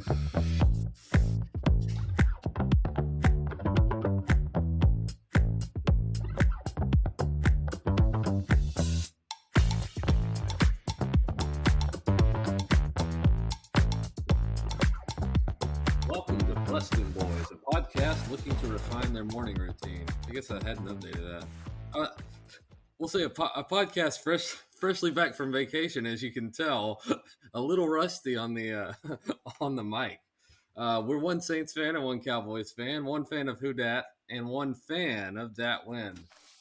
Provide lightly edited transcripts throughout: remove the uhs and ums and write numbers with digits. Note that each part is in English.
Welcome to Bustin' Boys, a podcast looking to refine their morning routine. I guess I hadn't updated that. We'll say a podcast freshly back from vacation, as you can tell, a little rusty on the on the mic. We're one Saints fan and one Cowboys fan, one fan of Who Dat, and one fan of Dat Win.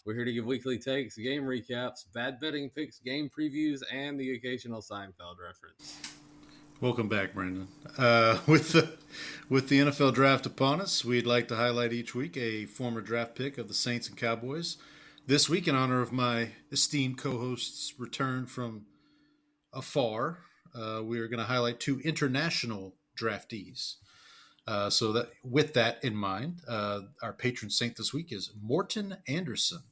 We're here to give weekly takes, game recaps, bad betting picks, game previews, and the occasional Seinfeld reference. Welcome back, Brandon. With the NFL draft upon us, we'd like to highlight each week a former draft pick of the Saints and Cowboys. This week, in honor of my esteemed co-host's return from afar, we are going to highlight two international draftees. So that, with that in mind, our patron saint this week is Morten Andersen.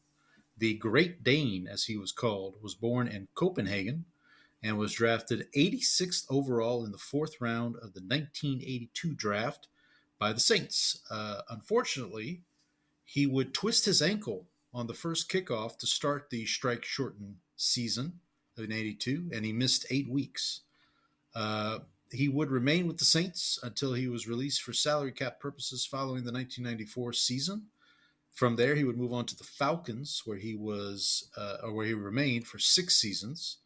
The Great Dane, as he was called, was born in Copenhagen and was drafted 86th overall in the fourth round of the 1982 draft by the Saints. Unfortunately, he would twist his ankle on the first kickoff to start the strike-shortened season of 82, and he missed 8 weeks. He would remain with the Saints until he was released for salary cap purposes following the 1994 season. From there, he would move on to the Falcons, where he remained for 6 seasons.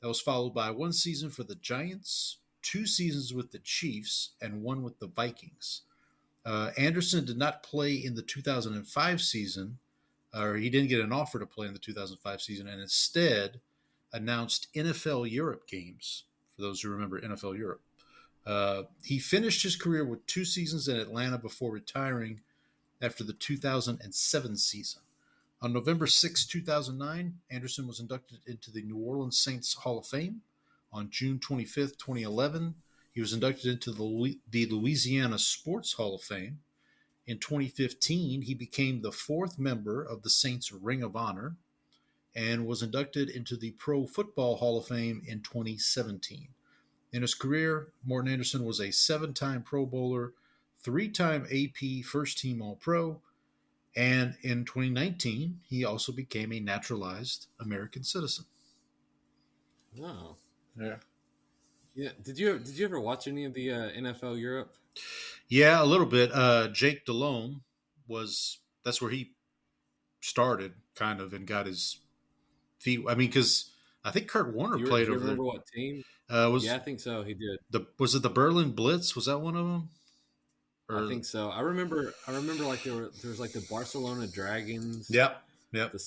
That was followed by 1 season for the Giants, 2 seasons with the Chiefs, and 1 with the Vikings. Andersen did not play in the 2005 season, or he didn't get an offer to play in the 2005 season, and instead announced NFL Europe games, for those who remember NFL Europe. He finished his career with 2 seasons in Atlanta before retiring after the 2007 season. On November 6, 2009, Andersen was inducted into the New Orleans Saints Hall of Fame. On June 25, 2011, he was inducted into the Louisiana Sports Hall of Fame. In 2015, he became the 4th member of the Saints Ring of Honor and was inducted into the Pro Football Hall of Fame in 2017. In his career, Morten Andersen was a 7-time Pro Bowler, 3-time AP First-Team All-Pro, and in 2019, he also became a naturalized American citizen. Oh, yeah. Did you ever watch any of the NFL Europe? Yeah, a little bit. Jake Delhomme that's where he started, kind of, and got his feet. I mean, because I think Kurt Warner played over there. Do you remember what team? Yeah, I think so. He did. Was it the Berlin Blitz? Was that one of them? I think so. I remember like there was like the Barcelona Dragons. Yep. The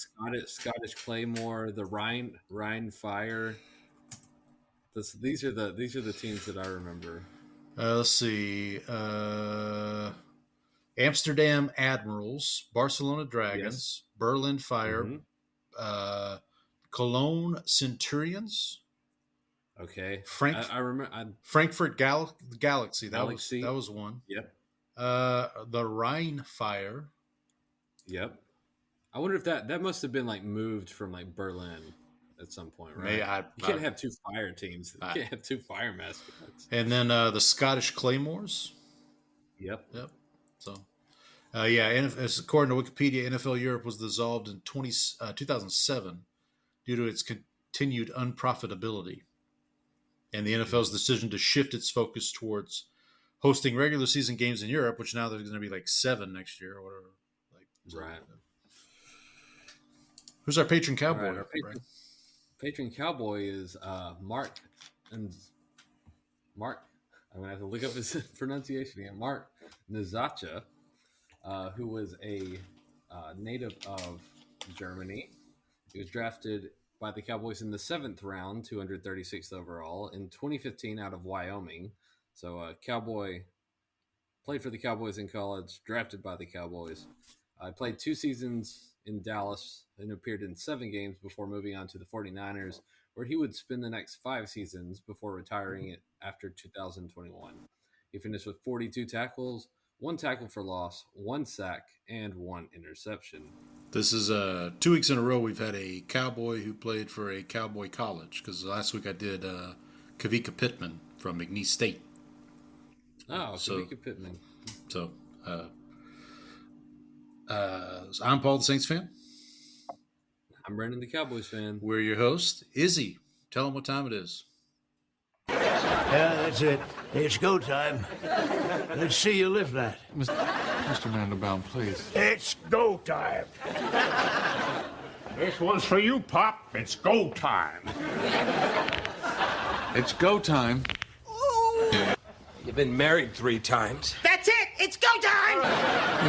Scottish Claymore, the Rhine Fire. These are the teams that I remember. Let's see. Amsterdam Admirals, Barcelona Dragons, yes. Berlin Fire, Cologne Centurions. Okay. I remember Frankfurt Galaxy. That was one. Yep. The Rhine Fire. Yep. I wonder if that must have been like moved from like Berlin at some point, right? You can't have 2 fire teams. You can't have 2 fire mascots. And then the Scottish Claymores. Yep. So, as according to Wikipedia, NFL Europe was dissolved in 2007 due to its continued unprofitability, and the NFL's decision to shift its focus towards hosting regular season games in Europe, which now there's going to be like 7 next year or whatever. Right. Who's our patron cowboy? Right, our patron cowboy is Mark. I'm going to have to look up his pronunciation again. Mark Nizacha, who was a native of Germany. He was drafted by the Cowboys in the 7th round, 236th overall, in 2015 out of Wyoming. So Cowboy played for the Cowboys in college, drafted by the Cowboys. I played 2 seasons in Dallas and appeared in 7 games before moving on to the 49ers, where he would spend the next 5 seasons before retiring it after 2021. He finished with 42 tackles, 1 tackle for loss, 1 sack, and 1 interception. This is 2 weeks in a row we've had a Cowboy who played for a Cowboy college, because last week I did Kavika Pittman from McNeese State. Oh, So Kamika Pittman. so I'm Paul, the Saints fan. I'm Brandon, the Cowboys fan. We're your host, Izzy. Tell them what time it is. Yeah, that's it. It's go time. Let's see you lift that. Mr. Mandelbaum, please. It's go time. This one's for you, Pop. It's go time. It's go time. You've been married 3 times. That's it! It's go time!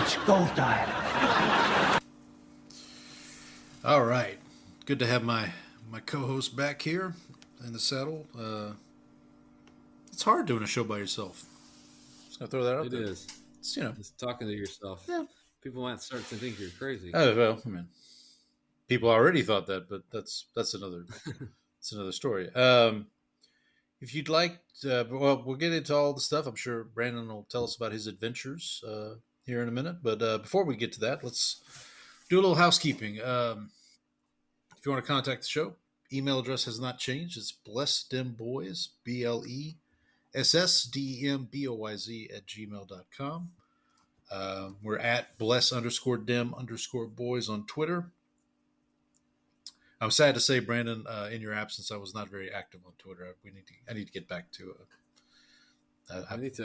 It's go time. All right. Good to have my co-host back here in the saddle. It's hard doing a show by yourself. Just gonna throw that out there. It is. It's, It's talking to yourself. Yeah. People might start to think you're crazy. Oh, well, I mean, people already thought that, but that's another story. If you'd like, well, we'll get into all the stuff. I'm sure Brandon will tell us about his adventures here in a minute. But before we get to that, let's do a little housekeeping. If you want to contact the show, email address has not changed. It's blessdemboys, BLESSDEMBOYZ @gmail.com. We're at bless_dem_boys on Twitter. I'm sad to say, Brandon, in your absence, I was not very active on Twitter. I need to get back to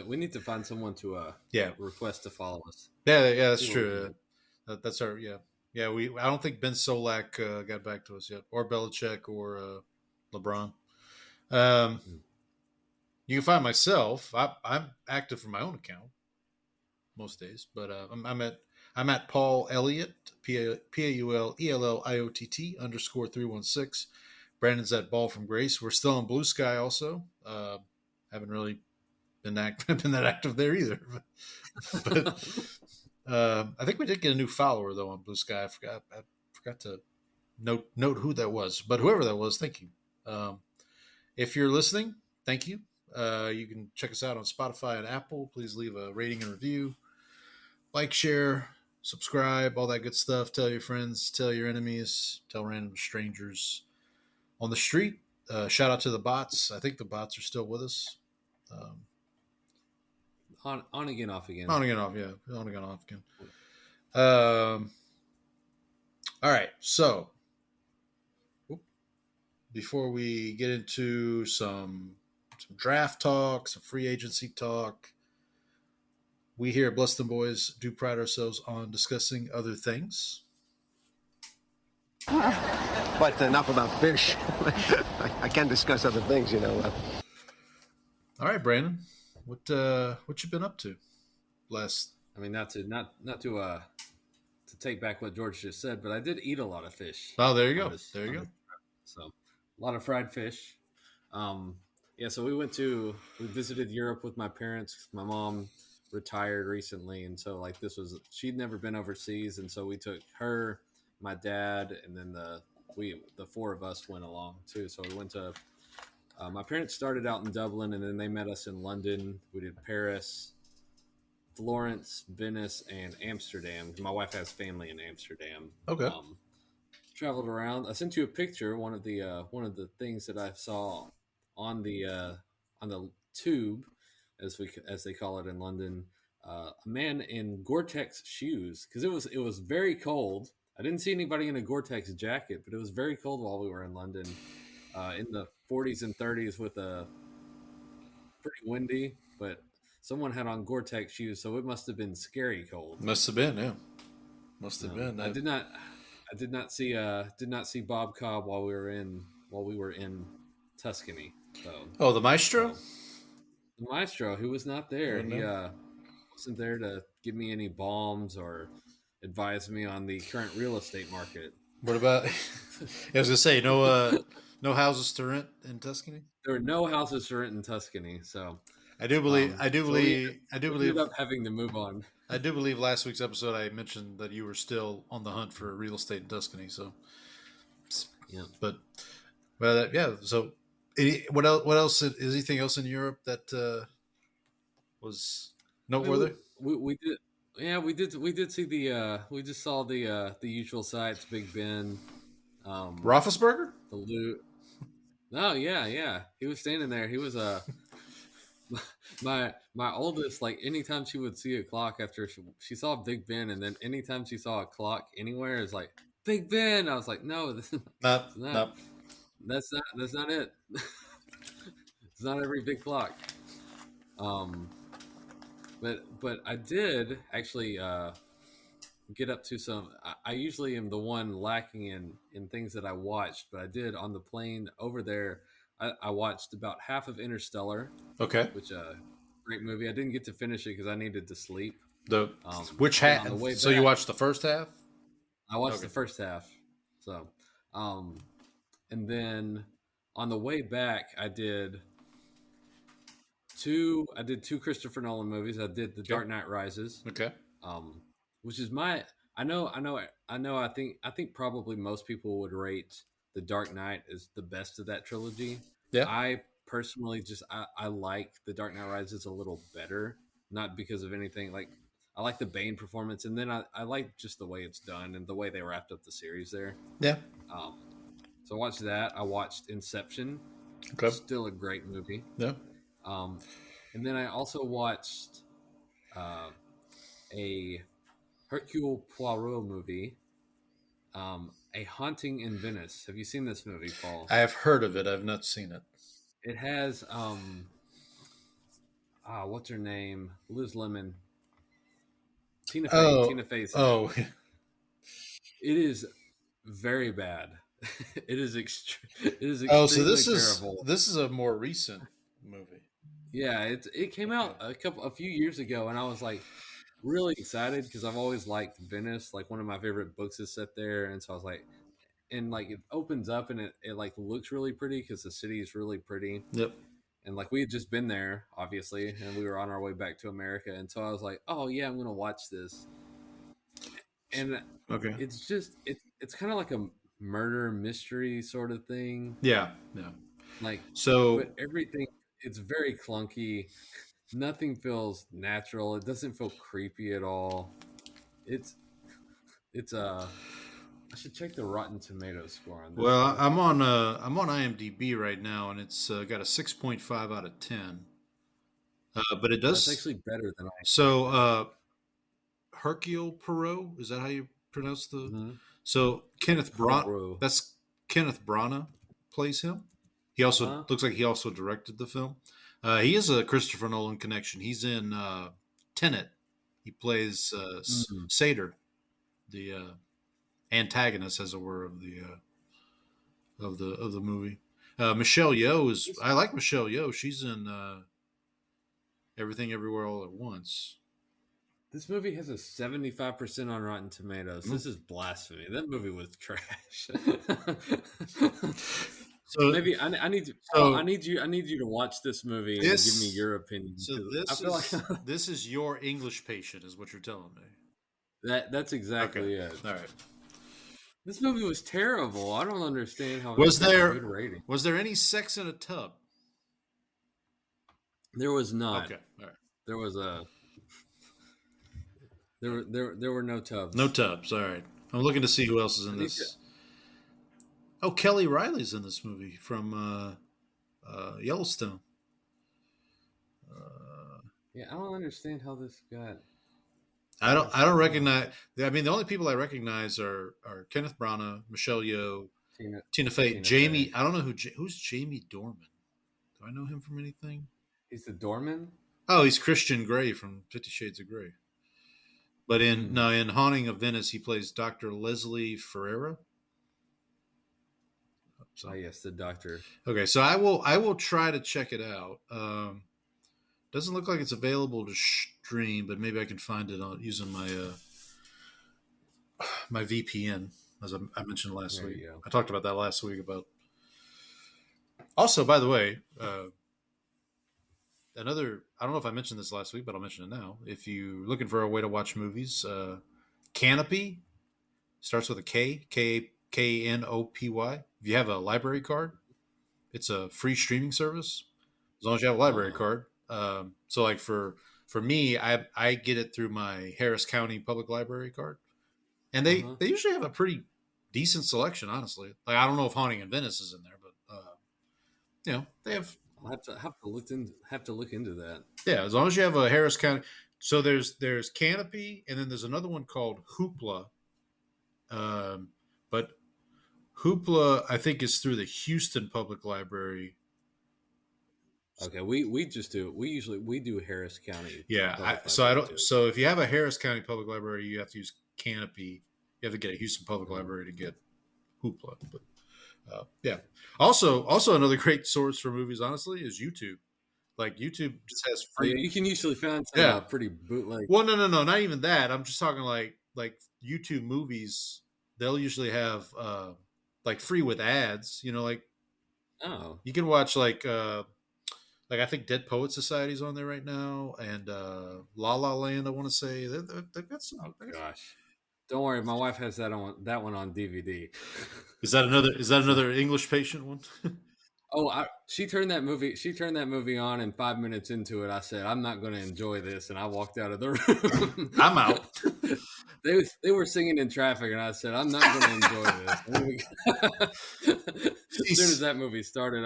we need to find someone to request to follow us. Yeah, that's true. That's our I don't think Ben Solak got back to us yet, or Belichick, or LeBron. You can find myself. I'm active for my own account most days, but I'm at Paul Elliott, PAULELLIOTT _316. Brandon's at Ball from Grace. We're still on Blue Sky also. Haven't really been that active there either. But I think we did get a new follower though on Blue Sky. I forgot to note who that was, but whoever that was, thank you. If you're listening, thank you. You can check us out on Spotify and Apple. Please leave a rating and review. Like, share, subscribe, all that good stuff. Tell your friends, tell your enemies, tell random strangers on the street. Shout out to the bots. I think the bots are still with us. On again, off again. On again, off, yeah. On again, off again. All right, so before we get into some draft talk, some free agency talk, we here at Bless Them Boys do pride ourselves on discussing other things. But enough about fish. I can discuss other things, you know. All right, Brandon, what you been up to? Last, I mean, not to take back what George just said, but I did eat a lot of fish. Oh, there you go. There you go. So a lot of fried fish. So we visited Europe with my parents. My mom retired recently, and so she'd never been overseas, and so we took her, my dad, and then the 4 of us went along too. So we went to my parents started out in Dublin, and then they met us in London. We did Paris, Florence, Venice, and Amsterdam. My wife has family in Amsterdam. Okay. Traveled around. I sent you a picture. One of the things that I saw on the tube, as they call it in London, a man in GoreTex shoes, because it was very cold. I didn't see anybody in a GoreTex jacket, but it was very cold while we were in London, in the 40s and 30s, with a pretty windy. But someone had on GoreTex shoes, so it must have been scary cold. Must have been, yeah. Must have been. I did not see Bob Cobb while we were in Tuscany. So, the maestro. The maestro, who was not there. Oh, no. He wasn't there to give me any balms or advise me on the current real estate market. What about? I was gonna say no houses to rent in Tuscany. There were no houses to rent in Tuscany, so I do believe we ended up having to move on. I do believe last week's episode I mentioned that you were still on the hunt for real estate in Tuscany. So, yeah. But So, what else? Is anything else in Europe that was noteworthy? We did. Yeah, we did see we just saw the usual sights: Big Ben, Roethlisberger, the Louvre. Oh yeah. He was standing there. He was my oldest, like anytime she would see a clock after she saw Big Ben, and then anytime she saw a clock anywhere, it's like Big Ben. I was like, no, this is Not, it's not. not. That's not it. It's not every big clock. Um, but I did actually get up to some. I usually am the one lacking in things that I watched, but I did on the plane over there. I watched about half of Interstellar, Okay. which great movie. I didn't get to finish it because I needed to sleep. The which And on half? the way So you back, watched the first half? I watched Okay. the first half. So, and then on the way back, I did two Christopher Nolan movies. I did The Dark Knight Rises, Okay. um, which is my I think probably most people would rate The Dark Knight as the best of that trilogy. Yeah. I personally I like The Dark Knight Rises a little better, not because of anything like I like the Bane performance, and then I like just the way it's done and the way they wrapped up the series there. Yeah. Um, so I watched that. I watched Inception, Okay. still a great movie. Yeah. Um, and then I also watched uh, a Hercule Poirot movie, A Haunting in Venice. Have you seen this movie, Paul? I have heard of it. I've not seen it. It has what's her name? Liz Lemon. Tina Fey. Oh. Tina Fey's. Oh. It is very bad. It is extremely Oh. So this terrible. is a more recent movie. Yeah, it came out a few years ago, and I was like really excited because I've always liked Venice. Like one of my favorite books is set there, and so I was like, and like it opens up and it like looks really pretty because the city is really pretty. Yep. And like we had just been there, obviously, and we were on our way back to America, and so I was like, oh yeah, I'm gonna watch this. And Okay. it's just it's kind of like a murder mystery sort of thing. Yeah. Yeah. Like So but everything it's very clunky. Nothing feels natural. It doesn't feel creepy at all. It's I should check the Rotten Tomatoes score on this. well, I'm on IMDb right now, and it's got a 6.5 out of 10. But it does. That's actually better than I. So Hercule Poirot, is that how you pronounce the? Mhm. So Kenneth Branagh. Poirot. That's Kenneth Branagh plays him. He also Uh-huh. looks like he also directed the film. He is a Christopher Nolan connection. He's in Tenet. He plays Sator, the antagonist, as it were, of the movie. Michelle Yeoh is. I like Michelle Yeoh. She's in Everything Everywhere All at Once. This movie has a 75% on Rotten Tomatoes. This is blasphemy. That movie was trash. So Maybe I need to, So- I need you to watch this movie and This- give me your opinion. So 'cause this I feel is like this is your English patient, is what you're telling me. that's exactly it. All right. This movie was terrible. I don't understand how Was it got a there good rating. was there any sex in a tub? There was not. Okay. All right. There was a. There were no tubs. No tubs. All right. I'm looking to see who else is in I think this. Oh, Kelly Riley's in this movie from Yellowstone. Yeah, I don't understand how this got. I don't recognize. I mean, the only people I recognize are Kenneth Branagh, Michelle Yeoh, Tina Fey, Tina Jamie. Fey. I don't know who's Jamie Dorman. Do I know him from anything? He's the doorman. Oh, he's Christian Grey from 50 Shades of Grey. But in Haunting of Venice, he plays Dr. Leslie Ferreira. Oh yes, the doctor. Okay, so I will try to check it out. Doesn't look like it's available to stream, but maybe I can find it using my my VPN, as I mentioned last There week. you go. I talked about that last week. Also, by the way, another. I don't know if I mentioned this last week, but I'll mention it now. If you're looking for a way to watch movies, Canopy starts with a Knopy. If you have a library card, it's a free streaming service as long as you have a library card. So like for me, I get it through my Harris County Public Library card, and they usually have a pretty decent selection, honestly. Like I don't know if Haunting in Venice is in there, but they have I'll have to look into that. Yeah, as long as you have a Harris County. So there's Canopy, and then there's another one called Hoopla. But Hoopla, I think, is through the Houston Public Library. Okay, we do Harris County Yeah, Public so I Library don't. too. So if you have a Harris County Public Library, you have to use Canopy. You have to get a Houston Public Mhm. Library to get Hoopla. But yeah. Also another great source for movies, honestly, is YouTube. Like YouTube just has Oh yeah, free. you can usually find some Yeah. pretty bootleg. Well, no, not even that. I'm just talking like YouTube movies. They'll usually have like free with ads. You know, like Oh, you can watch like I think Dead Poet Society's on there right now, and La La Land. I want to say they've got some. oh gosh, don't worry, my wife has that one on DVD. Is that another? Is that So, another English patient one? she turned that movie. She turned that movie on, and 5 minutes into it, I said, "I'm not going to enjoy this," and I walked out of the room. I'm out. They were singing in traffic, and I said, "I'm not going to enjoy this." As soon as that movie started,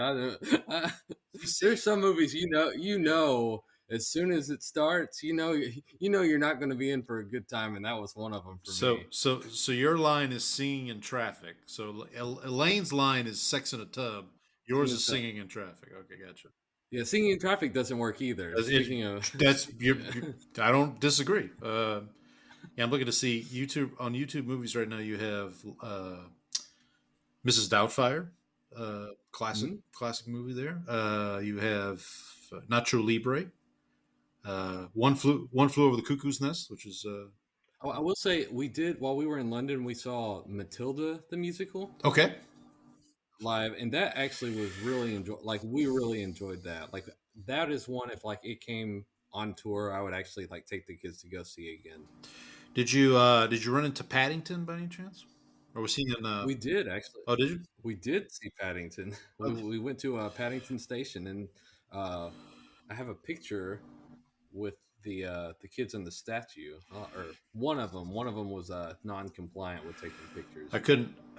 there's some movies as soon as it starts, you're not going to be in for a good time, and that was one of them for me. So your line is singing in traffic. So Elaine's line is sex in a tub. Yours is singing in traffic. Okay, gotcha. Yeah, singing in traffic doesn't work either. Speaking of, I don't disagree. Yeah, I'm looking to see YouTube movies right now. You have Mrs. Doubtfire, classic movie there. You have Nacho Libre, One Flew Over the Cuckoo's Nest, which is I will say we did while we were in London. We saw Matilda the musical okay. live, and that actually was really like we really enjoyed that. Like that is one if like it came on tour, I would actually like take the kids to go see again. Did you run into Paddington by any chance, or was he in? We did actually. Oh, did you? We did see Paddington. We went to Paddington Station, and I have a picture with the kids in the statue, or one of them. One of them was non-compliant with taking pictures.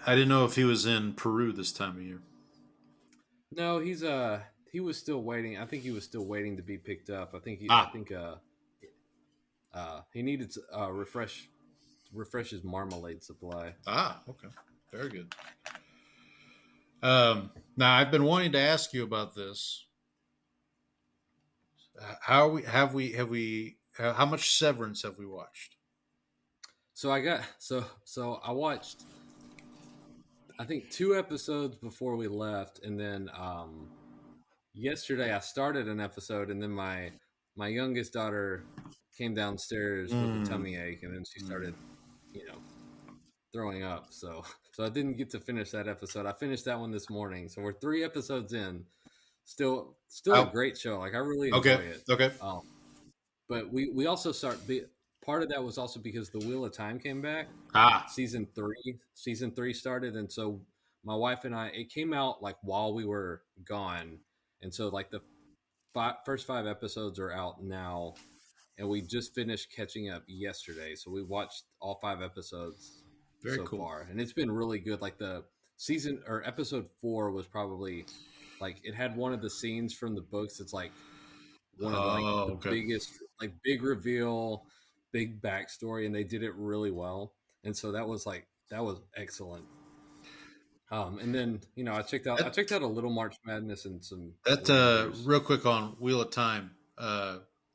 I didn't know if he was in Peru this time of year. No, he was still waiting. I think he was still waiting to be picked up. I think he needed to refresh his marmalade supply. Okay, very good. Now I've been wanting to ask you about this. How much Severance have we watched? So I watched I think 2 episodes before we left, and then yesterday I started an episode, and then my youngest daughter came downstairs with a tummy ache, and then she started, throwing up. So I didn't get to finish that episode. I finished that one this morning. So we're 3 episodes in. Still a great show. Like I really enjoy it. Okay. But we also part of that was also because the Wheel of Time came back. Season 3 started, and so my wife and I, it came out like while we were gone, and so like the first 5 episodes are out now, and we just finished catching up yesterday. So we watched all 5 episodes Very so cool. far, and it's been really good. Like the season or episode 4 was probably like it had one of the scenes from the books. It's like one of the biggest, like big reveal, big backstory, and they did it really well. And so that was excellent. And then I checked out a little March Madness and some real quick on Wheel of Time.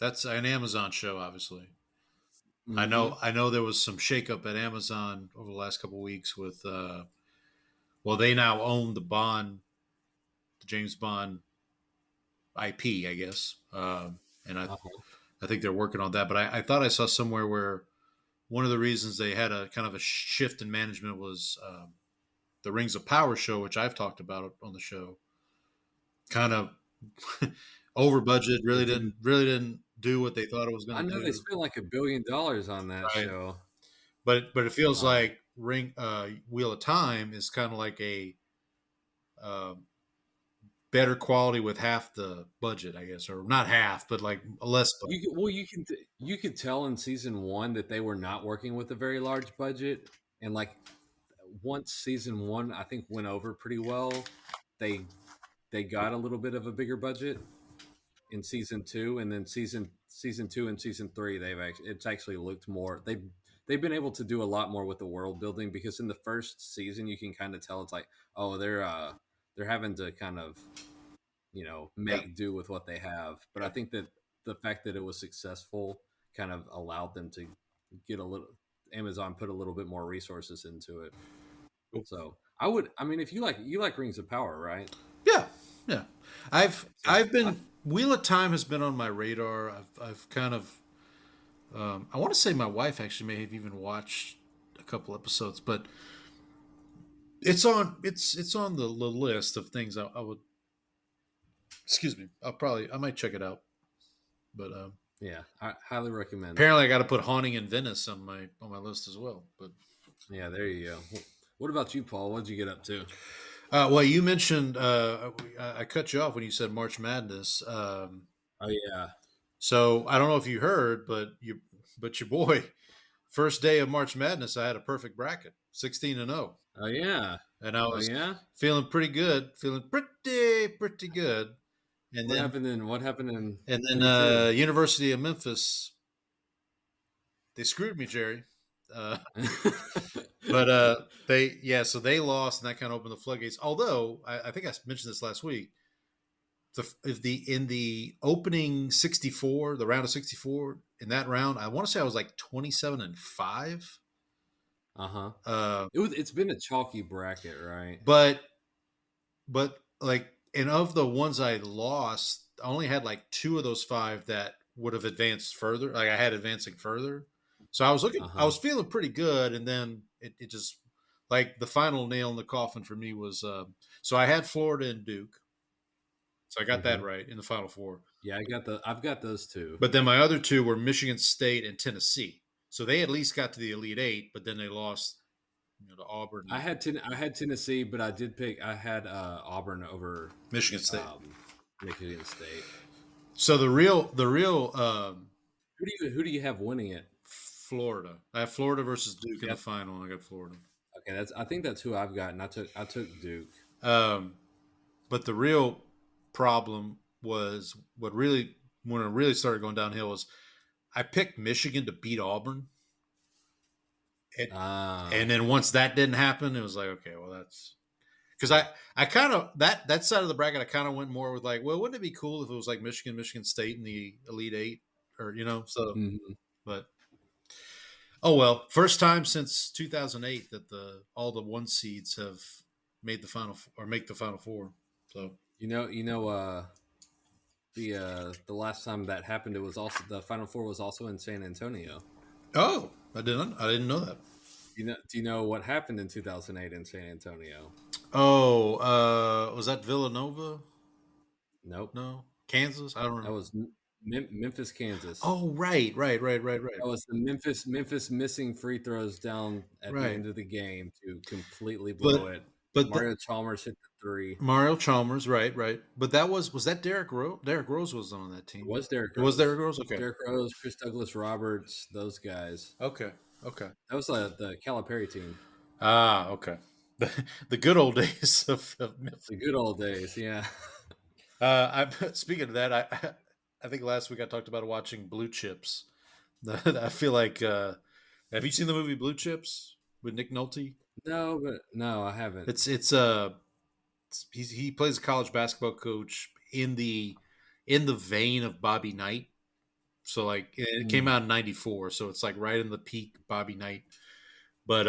That's an Amazon show, obviously. Mm-hmm. I know there was some shakeup at Amazon over the last couple of weeks with they now own the James Bond IP, I guess. And I think they're working on that. But I thought I saw somewhere where one of the reasons they had a kind of a shift in management was the Rings of Power show, which I've talked about on the show. Kind of over budget, really didn't do what they thought it was going to do. I know they spent like $1 billion on that show. But it feels like Wheel of Time is kind of like a better quality with half the budget, I guess, or not half, but like less budget. You could tell in season 1 that they were not working with a very large budget, and like once season 1 I think went over pretty well, they they got a little bit of a bigger budget in season 2, and then season 2 and season 3 it's actually looked more. They've been able to do a lot more with the world building, because in the first season you can kind of tell it's like, oh, they're having to kind of make do with what they have. But I think that the fact that it was successful kind of allowed them to get a little. Amazon put a little bit more resources into it. So I mean, if you like Rings of Power, right? Yeah. I've been Wheel of Time has been on my radar. I've kind of I want to say my wife actually may have even watched a couple episodes, but it's on the list of things I would. Excuse me. I might check it out. But Yeah, I highly recommend. Apparently, I got to put Haunting in Venice on my list as well. But yeah, there you go. What about you, Paul? What'd you get up to? Well, you mentioned I cut you off when you said March Madness. Oh yeah. So I don't know if you heard, but your boy, first day of March Madness, I had a perfect bracket, 16-0. Oh yeah. And I was yeah? feeling pretty good, feeling pretty good. And what happened in? And then University of Memphis, they screwed me, Jerry. But so they lost, and that kind of opened the floodgates. Although I think I mentioned this last week, in the opening 64, the round of 64, in that round, I want to say I was like 27-5. It's been a chalky bracket, right? But like, and of the ones I lost, I only had like 2 of those 5 that would have advanced further. Like I had advancing further. So I was I was feeling pretty good. And then it just, like, the final nail in the coffin for me was, so I had Florida and Duke. So I got that right in the Final Four. Yeah, I've got those 2. But then my other 2 were Michigan State and Tennessee. So they at least got to the Elite 8, but then they lost to Auburn. I had Tennessee, but I had Auburn over Michigan State. Michigan State. So the real who do you have winning it? Florida. I have Florida versus Duke in the final, and I got Florida. Okay, I think that's who I've got, and I took Duke. But the real problem was when it really started going downhill was I picked Michigan to beat Auburn. And then once that didn't happen, it was like, okay, well, that's because I kind of that side of the bracket, I kind of went more with like, well, wouldn't it be cool if it was like Michigan State in the Elite 8, or so. But oh well, first time since 2008 that all the 1 seeds have made the final or make the Final Four. So the last time that happened, it was also the Final Four was also in San Antonio. Oh, I didn't know that. Do you know what happened in 2008 in San Antonio? Oh, was that Villanova? Nope. No, Kansas. I don't know. That was Memphis, Kansas. Oh, right. That was the Memphis missing free throws down at the end of the game to completely blow it. But Mario Chalmers hit the 3. Mario Chalmers, right. But that was that Derrick Rose? Derrick Rose was on that team. It was Derrick Rose. It was Derrick Rose? Okay. Derrick Rose, Chris Douglas Roberts, those guys. Okay. That was the Calipari team. Ah, okay. The good old days of Memphis. The good old days, yeah. Speaking of that, I think last week I talked about watching Blue Chips. I feel like, have you seen the movie Blue Chips with Nick Nolte? No, I haven't. He plays a college basketball coach in the vein of Bobby Knight. So like it came out in '94, so it's like right in the peak Bobby Knight. But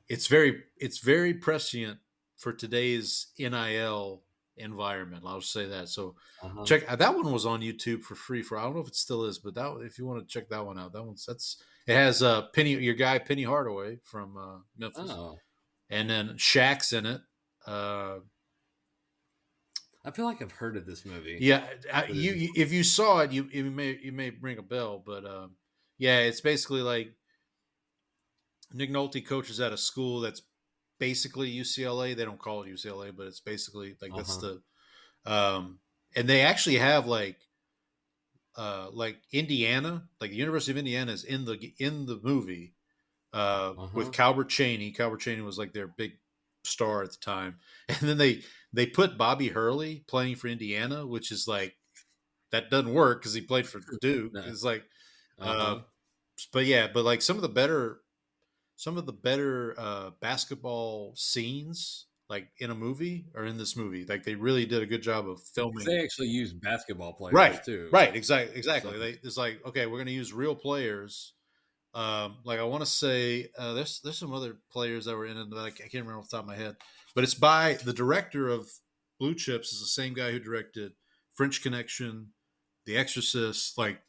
it's very prescient for today's NIL environment. I'll just say that. So check that one was on YouTube for free I don't know if it still is, but if you want to check that one out, it has your guy Penny Hardaway from Memphis, and then Shaq's in it. I feel like I've heard of this movie. Yeah, you if you saw it, you may ring a bell, but yeah, it's basically like Nick Nolte coaches at a school that's basically UCLA. They don't call it UCLA, but it's basically like that's the and they actually have like Indiana, like the University of Indiana is in the movie with Calbert Cheaney. Calbert Cheaney was like their big star at the time, and then they put Bobby Hurley playing for Indiana, which is like that doesn't work because he played for Duke. No. It's like, Uh-huh. but yeah, but like some of the better basketball scenes like in a movie or in this movie, like they really did a good job of 'Cause filming. they actually use basketball players Right, too. right, exactly. So They it's like okay, we're going to use real players. Like I want to say, there's some other players that were in it that I can't remember off the top of my head, but it's by the director of Blue Chips is the same guy who directed French Connection, The Exorcist. Like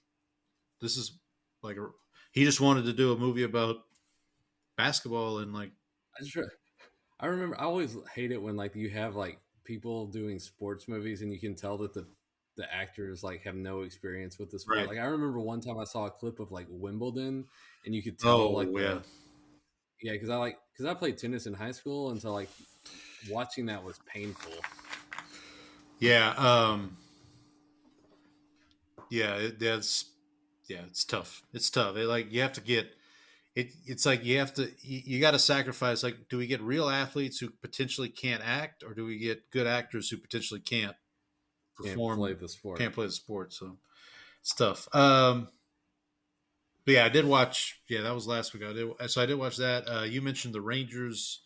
this is like he just wanted to do a movie about basketball and like I just I remember I always hate it when like you have like people doing sports movies and you can tell that the actors like have no experience with the sport. right. Like I remember one time I saw a clip of like Wimbledon and you could tell Oh like yeah, because I played tennis in high school and so like watching that was painful. yeah, yeah. That's yeah. It's tough. It's tough. Like you have to get it. It's like you have to. You got to sacrifice. Like, do we get real athletes who potentially can't act, or do we get good actors who potentially can't Can't perform? play the sport. Can't play the sport. So it's tough. But yeah, I did watch. Yeah, that was last week. I did watch that. You mentioned the Rangers.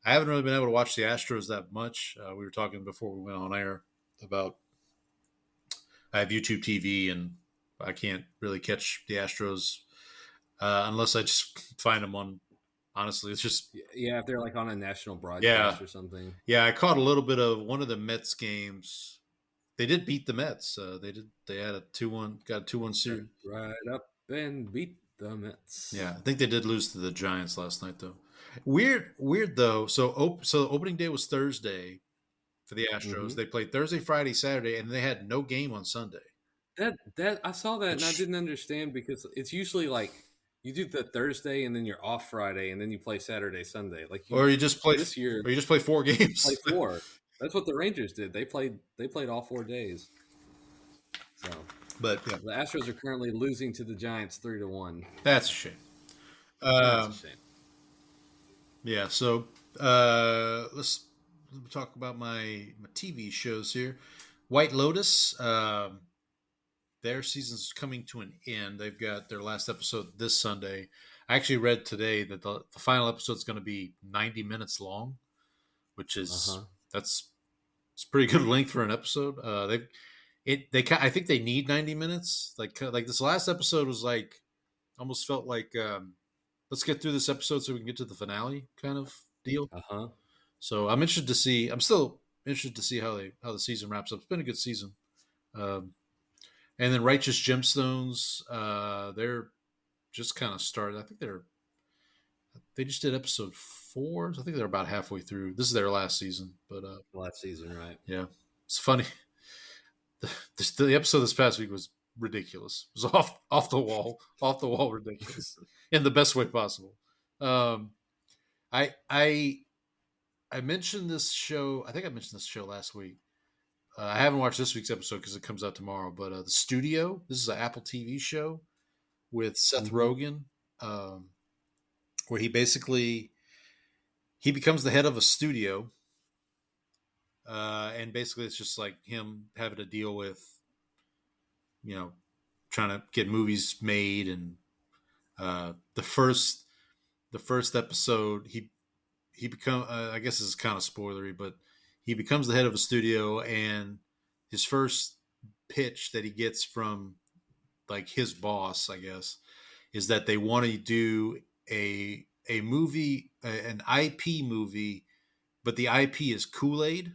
I haven't really been able to watch the Astros that much. We were talking before we went on air about I have YouTube TV and I can't really catch the Astros unless I just find them on. Honestly, it's just Yeah, if they're like on a national broadcast yeah, or something. yeah. I caught a little bit of one of the Mets games. They did beat the Mets. They did. They had a 2-1, got a 2-1 series. Right up and beat the Mets. Yeah, I think they did lose to the Giants last night though. Weird though. So opening day was Thursday for the Astros. Mhm. They played Thursday, Friday, Saturday, and they had no game on Sunday. That I saw that and I Which didn't understand because it's usually like you do the Thursday and then you're off Friday and then you play Saturday, Sunday. Like or you just play this year or you just play 4 games. play four. That's what the Rangers did. They played all 4 days. So But yeah, the Astros are currently losing to the Giants 3-1. that's a shame. That's a shame. Yeah, so let's talk about my TV shows here. White Lotus, their season's coming to an end. They've got their last episode this Sunday. I actually read today that the final episode is going to be 90 minutes long, which is that's it's pretty good length for an episode. I think they need 90 minutes. Like this last episode was like almost felt like let's get through this episode so we can get to the finale kind of deal. So I'm interested to see. I'm still interested to see how the season wraps up. It's been a good season. And then Righteous Gemstones, they're just kind of started. I think they just did episode 4. So I think they're about halfway through. This is their last season, but Last season, right? yeah, it's funny. The episode this past week was ridiculous. It was off the wall ridiculous in the best way possible. I mentioned this show. I think I mentioned this show last week. I haven't watched this week's episode because it comes out tomorrow. But The Studio. This is an Apple TV show with Seth Rogen, where he becomes the head of a studio, and basically it's just like him having to deal with, trying to get movies made. And the first episode, he become I guess this is kind of spoilery, but he becomes the head of a studio, and his first pitch that he gets from like his boss, I guess, is that they want to do a movie, an IP movie, but the IP is Kool-Aid.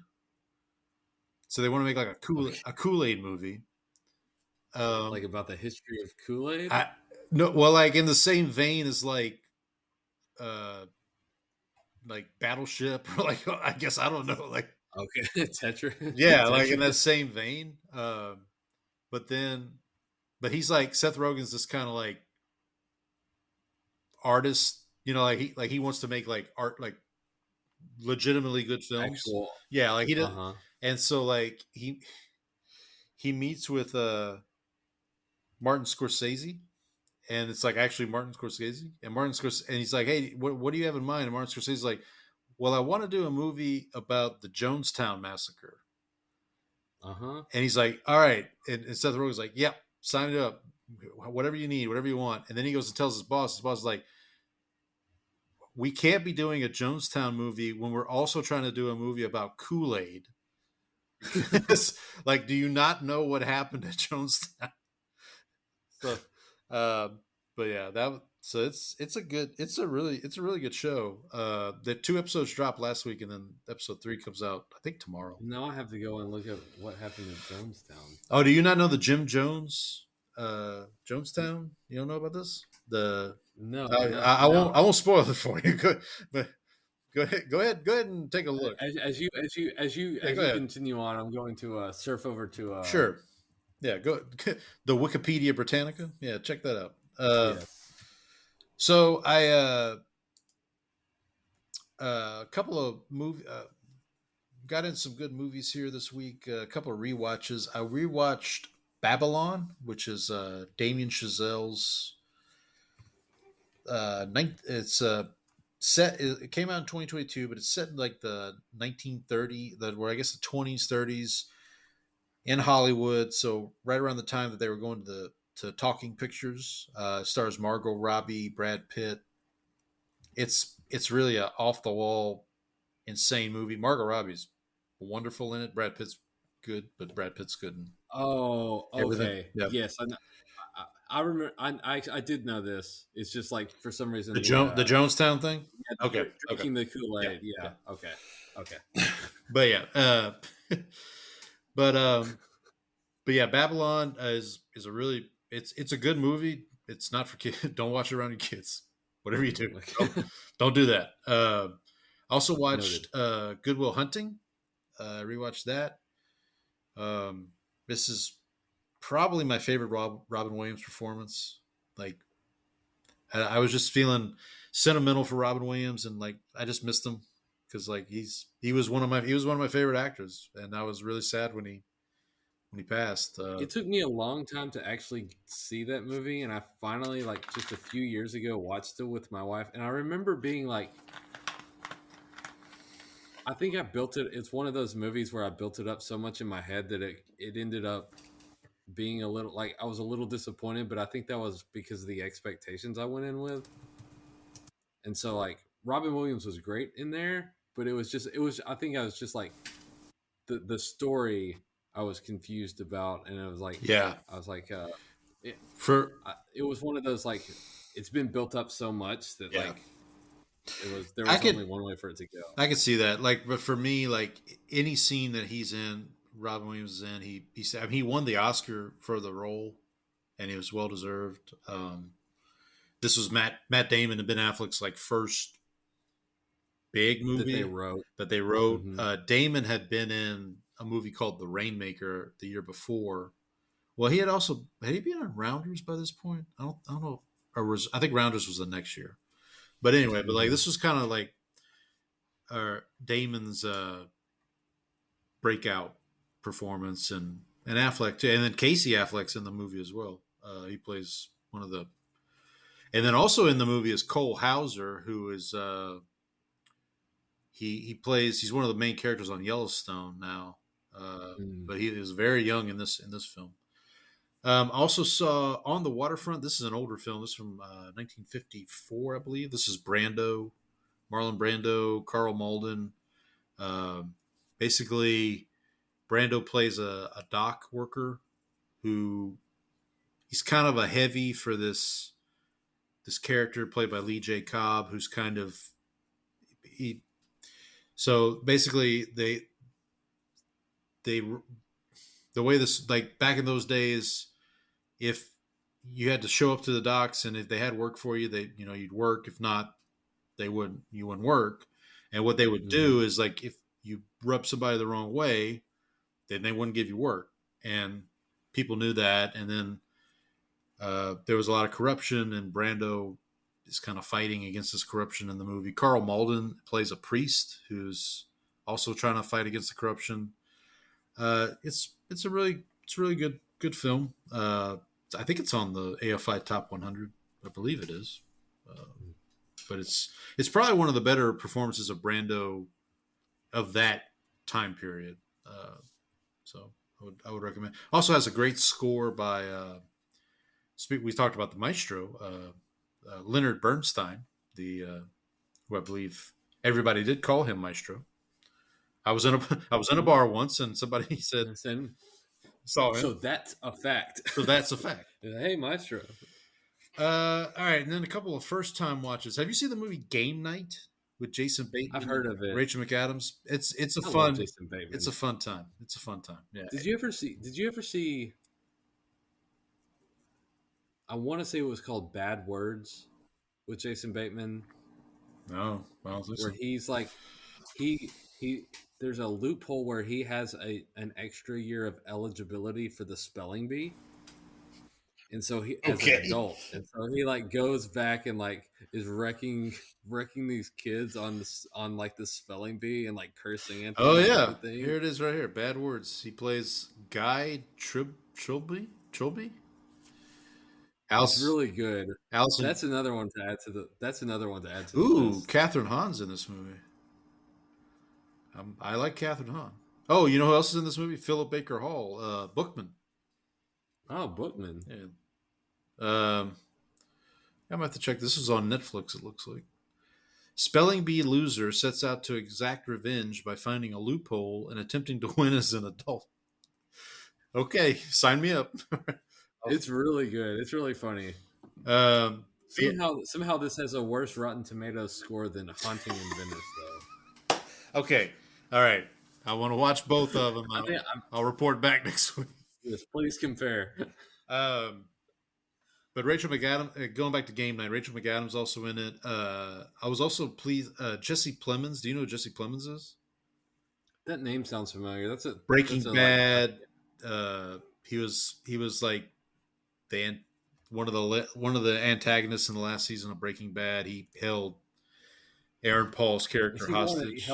So they want to make like a Kool-Aid movie. Like about the history of Kool-Aid? No, well, like in the same vein as like Battleship, or like I guess I don't know, like Okay, Tetra. yeah, Tetra. like in that same vein. But he's like Seth Rogen's this kind of like artist, like he wants to make like art, like legitimately good films. Actual, yeah, like he did, and so like he meets with Martin Scorsese. And it's like actually Martin Scorsese, and he's like, "Hey, what do you have in mind?" And Martin Scorsese's like, well, I want to do a movie about the Jonestown massacre. Uh-huh. And he's like, all right. And Seth Rogen's like, yep, sign it up. Whatever you need, whatever you want. And then he goes and tells his boss. His boss is like, we can't be doing a Jonestown movie when we're also trying to do a movie about Kool-Aid. Like, do you not know what happened at Jonestown? So, but yeah, it's a really good show. The 2 episodes dropped last week, and then episode 3 comes out I think tomorrow. Now I have to go and look at what happened in Jonestown. Oh, do you not know the Jim Jones Jonestown? You don't know about this? No, I won't spoil it for you. But go ahead and take a look. As you continue on, I'm going to surf over to Sure. Yeah, go the Wikipedia Britannica. Yeah, check that out. Yes. So I a couple of got in some good movies here this week. A couple of rewatches. I rewatched Babylon, which is Damien Chazelle's. It's set. It came out in 2022, but it's set in like the 1930, where I guess the 20s, 30s in Hollywood. So right around the time that they were going to Talking Pictures. Stars Margot Robbie, Brad Pitt. It's really a off the wall, insane movie. Margot Robbie's wonderful in it. Brad Pitt's good, but Brad Pitt's good in everything. Okay. Yep. Yes, I remember. I did know this. It's just like for some reason The Jonestown thing. Yeah, Okay. Drinking the Kool-Aid. Yeah. Okay. But yeah, but yeah, Babylon is a really it's a good movie. It's not for kids. Don't watch it around your kids. Whatever you do, don't do that. Also watched Good Will Hunting. Rewatched that. This is probably my favorite Robin Williams performance. Like, I was just feeling sentimental for Robin Williams, and like I just missed him because like he was one of my favorite actors, and I was really sad when he passed. It took me a long time to actually see that movie, and I finally, like, just a few years ago, watched it with my wife, and I remember being like, I think I built it. It's one of those movies where I built it up so much in my head that it ended up being a little, like, I was a little disappointed, but I think that was because of the expectations I went in with. And so, like, Robin Williams was great in there, but I think I was just like, the story I was confused about, and it was like, yeah, I was like, it was one of those, like, it's been built up so much that like there was only one way for it to go. I could see that, like, but for me, like, any scene that he's in, Robin Williams is in, he won the Oscar for the role, and it was well deserved. This was Matt Damon and Ben Affleck's like first big movie that they wrote. Mm-hmm. Damon had been in a movie called The Rainmaker the year before. Well, had he been on Rounders by this point? I don't know, I think Rounders was the next year. But anyway, but like this was kind of like Damon's breakout performance, and Affleck too, and then Casey Affleck's in the movie as well. He plays one of the, and then also in the movie is Cole Hauser, who is he's one of the main characters on Yellowstone now. But he is very young in this film. Also saw On the Waterfront. This is an older film. This is from 1954, I believe. This is Marlon Brando, Carl Malden. Basically, Brando plays a dock worker who he's kind of a heavy for this character played by Lee J. Cobb, who's kind of So basically, the way this, like back in those days, if you had to show up to the docks and if they had work for you, you'd work. If not, you wouldn't work. And what they would do is, like, if you rub somebody the wrong way, then they wouldn't give you work. And people knew that. And then there was a lot of corruption, and Brando is kind of fighting against this corruption in the movie. Carl Malden plays a priest who's also trying to fight against the corruption. It's a really good film. I think it's on the AFI Top 100. I believe it is. but it's probably one of the better performances of Brando of that time period. So I would recommend. Also has a great score by we talked about the maestro Leonard Bernstein, the who I believe everybody did call him maestro. I was in a bar once and somebody said saw him. So that's a fact. So that's a fact. Hey, maestro. All right, and then a couple of first time watches. Have you seen the movie Game Night with Jason Bateman? I've heard of it. Rachel McAdams. It's a I fun. love Jason Bateman. It's a fun time. It's a fun time. Yeah. Did you ever see? I want to say it was called Bad Words with Jason Bateman. No, well, where he's like, he there's a loophole where he has an extra year of eligibility for the spelling bee, and so he as an adult, and so he like goes back and like is wrecking these kids on like the spelling bee and like cursing at them. Oh yeah, everything. Here it is right here. Bad Words. He plays Guy Trilby. It's really good. Allison. That's another one to add to the. Ooh, list. Catherine Hahn's in this movie. I like Catherine Hahn. Oh, you know who else is in this movie? Philip Baker Hall, Bookman. Oh, Bookman. Yeah. I'm gonna have to check. This is on Netflix. It looks like. Spelling Bee loser sets out to exact revenge by finding a loophole and attempting to win as an adult. Okay, sign me up. It's really good. It's really funny. Somehow this has a worse Rotten Tomatoes score than Haunting in Venice, though. Okay, all right. I want to watch both of them. I'll report back next week. Yes, please compare. But Rachel McAdams, going back to Game Night, Rachel McAdams also in it. I was also pleased. Jesse Plemons. Do you know who Jesse Plemons is? That name sounds familiar. That's a Breaking Bad. He was like one of the antagonists in the last season of Breaking Bad. He held Aaron Paul's character hostage.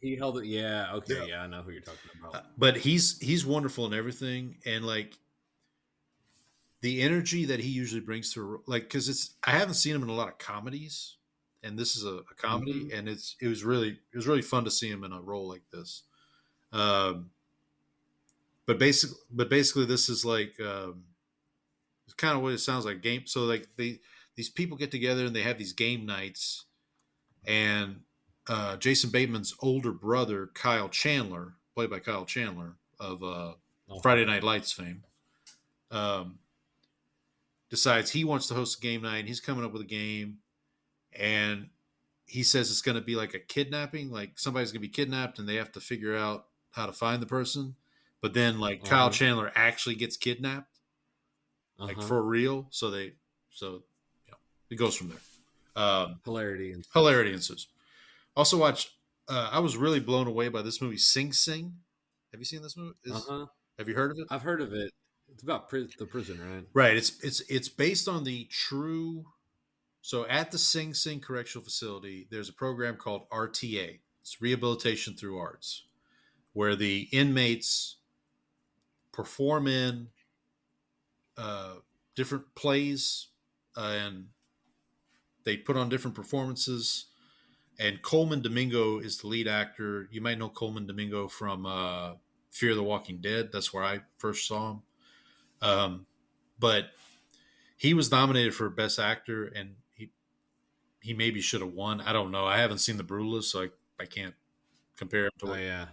He held it. Yeah. Okay. Yeah, I know who you're talking about. But he's wonderful in everything, and like the energy that he usually brings to because I haven't seen him in a lot of comedies, and this is a comedy, and it was really fun to see him in a role like this. But basically, this is like it's kind of what it sounds like. Game. So like these people get together and they have these game nights, and Jason Bateman's older brother Kyle Chandler, played by Kyle Chandler of Friday Night Lights fame, decides he wants to host a game night. And he's coming up with a game, and he says it's going to be like a kidnapping, like somebody's going to be kidnapped, and they have to figure out how to find the person. But then, like Kyle Chandler actually gets kidnapped, like for real. So it goes from there. Hilarity ensues. Also, watch. I was really blown away by this movie, Sing Sing. Have you seen this movie? Have you heard of it? I've heard of it. It's about the prison, right? Right. It's based on the true. So at the Sing Sing Correctional Facility, there's a program called RTA. It's Rehabilitation Through Arts, where the inmates perform in different plays, and they put on different performances. And Coleman Domingo is the lead actor. You might know Coleman Domingo from Fear the Walking Dead. That's where I first saw him. But he was nominated for Best Actor, and he maybe should have won. I don't know. I haven't seen The Brutalist, so I can't compare him to. Oh yeah.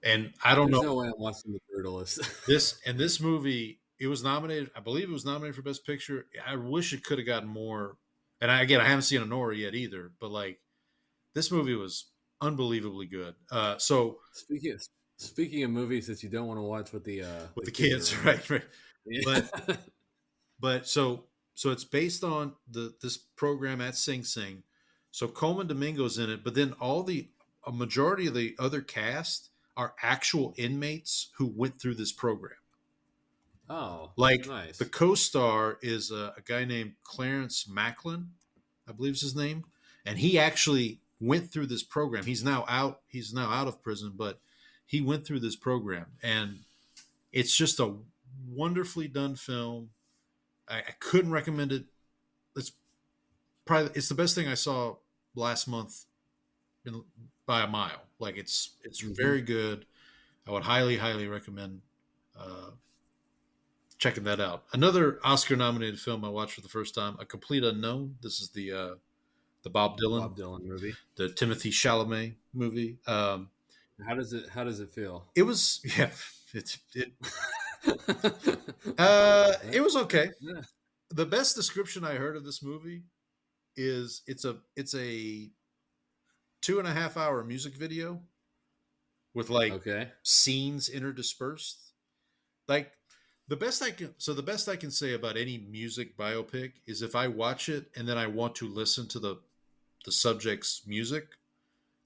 And I don't know. There's no way I'm watching The Brutalist. This movie, it was nominated. I believe it was nominated for Best Picture. I wish it could have gotten more. And I haven't seen Honora yet either. But like, this movie was unbelievably good. So speaking of movies that you don't want to watch with the kids, right? Yeah. But so it's based on this program at Sing Sing. So Coleman Domingo's in it, but then a majority of the other cast are actual inmates who went through this program. Oh, like nice. The co-star is a guy named Clarence Macklin, I believe is his name, and he actually went through this program. He's now out of prison, but he went through this program, and it's just a wonderfully done film. I couldn't recommend it. It's the best thing I saw last month by a mile. Like it's very good. I would highly recommend checking that out. Another Oscar nominated film I watched for the first time, A Complete Unknown. This is the Bob Bob Dylan movie. the Timothy Chalamet movie. How does it feel? It was it was okay. Yeah. The best description I heard of this movie is it's a 2.5 hour music video with like Okay. scenes interdispersed. Like the best I can say about any music biopic is if I watch it and then I want to listen to the subject's music,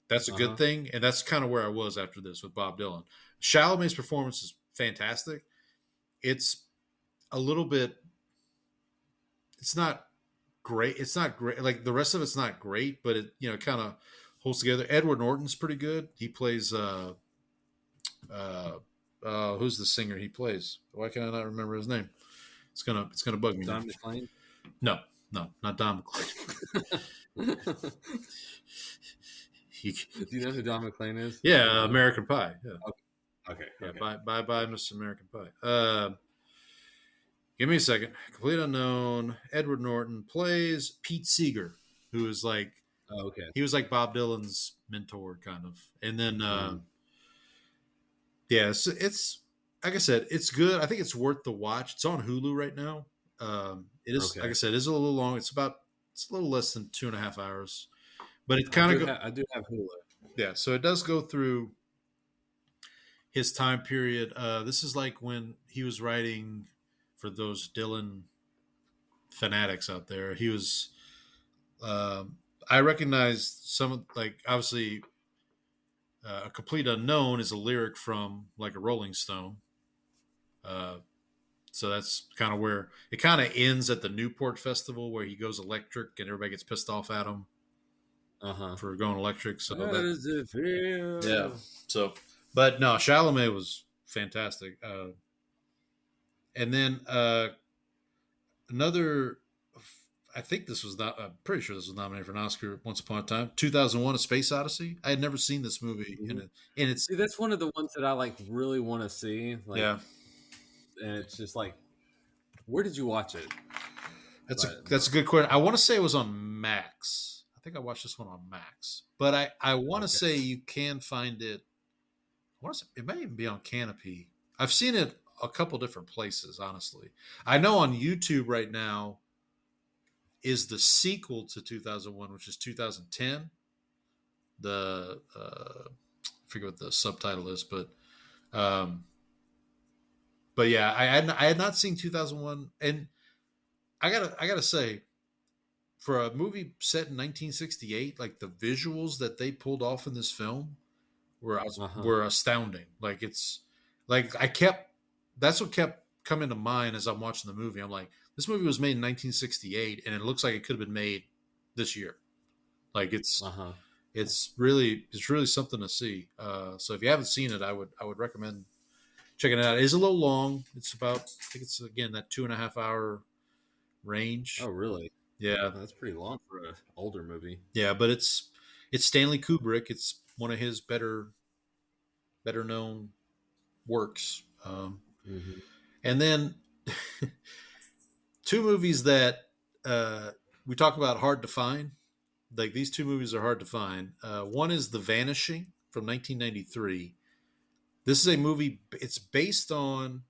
that's a good thing. And that's kind of where I was after this with Bob Dylan. Chalamet's performance is fantastic. It's a little bit, it's not great. It's not great. Like the rest of it's not great, but it, kind of holds together. Edward Norton's pretty good. He plays, who's the singer he plays? Why can I not remember his name? It's gonna bug me. Don McLean? No, not Don McLean. Do you know who Don McLean is? Yeah, American Pie. Yeah. Okay. Yeah, bye, Mr. American Pie. Give me a second. Complete Unknown. Edward Norton plays Pete Seeger, who is like, he was like Bob Dylan's mentor, kind of. And then, yeah, it's like I said, it's good. I think it's worth the watch. It's on Hulu right now. It is, like I said, it is a little long. It's a little less than 2.5 hours, but it kind of I do have Hulu. Yeah, so it does go through his time period. This is like when he was writing for those Dylan fanatics out there. He was, I recognized some, like, obviously, A Complete Unknown is a lyric from like a Rolling Stone. So that's kind of where it kind of ends at the Newport Festival where he goes electric and everybody gets pissed off at him for going electric. So How does it feel? Yeah. So, but no, Chalamet was fantastic. And then another, I think this was not, I'm pretty sure this was nominated for an Oscar once upon a time. 2001: A Space Odyssey. I had never seen this movie, and it's See, that's one of the ones that I like really want to see. Like, yeah. And it's just like, where did you watch it? That's a good question. I want to say it was on Max. I think I watched this one on Max, but I want to say you can find it. I want to say it may even be on Canopy. I've seen it a couple different places. Honestly, I know on YouTube right now is the sequel to 2001, which is 2010. The I forget what the subtitle is, but yeah, I had not seen 2001, and I gotta say, for a movie set in 1968, like the visuals that they pulled off in this film were astounding. Like it's like that's what kept coming to mind as I'm watching the movie. I'm like, this movie was made in 1968, and it looks like it could have been made this year. Like it's really something to see. So if you haven't seen it, I would recommend checking it out. It is a little long. It's about, I think it's again that 2.5 hour range. Oh, really? Yeah, that's pretty long for an older movie. Yeah, but it's Stanley Kubrick. It's one of his better known works. And then two movies that we talk about hard to find. Like these two movies are hard to find. One is The Vanishing from 1993. This is a movie. It's based on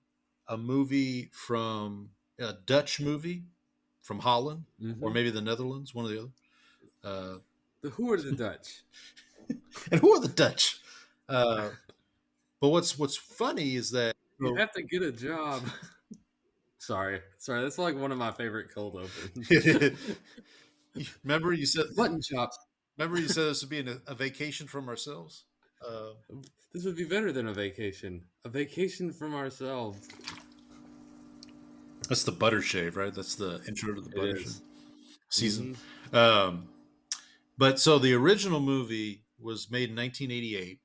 a movie from a Dutch movie from Holland or maybe the Netherlands, one or the other. Who are the Dutch? And who are the Dutch? But what's funny is that you have to get a job. Sorry. That's like one of my favorite cold opens. Remember you said mutton chops. Remember you said this would be a vacation from ourselves. This would be better than a vacation. A vacation from ourselves. That's the butter shave, right? That's the intro to the butter shave season. But so the original movie was made in 1988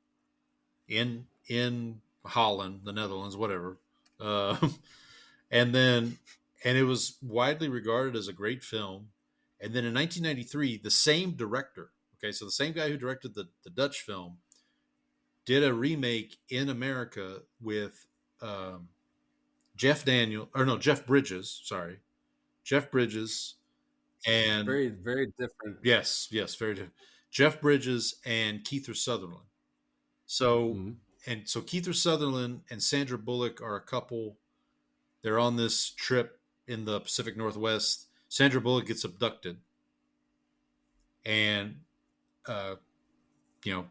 in Holland, the Netherlands, whatever. And it was widely regarded as a great film. And then in 1993, the same director Okay, so the same guy who directed the Dutch film did a remake in America with Jeff Bridges. Sorry, Jeff Bridges and Very, very different. yes, very different. Jeff Bridges and Kiefer Sutherland. So Mhm. so Kiefer Sutherland and Sandra Bullock are a couple. They're on this trip in the Pacific Northwest. Sandra Bullock gets abducted, and uh, you know,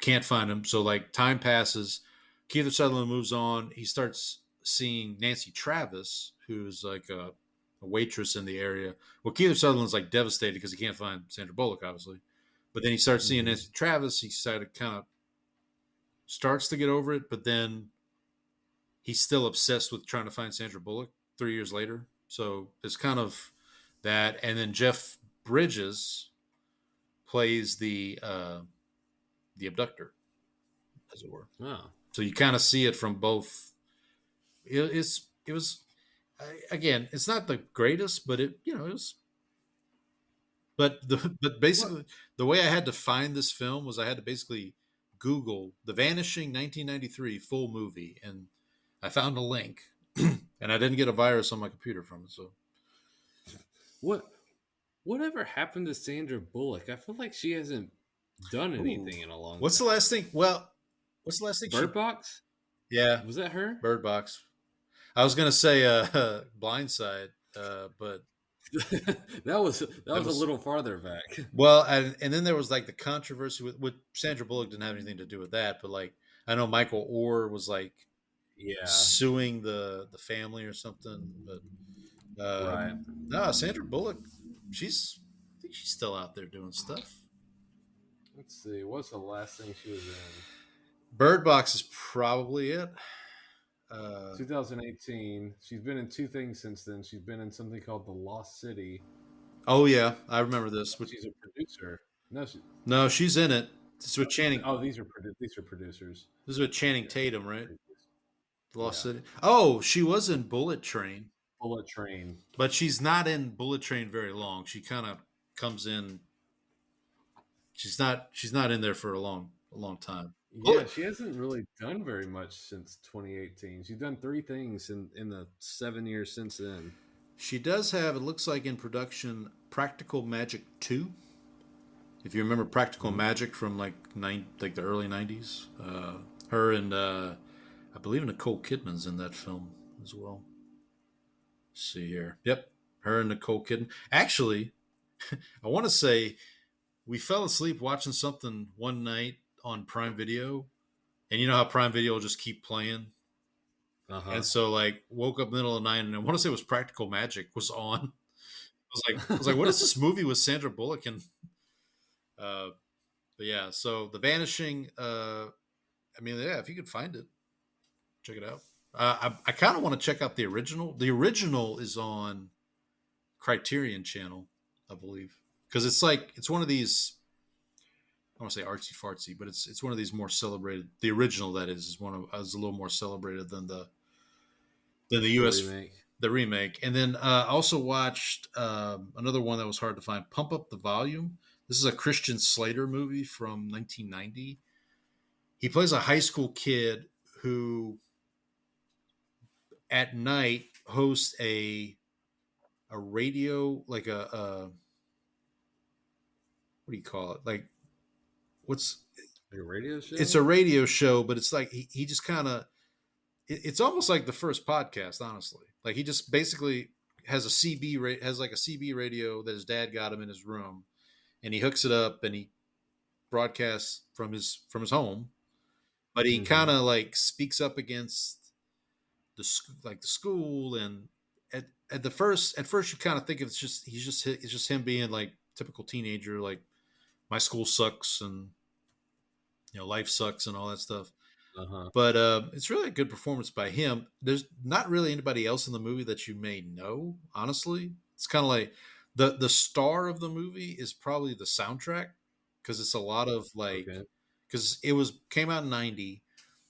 can't find him. So like time passes. Kiefer Sutherland moves on. He starts seeing Nancy Travis, who's like a waitress in the area. Well, Kiefer Sutherland's like devastated because he can't find Sandra Bullock, obviously. But then he starts seeing Nancy Travis. He kind of starts to get over it, but then he's still obsessed with trying to find Sandra Bullock 3 years later. So it's kind of that. And then Jeff Bridges plays the abductor, as it were. Oh. So you kind of see it from both. It was again, it's not the greatest, but it was. But basically the way I had to find this film was I had to basically Google The Vanishing 1993 full movie, and I found a link, and I didn't get a virus on my computer from it. So Whatever happened to Sandra Bullock? I feel like she hasn't done anything in a long what's the time. last thing? Well, what's the last thing? Bird Box? Yeah, Was that her? Bird Box. I was gonna say Blindside, but that was a little farther back. well, and then there was like the controversy with Sandra Bullock didn't have anything to do with that, but like I know Michael Orr was like Yeah. suing the family or something, but Right. no, Sandra Bullock, I think she's still out there doing stuff. Let's see. What's the last thing she was in? Bird Box is probably it. 2018. She's been in two things since then. She's been in something called The Lost City. Oh yeah, I remember this. She's a producer. No, she's in it. This is with Channing. Oh, these are producers. This is with Channing Tatum, right? Lost Yeah. City. Oh, she was in Bullet Train. Bullet Train. But she's not in Bullet Train very long. She kind of comes in. She's not in there for a long time. Yeah, she hasn't really done very much since 2018. She's done three things in the 7 years since then. She does have, it looks like in production, Practical Magic 2. If you remember Practical Magic from like the early 90s. Her and I believe Nicole Kidman's in that film as well. Let's see here. Yep. Her and Nicole Kidman. Actually, I want to say we fell asleep watching something one night on Prime Video, and you know how Prime Video will just keep playing. Uh-huh. And so, like, woke up middle of the night, and I want to say it was Practical Magic was on. I was like, what is this movie with Sandra Bullock? And but yeah, so The Vanishing. I mean, yeah, if you could find it, check it out. I kind of want to check out the original. The original is on Criterion Channel, I believe, because it's one of these. I don't want to say artsy fartsy, but it's one of these more celebrated. The original, that is a little more celebrated than the U.S. remake. And then I also watched another one that was hard to find, Pump Up the Volume. This is a Christian Slater movie from 1990. He plays a high school kid who at night hosts a radio, like a what do you call it? Like what's a radio show? It's a radio show, but it's like he just kind of it's almost like the first podcast, honestly. Like he just basically has a CB radio that his dad got him in his room, and he hooks it up and he broadcasts from his home, but he kind of like speaks up against the school, and at first you kind of think it's just him being like typical teenager, like my school sucks and life sucks and all that stuff. Uh-huh. But it's really a good performance by him. There's not really anybody else in the movie that you may know, honestly. It's kind of like the star of the movie is probably the soundtrack, because it's a lot of like, because it came out in 90.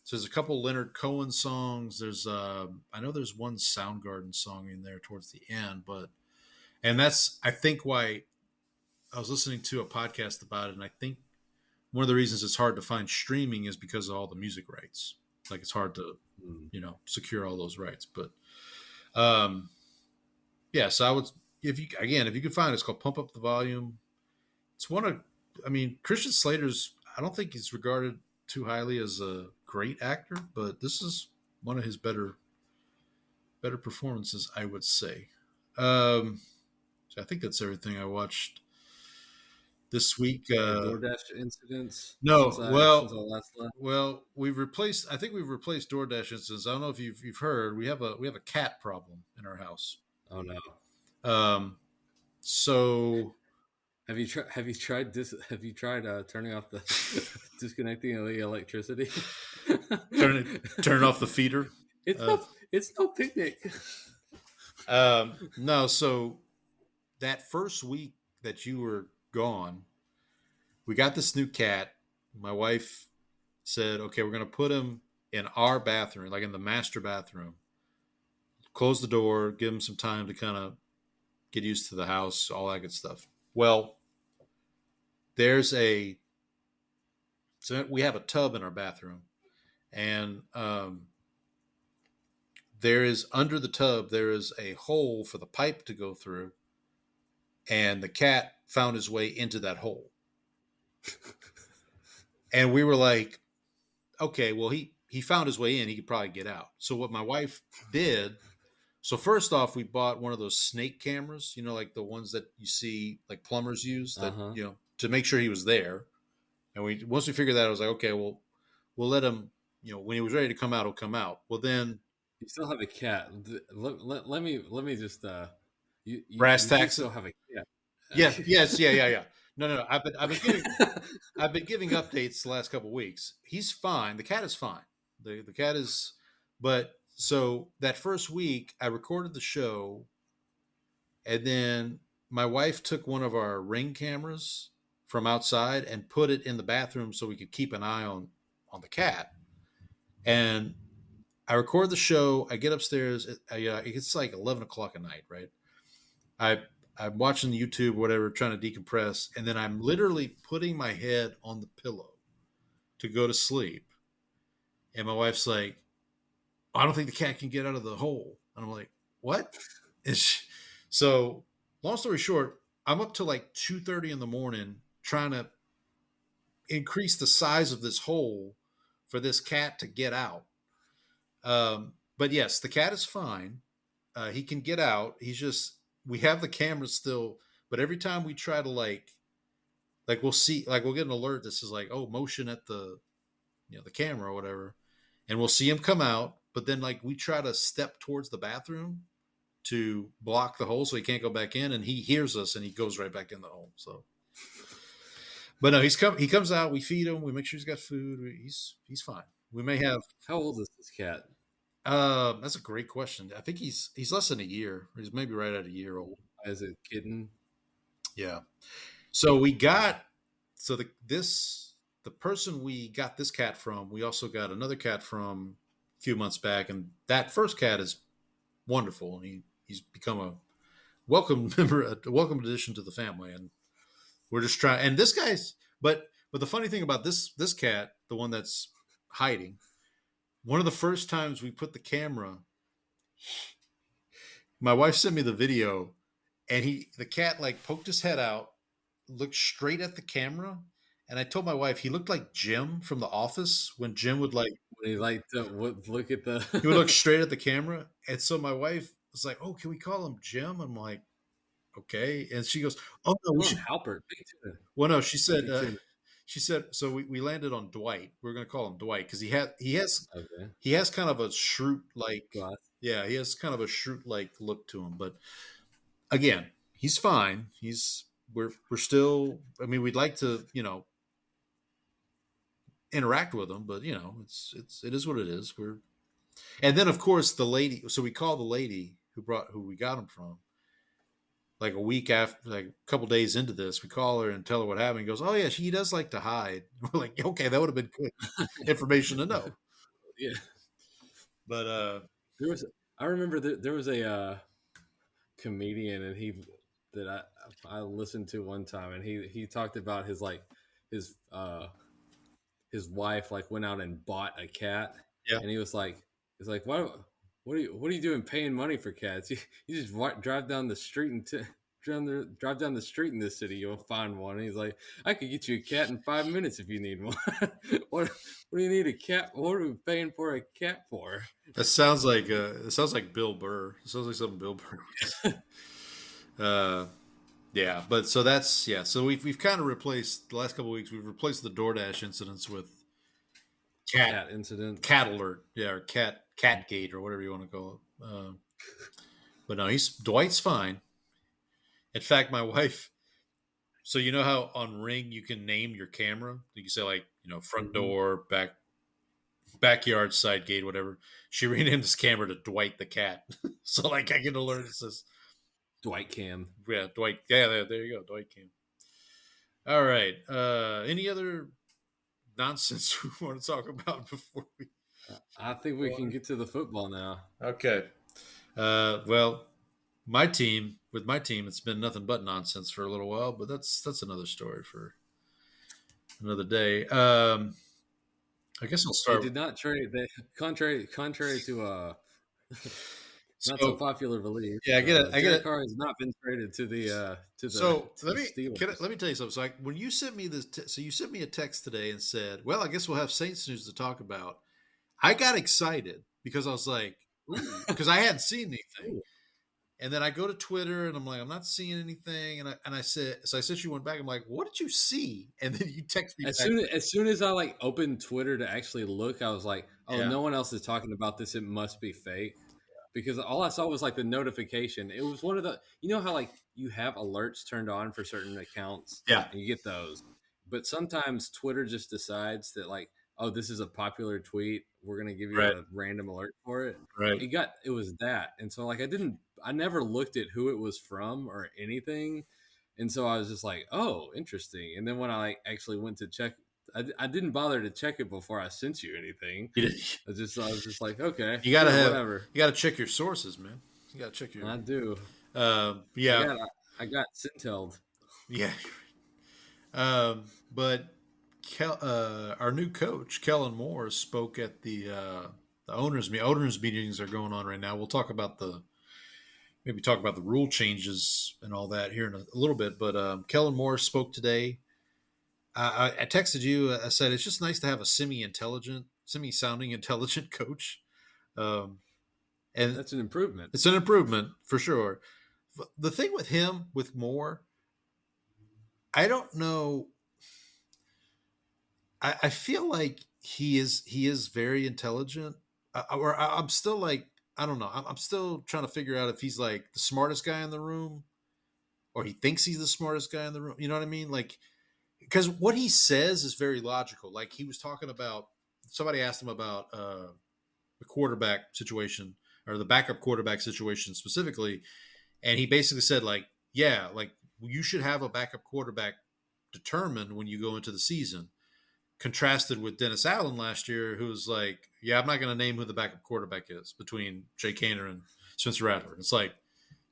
So there's a couple Leonard Cohen songs. There's I know there's one Soundgarden song in there towards the end, and that's I think why I was listening to a podcast about it, and I think one of the reasons it's hard to find streaming is because of all the music rights. Like it's hard to, secure all those rights. But yeah, so I would if you could find it, it's called Pump Up the Volume. It's one of Christian Slater's. I don't think he's regarded too highly as a great actor, but this is one of his better performances, I would say. So I think that's everything I watched this week. DoorDash incidents. No, since I last left. well, we've replaced. I think we've replaced DoorDash incidents. I don't know if you've heard. We have a cat problem in our house. Oh no. So Have you tried? Have you tried this? Have you tried turning off the disconnecting the electricity? turn off the feeder. It's no picnic. No, so that first week that you were gone, we got this new cat. My wife said, "Okay, we're going to put him in our bathroom, like in the master bathroom. Close the door, give him some time to kind of get used to the house, all that good stuff." Well, so we have a tub in our bathroom, and there is under the tub, there is a hole for the pipe to go through, and the cat found his way into that hole. And we were like, okay, well, he found his way in, he could probably get out. So what my wife did, so first off, we bought one of those snake cameras, like the ones that you see like plumbers use that, to make sure he was there. And once we figured that, I was like, okay, well, we'll let him, when he was ready to come out, he'll come out. Well, then you still have a cat. Let me just you brass do tacks still have a cat. Yeah. No. I've been giving updates the last couple of weeks. He's fine. The cat is fine. The cat is, but so that first week I recorded the show, and then my wife took one of our Ring cameras from outside and put it in the bathroom so we could keep an eye on the cat. And I record the show. I get upstairs. It's like 11 o'clock at night, right? I'm watching YouTube, whatever, trying to decompress. And then I'm literally putting my head on the pillow to go to sleep. And my wife's like, I don't think the cat can get out of the hole. And I'm like, what? So long story short, I'm up to like 2:30 in the morning trying to increase the size of this hole for this cat to get out. But yes, the cat is fine. He can get out. We have the camera still, but every time we try to like we'll see, like we'll get an alert. This is like, oh, motion at the camera or whatever. And we'll see him come out. But then like we try to step towards the bathroom to block the hole so he can't go back in, and he hears us and he goes right back in the hole. So, but no, he comes out, we feed him, we make sure he's got food. He's fine. We may have. How old is this cat? That's a great question. I think he's less than a year. He's maybe right at a year old. As a kitten. Yeah. So the person we got this cat from, we also got another cat from a few months back, and that first cat is wonderful, and he's become a welcome member, a welcome addition to the family, and we're just trying. And this guy's, but the funny thing about this cat, the one that's hiding, one of the first times we put the camera, my wife sent me the video, and the cat like poked his head out, looked straight at the camera. And I told my wife he looked like Jim from The Office when Jim would like when he liked to look at the he would look straight at the camera. And so my wife was like, "Oh, can we call him Jim?" I'm like, "Okay." And she goes, "Oh no, we should Halpert." Well, no, she said so. We landed on Dwight. We're going to call him Dwight because he has kind of a shrew like he has kind of a shrew like look to him. But again, he's fine. We're still. I mean, we'd like to interact with him, but it is what it is. And then of course the lady. So we call the lady who we got him from. Like a week after, like a couple days into this, we call her and tell her what happened. He goes, "Oh yeah, he does like to hide." We're like, "Okay, that would have been good information to know." Yeah, but I remember there was a comedian, and that I listened to one time, and he talked about his his wife like went out and bought a cat, Yeah. and he's like, what are you doing paying money for cats? You just drive down the street and drive down the street in this city, you'll find one. And he's like, I could get you a cat in 5 minutes if you need one. What do you need a cat? What are we paying for a cat for? That sounds like Bill Burr. It sounds like something Bill Burr would say. Yeah, but so that's So we've kind of replaced the last couple of weeks. We've replaced the DoorDash incidents with Cat incident, cat alert, or cat gate, or whatever you want to call it. But no, Dwight's fine. In fact, my wife. So you know how on Ring you can name your camera? You can say like front door, backyard, side gate, whatever. She renamed this camera to Dwight the cat. So like I get an alert that says Dwight Cam. Yeah, Dwight. Yeah, there you go, Dwight Cam. All right. Any other nonsense we want to talk about before we? I think we can get to the football now. Okay. Well, with my team, it's been nothing but nonsense for a little while, but that's another story for another day. I guess I'll start. They did not trade. Contrary to not so popular belief. Yeah, I get it. Derek Carr has not been traded to the Steelers. Let me tell you something. So like when you sent me this, so you sent me a text today and said, "Well, I guess we'll have Saints news to talk about." I got excited because I was like, because I hadn't seen anything, and then I go to Twitter and I'm like, I'm not seeing anything, and I said, so I sent you one back. I'm like, what did you see? And then you text me as soon as I like opened Twitter to actually look, I was like, oh, no one else is talking about this. It must be fake. Because all I saw was like the notification. It was one of the, how like you have alerts turned on for certain accounts. Yeah. And you get those. But sometimes Twitter just decides that like, oh, this is a popular tweet. We're going to give you a random alert for it. Right. It was that. And so like I never looked at who it was from or anything. And so I was just like, oh, interesting. And then when I like actually went to check, I didn't bother to check it before I sent you anything. I was just like, okay, you gotta whatever. You gotta check your sources, man. You gotta check your. I do. Yeah, I got Sinteled. Yeah, but our new coach, Kellen Moore, spoke at the owners meetings are going on right now. We'll talk about the rule changes and all that here in a little bit. But Kellen Moore spoke today. I texted you. I said it's just nice to have a semi-sounding intelligent coach, and that's an improvement. It's an improvement for sure. The thing with him, with Moore, I don't know. I feel like he is very intelligent, or I'm still like, I don't know. I'm still trying to figure out if he's like the smartest guy in the room, or he thinks he's the smartest guy in the room. You know what I mean? Like. Because what he says is very logical. Like he was talking about, somebody asked him about the quarterback situation or the backup quarterback situation specifically. And he basically said like, yeah, like you should have a backup quarterback determined when you go into the season. Contrasted with Dennis Allen last year, who was like, yeah, I'm not going to name who the backup quarterback is between Jay Kaner and Spencer Rattler. It's like,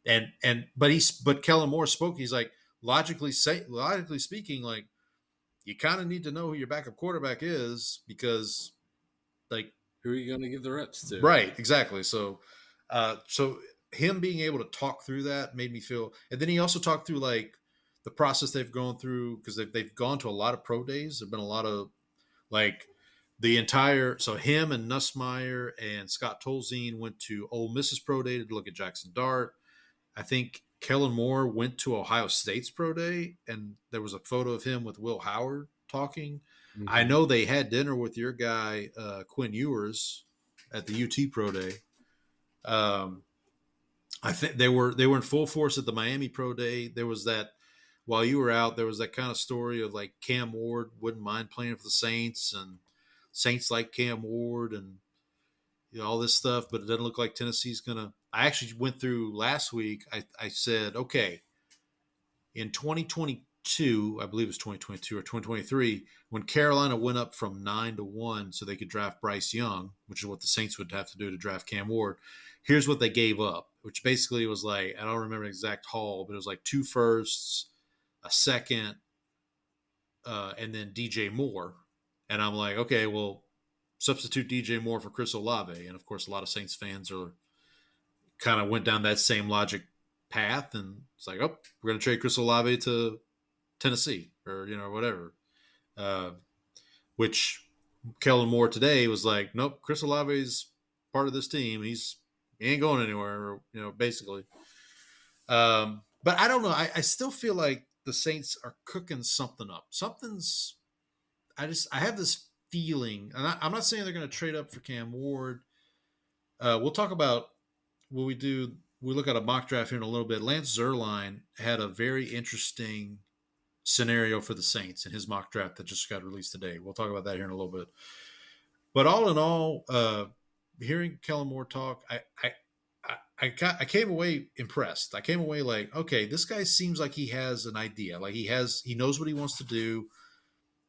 but Kellen Moore spoke. He's like, logically speaking, like, you kind of need to know who your backup quarterback is because, like, who are you going to give the reps to? Right, exactly. So him being able to talk through that made me feel. And then he also talked through like the process they've gone through because they've gone to a lot of pro days. There've been a lot of like so him and Nussmeier and Scott Tolzien went to Ole Miss's pro day to look at Jackson Dart. I think Kellen Moore went to Ohio State's pro day, and there was a photo of him with Will Howard talking. Mm-hmm. I know they had dinner with your guy, Quinn Ewers, at the UT pro day. I think they were in full force at the Miami pro day. There was that, while you were out, there was that kind of story of like Cam Ward wouldn't mind playing for the Saints, and Saints like Cam Ward, and all this stuff, but it doesn't look like Tennessee's going to. I actually went through last week. I said, okay, in 2022, I believe it was 2022 or 2023, when Carolina went up from 9-1 so they could draft Bryce Young, which is what the Saints would have to do to draft Cam Ward, here's what they gave up. which basically was like, I don't remember the exact haul, but it was like 2 firsts, a second, and then DJ Moore. And I'm like, okay, well, substitute DJ Moore for Chris Olave. And of course, a lot of Saints fans are kind of went down that same logic path. And it's like, oh, we're going to trade Chris Olave to Tennessee or, whatever. Which Kellen Moore today was like, nope, Chris Olave's part of this team. He ain't going anywhere, basically. But I don't know. I still feel like the Saints are cooking something up. I have this feeling, and I'm not saying they're going to trade up for Cam Ward. We'll talk about what we do. We look at a mock draft here in a little bit. Lance Zierlein had a very interesting scenario for the Saints in his mock draft that just got released today. We'll talk about that here in a little bit. But all in all, hearing Kellen Moore talk, I came away impressed. I came away like, okay, this guy seems like he has an idea. Like he knows what he wants to do.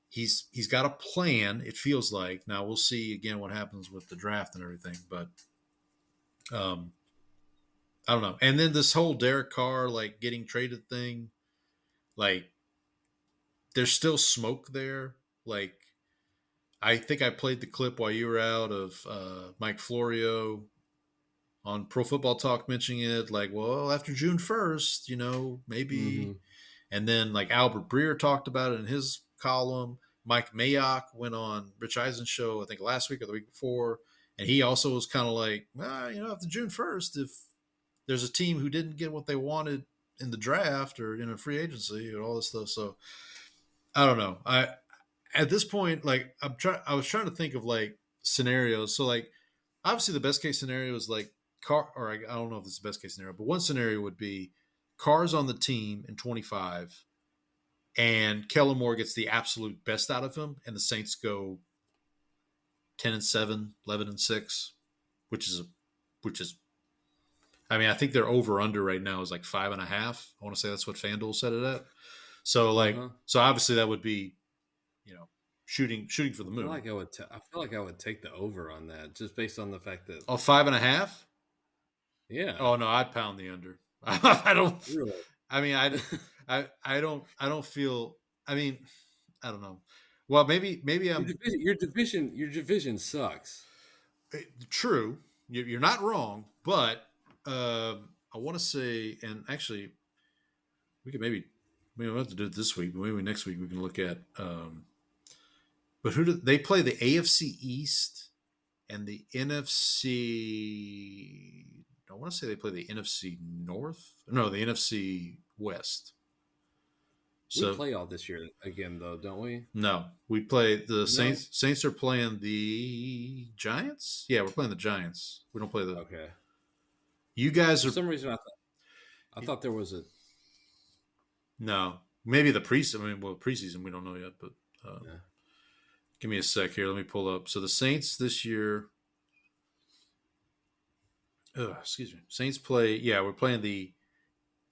He's got a plan, it feels like. Now we'll see again what happens with the draft and everything, but I don't know. And then this whole Derek Carr like getting traded thing, like there's still smoke there. Like I think I played the clip while you were out of Mike Florio on Pro Football Talk mentioning it, like, well, after June 1st, maybe. Mm-hmm. And then like Albert Breer talked about it in his column. Mike Mayock went on Rich Eisen's show, I think last week or the week before. And he also was kind of like, after June 1st, if there's a team who didn't get what they wanted in the draft or in a free agency or all this stuff. So I don't know. At this point, like I was trying to think of like scenarios. So like obviously the best case scenario is like Carr, or I don't know if it's the best case scenario, but one scenario would be Carr's on the team in 25 and Kellen Moore gets the absolute best out of him and the Saints go 10-7, 11-6, which is I mean, I think their over under right now is like 5.5. I want to say that's what FanDuel set it at. So like, so obviously that would be, shooting for the moon. I feel like I would take the over on that just based on the fact that 5.5. Yeah. Oh no, I'd pound the under. I don't. Really? I mean, I don't feel. I mean, I don't know. Well, maybe I'm. Your division sucks. True, you're not wrong, but I want to say, and actually, we could maybe we don't have to do it this week, but maybe next week we can look at. But who do they play? The AFC East and the NFC. I want to say they play the NFC North. No, the NFC West. So we play all this year again, though, don't we? No, we play the Saints. Saints are playing the Giants. Yeah, we're playing the Giants. We don't play the. Okay. You guys are. For some reason, I thought there was a. No, maybe the preseason. I mean, preseason we don't know yet, but yeah. Give me a sec here. Let me pull up. So the Saints this year. Excuse me. Saints play. Yeah, we're playing the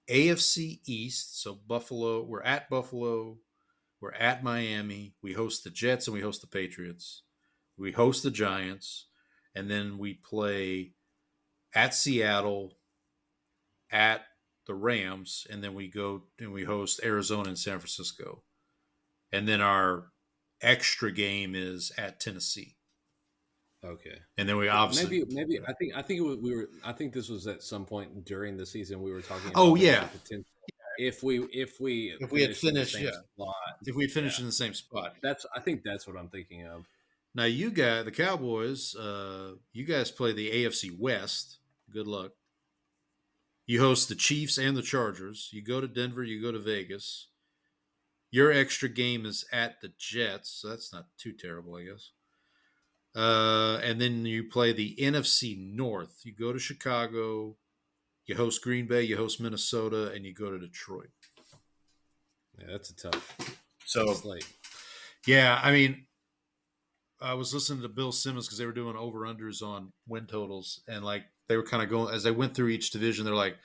AFC East. So Buffalo. We're at Buffalo. We're at Miami. We host the Jets and we host the Patriots. We host the Giants, and then we play at Seattle, at the Rams, and then we go and we host Arizona and San Francisco, and then our extra game is at Tennessee. Okay, and then we obviously maybe I think I think this was at some point during the season we were talking about. Oh yeah, if we had finished if we finished in the same spot. I think that's what I'm thinking of. Now you guys, the Cowboys, you guys play the AFC West. Good luck. You host the Chiefs and the Chargers. You go to Denver. You go to Vegas. Your extra game is at the Jets, so that's not too terrible, I guess. And then you play the NFC North. You go to Chicago. You host Green Bay. You host Minnesota, and you go to Detroit. Yeah, that's a tough. Slate. Yeah, I mean, I was listening to Bill Simmons because they were doing over-unders on win totals, and like they were kind of going as they went through each division. They're like,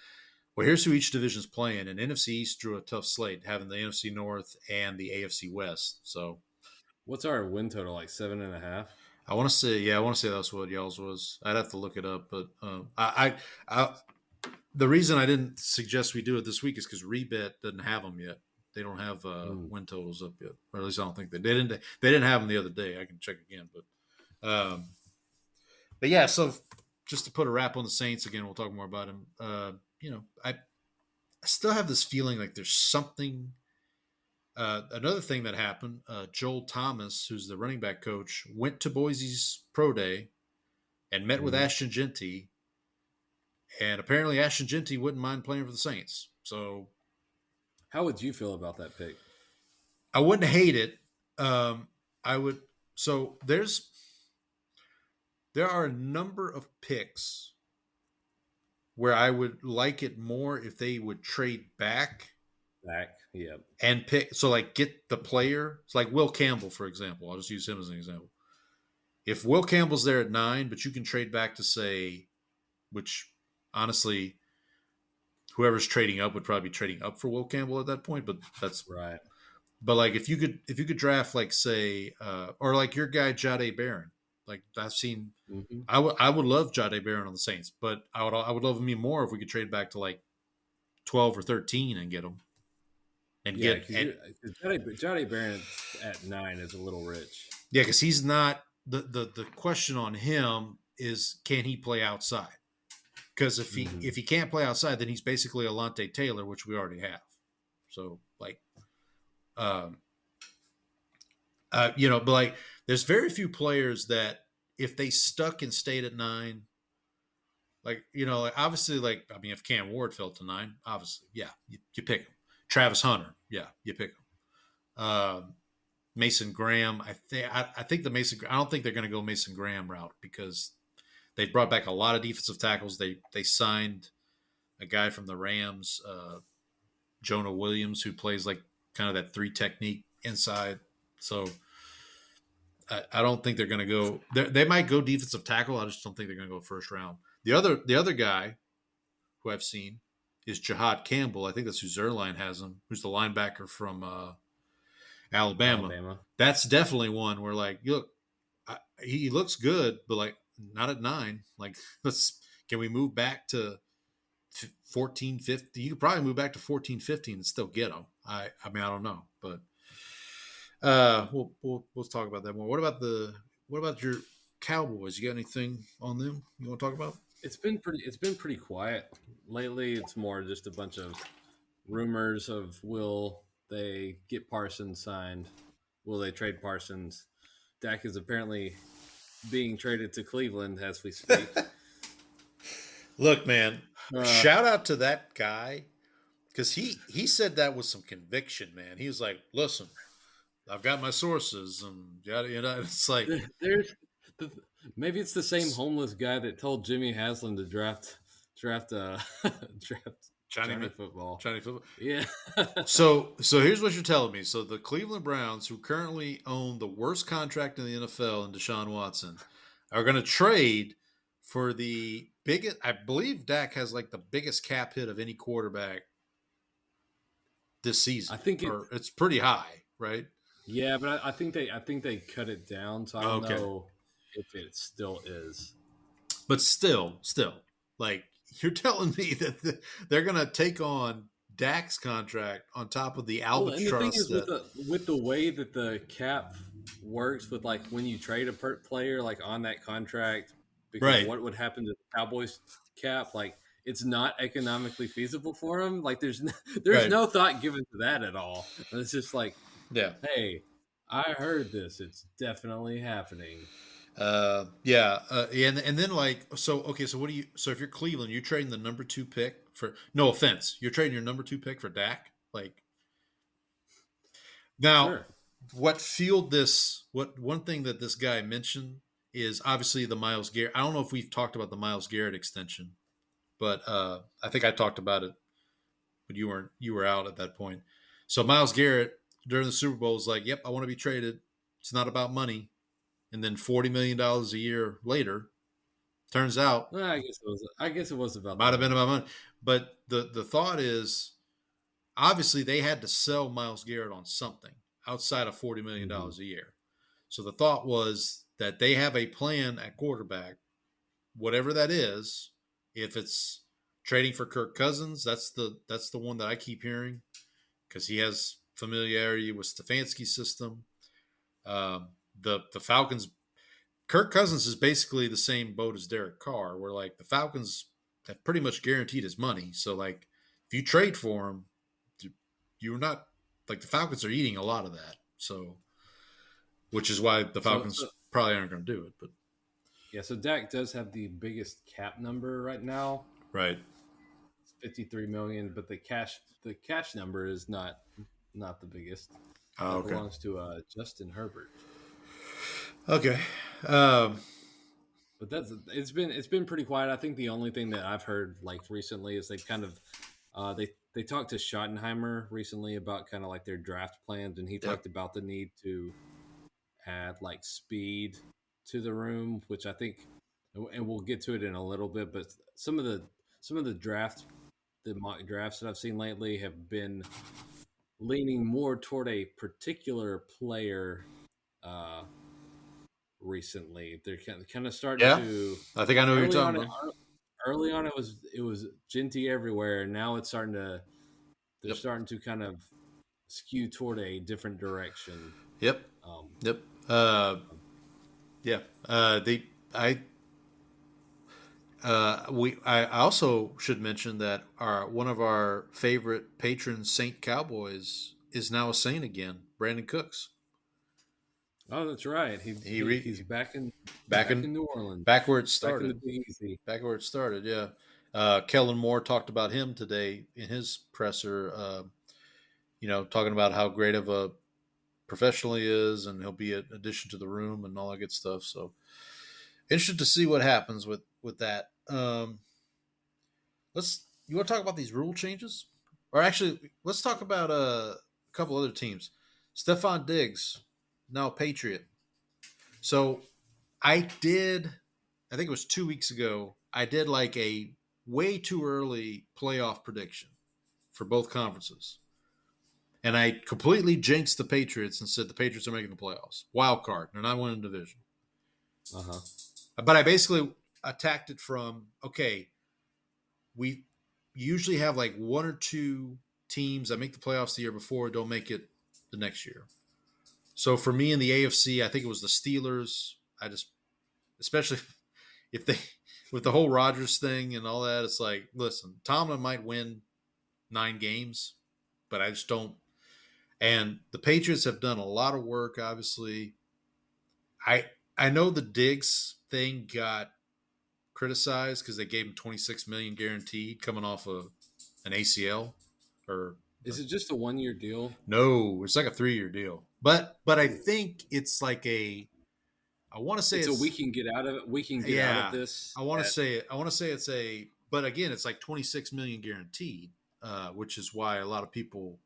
well, here's who each division's playing, and NFC East drew a tough slate, having the NFC North and the AFC West. So, what's our win total, like 7.5? I want to say that's what y'all's was. I'd have to look it up, but the reason I didn't suggest we do it this week is because Rebet doesn't have them yet. They don't have win totals up yet, or at least I don't think they didn't. They didn't have them the other day. I can check again, but yeah. So just to put a wrap on the Saints again, we'll talk more about them. I still have this feeling like there's something. Another thing that happened, Joel Thomas, who's the running back coach, went to Boise's pro day and met with Ashton Genty. And apparently Ashton Genty wouldn't mind playing for the Saints. So how would you feel about that pick? I wouldn't hate it. I would. So there are a number of picks where I would like it more if they would trade back. Yeah. And pick. So like get the player. It's like Will Campbell, for example. I'll just use him as an example. If Will Campbell's there at 9, but you can trade back to say, which honestly, whoever's trading up would probably be trading up for Will Campbell at that point. But that's right. But like if you could draft like say or like your guy Jahdae Barron, like I've seen, I would love Jahdae Barron on the Saints, but I would love him more if we could trade back to like 12 or 13 and get him. And Jahdae Barron at 9 is a little rich. Yeah, because he's not the question on him is can he play outside? Because if he can't play outside, then he's basically Alontae Taylor, which we already have. So like, but like there's very few players that if they stuck and stayed at 9, like obviously like if Cam Ward fell to 9, obviously you pick him. Travis Hunter, you pick him. Mason Graham, I think the Mason. I don't think they're going to go Mason Graham route because they brought back a lot of defensive tackles. They signed a guy from the Rams, Jonah Williams, who plays like kind of that 3 technique inside. So I don't think they're going to go. They might go defensive tackle. I just don't think they're going to go first round. The other guy who I've seen is Jahad Campbell. I think that's who Zerline has him, who's the linebacker from Alabama. That's definitely one where, like, look, he looks good, but, like, not at 9. Like, can we move back to 14, 15? You could probably move back to 14, 15 and still get him. I don't know. But we'll talk about that more. What about your Cowboys? You got anything on them you want to talk about? It's been pretty quiet lately. It's more just a bunch of rumors of will they get Parsons signed? Will they trade Parsons? Dak is apparently being traded to Cleveland as we speak. Look, man, shout out to that guy because he said that with some conviction, man. He was like, "Listen, I've got my sources," and it's like maybe it's the same homeless guy that told Jimmy Haslam to draft Johnny football. Yeah. So here's what you're telling me. So the Cleveland Browns, who currently own the worst contract in the NFL in Deshaun Watson, are going to trade for the biggest. I believe Dak has like the biggest cap hit of any quarterback this season. I think it's pretty high, right? Yeah, but I think they cut it down, so I don't know if it still is. But still, like you're telling me that they're going to take on Dak's contract on top of the albatross. And the thing is, with the way that the cap works, with like when you trade a player like on that contract, because what would happen to the Cowboys cap? Like it's not economically feasible for them. Like there's no thought given to that at all. And it's just like, hey, I heard this. It's definitely happening. And then like so what do you so if you're Cleveland, you're trading the number 2 pick for no offense, you're trading your number 2 pick for Dak? Like now what one thing that this guy mentioned is obviously the Myles Garrett. I don't know if we've talked about the Myles Garrett extension, but I think I talked about it, but you were out at that point. So Myles Garrett during the Super Bowl was like, "Yep, I want to be traded. It's not about money." And then $40 million a year later, turns out. I guess it was about. Might have been about money, but the thought is, obviously they had to sell Myles Garrett on something outside of $40 million a year. So the thought was that they have a plan at quarterback, whatever that is. If it's trading for Kirk Cousins. That's the one that I keep hearing because he has familiarity with Stefanski's system. The Falcons, Kirk Cousins is basically the same boat as Derek Carr, where like the Falcons have pretty much guaranteed his money. So like if you trade for him, you're not like the Falcons are eating a lot of that. So which is why the Falcons probably aren't going to do it. But yeah, so Dak does have the biggest cap number right now. Right. It's 53 million, but the cash number is not the biggest. Oh, It belongs to Justin Herbert. Okay. But it's been pretty quiet. I think the only thing that I've heard like recently is they kind of they talked to Schottenheimer recently about kind of like their draft plans, and he talked about the need to add like speed to the room, which I think, and we'll get to it in a little bit. But some of the mock drafts that I've seen lately have been leaning more toward a particular player. Recently, they're kind of starting to. I think I know who you're talking about. Early on, it was Genty everywhere. And now it's starting to. They're starting to kind of skew toward a different direction. Yep. Yep. Yeah. I also should mention that one of our favorite patrons, Saint Cowboys, is now a Saint again. Brandon Cooks. Oh, that's right. He's back in New Orleans. Back where it started. Back in the Big Easy. Back where it started. Yeah. Kellen Moore talked about him today in his presser. Talking about how great of a professional he is, and he'll be an addition to the room and all that good stuff. So interested to see what happens with that. You want to talk about these rule changes, or actually, let's talk about a couple other teams. Stephon Diggs, now Patriot. So I think it was 2 weeks ago, I did like a way too early playoff prediction for both conferences. And I completely jinxed the Patriots and said the Patriots are making the playoffs. Wild card. They're not winning division. Uh-huh. But I basically attacked it from, okay, we usually have like one or two teams that make the playoffs the year before, don't make it the next year. So for me in the AFC, I think it was the Steelers. Especially if they, with the whole Rodgers thing and all that, it's like, listen, Tomlin might win 9 games, but I just don't. And the Patriots have done a lot of work, obviously. I know the Diggs thing got criticized because they gave him $26 million guaranteed coming off of an ACL. Or is it just a 1-year deal? No, it's like a 3-year deal. But I think it's like I want to say so we can get out of it. We can get out of this. I want to say it's but again, it's like $26 million guaranteed, which is why a lot of people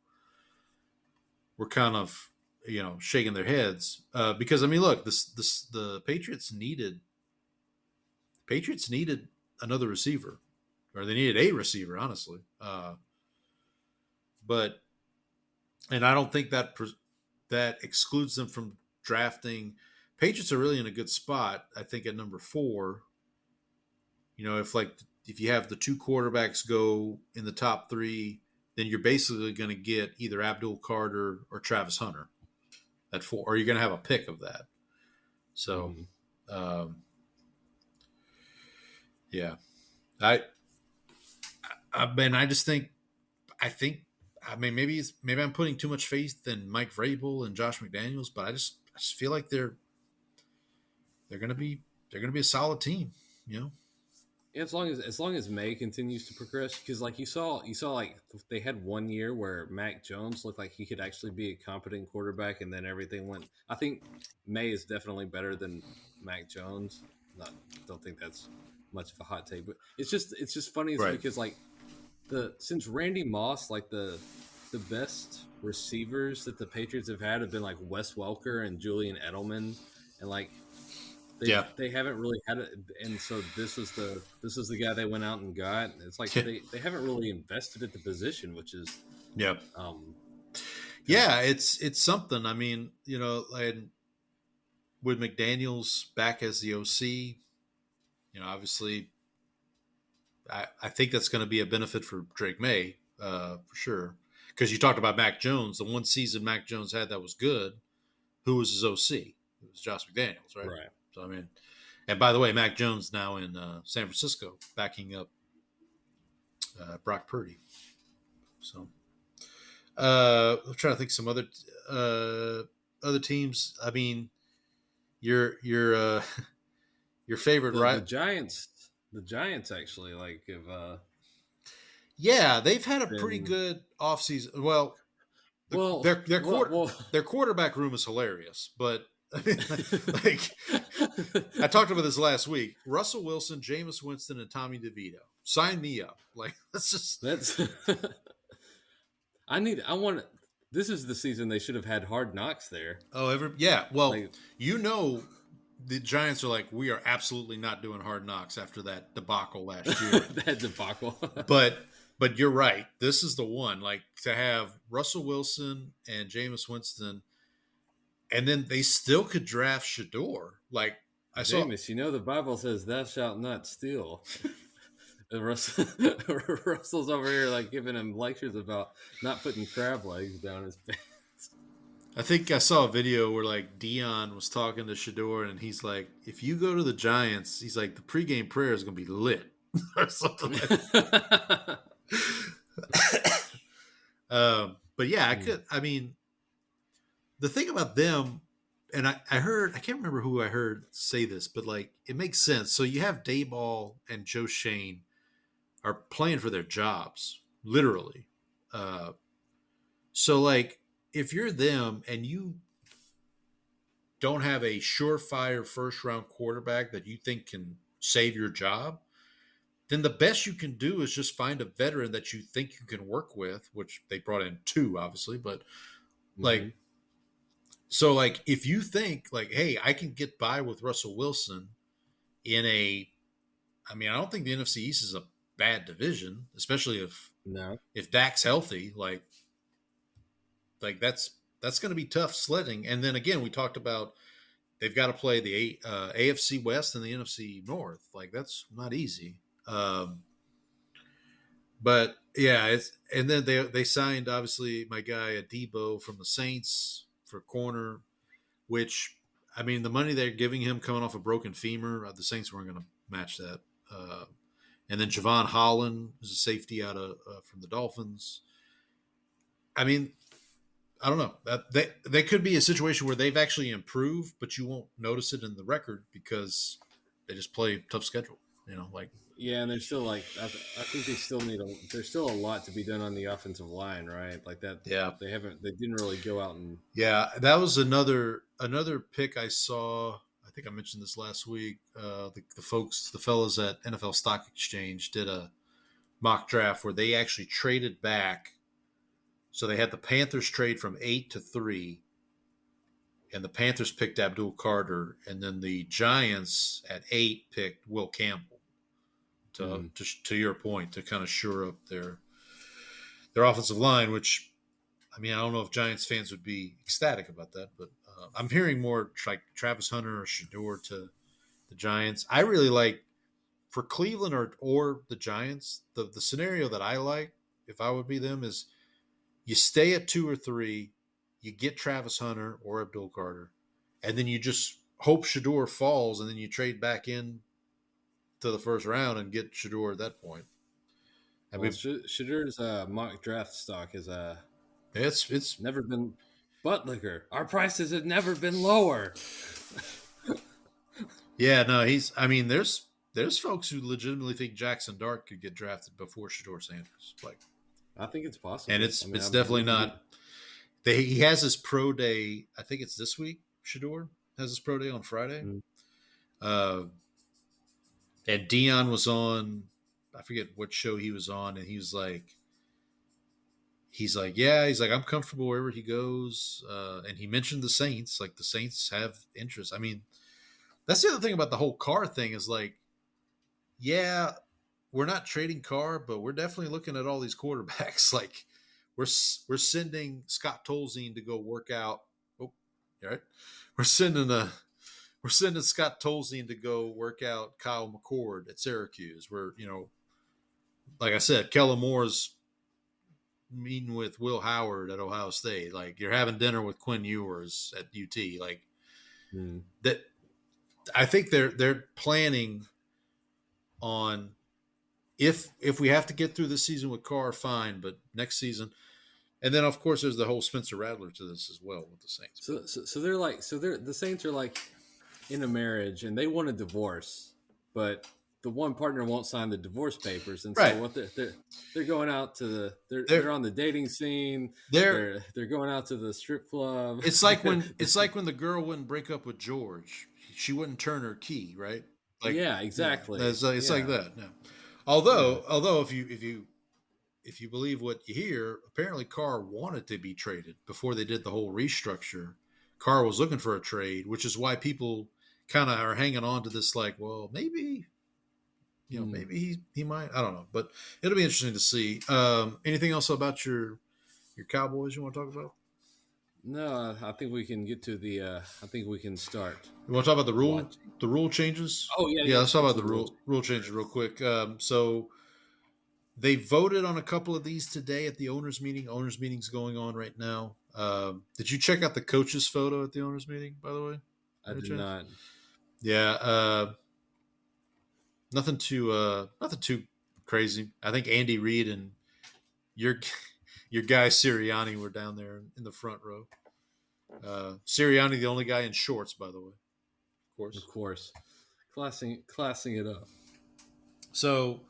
were kind of, shaking their heads because I mean, look, the Patriots needed another receiver, or they needed a receiver, honestly. But I don't think that excludes them from drafting. Patriots are really in a good spot, I think, at number 4. If you have the 2 quarterbacks go in the top 3, then you're basically going to get either Abdul Carter or Travis Hunter at 4, or you're going to have a pick of that. So, yeah, I mean, maybe I'm putting too much faith in Mike Vrabel and Josh McDaniels, but I just feel like they're going to be a solid team, Yeah, as long as May continues to progress, because like you saw like they had 1 year where Mac Jones looked like he could actually be a competent quarterback, and then everything went. I think May is definitely better than Mac Jones. Don't think that's much of a hot take, but it's just funny because like since Randy Moss, like the best receivers that the Patriots have been like Wes Welker and Julian Edelman, and like. They haven't really had it, and so this was the guy they went out and got. It's like they haven't really invested at the position, which is it's something. I mean, like with McDaniels back as the OC, obviously, I think that's going to be a benefit for Drake May for sure. Because you talked about Mac Jones, the one season Mac Jones had that was good. Who was his OC? It was Josh McDaniels, right? Right. So I mean, and by the way, Mac Jones now in San Francisco, backing up Brock Purdy. So I'm trying to think of some other teams. I mean, your your favorite, right? The Giants actually like if Yeah, they've had a pretty good offseason. Well, their quarterback room is hilarious, but I mean, like I talked about this last week. Russell Wilson, Jameis Winston, and Tommy DeVito. Sign me up. Like that's I want this is the season they should have had Hard Knocks there. Oh, yeah. Well, the Giants are like, we are absolutely not doing Hard Knocks after that debacle last year. That debacle. But you're right. This is the one. Like to have Russell Wilson and Jameis Winston, and then they still could draft Shador. Like I saw, Jameis, the Bible says, "Thou shalt not steal." And Russell's over here like giving him lectures about not putting crab legs down his pants. I think I saw a video where like Dion was talking to Shador, and he's like, "If you go to the Giants, he's like the pregame prayer is going to be lit or something like that." But yeah, I mean, the thing about them, and I can't remember who I heard say this, but like it makes sense. So you have Dayball and Joe Shane are playing for their jobs, literally. So like if you're them and you don't have a surefire first round quarterback that you think can save your job, then the best you can do is just find a veteran that you think you can work with, which they brought in 2, obviously, but like, so like, if you think like, hey, I can get by with Russell Wilson I don't think the NFC East is a bad division, especially if Dak's healthy, like that's going to be tough sledding. And then again, we talked about, they've got to play the AFC West and the NFC North. Like that's not easy. But yeah, and then they signed obviously my guy Debo from the Saints for corner, which I mean the money they're giving him coming off a broken femur, the Saints weren't going to match that. And then Javon Holland is a safety out of from the Dolphins. I mean, I don't know. They could be a situation where they've actually improved, but you won't notice it in the record because they just play a tough schedule. Yeah, and they're still like I think they still there's still a lot to be done on the offensive line, right? Like that. Yeah, they didn't really go out and. Yeah, that was another pick I saw. I think I mentioned this last week. The fellas at NFL Stock Exchange did a mock draft where they actually traded back. So they had the Panthers trade from 8 to 3, and the Panthers picked Abdul Carter, and then the Giants at 8 picked Will Campbell. To your point, to kind of shore up their offensive line, which, I mean, I don't know if Giants fans would be ecstatic about that, but I'm hearing more like Travis Hunter or Shador to the Giants. I really like for Cleveland or the Giants, the scenario that I like, if I would be them, is you stay at 2 or 3, you get Travis Hunter or Abdul Carter, and then you just hope Shador falls, and then you trade back in to the first round and get Shador at that point. I mean, Shador's mock draft stock is it's never been butt liquor. Our prices have never been lower. Yeah, no, there's folks who legitimately think Jackson Dart could get drafted before Shador Sanders. Like, I think it's possible, and it's definitely not. He has his pro day. I think it's this week. Shador has his pro day on Friday. And Dion was on, I forget what show he was on, and he's like, I'm comfortable wherever he goes. And he mentioned the Saints, like the Saints have interest. I mean, that's the other thing about the whole Carr thing is like, yeah, we're not trading Carr, but we're definitely looking at all these quarterbacks. Like we're sending Scott Tolzien to go work out. Oh, all right. We're sending Scott Tolzien to go work out Kyle McCord at Syracuse. We're like I said, Kellen Moore's meeting with Will Howard at Ohio State. Like you're having dinner with Quinn Ewers at UT. Like that. I think they're planning on if we have to get through this season with Carr, fine, but next season, and then of course there's the whole Spencer Rattler to this as well with the Saints. So they're the Saints are like in a marriage and they want a divorce, but the one partner won't sign the divorce papers, and so what they're going out to they're on the dating scene. They're going out to the strip club. It's like when the girl wouldn't break up with George, she wouldn't turn her key, right? Like, yeah, exactly. Yeah, it's like that. Yeah. Although if you believe what you hear, apparently Carr wanted to be traded before they did the whole restructure. Carr was looking for a trade, which is why people kind of are hanging on to this. Like, well, maybe. Maybe he might. I don't know, but it'll be interesting to see. Anything else about your Cowboys you want to talk about? No, I think we can get to the. I think we can start. You want to talk about the rule changes? Oh yeah. Let's talk about the rule changes real quick. So they voted on a couple of these today at the owners' meeting. Owners' meeting's going on right now. Did you check out the coach's photo at the owners' meeting? By the way, I did not. Yeah. Nothing too crazy. I think Andy Reid and your guy Sirianni were down there in the front row. Sirianni, the only guy in shorts, by the way. Of course. Classing it up. So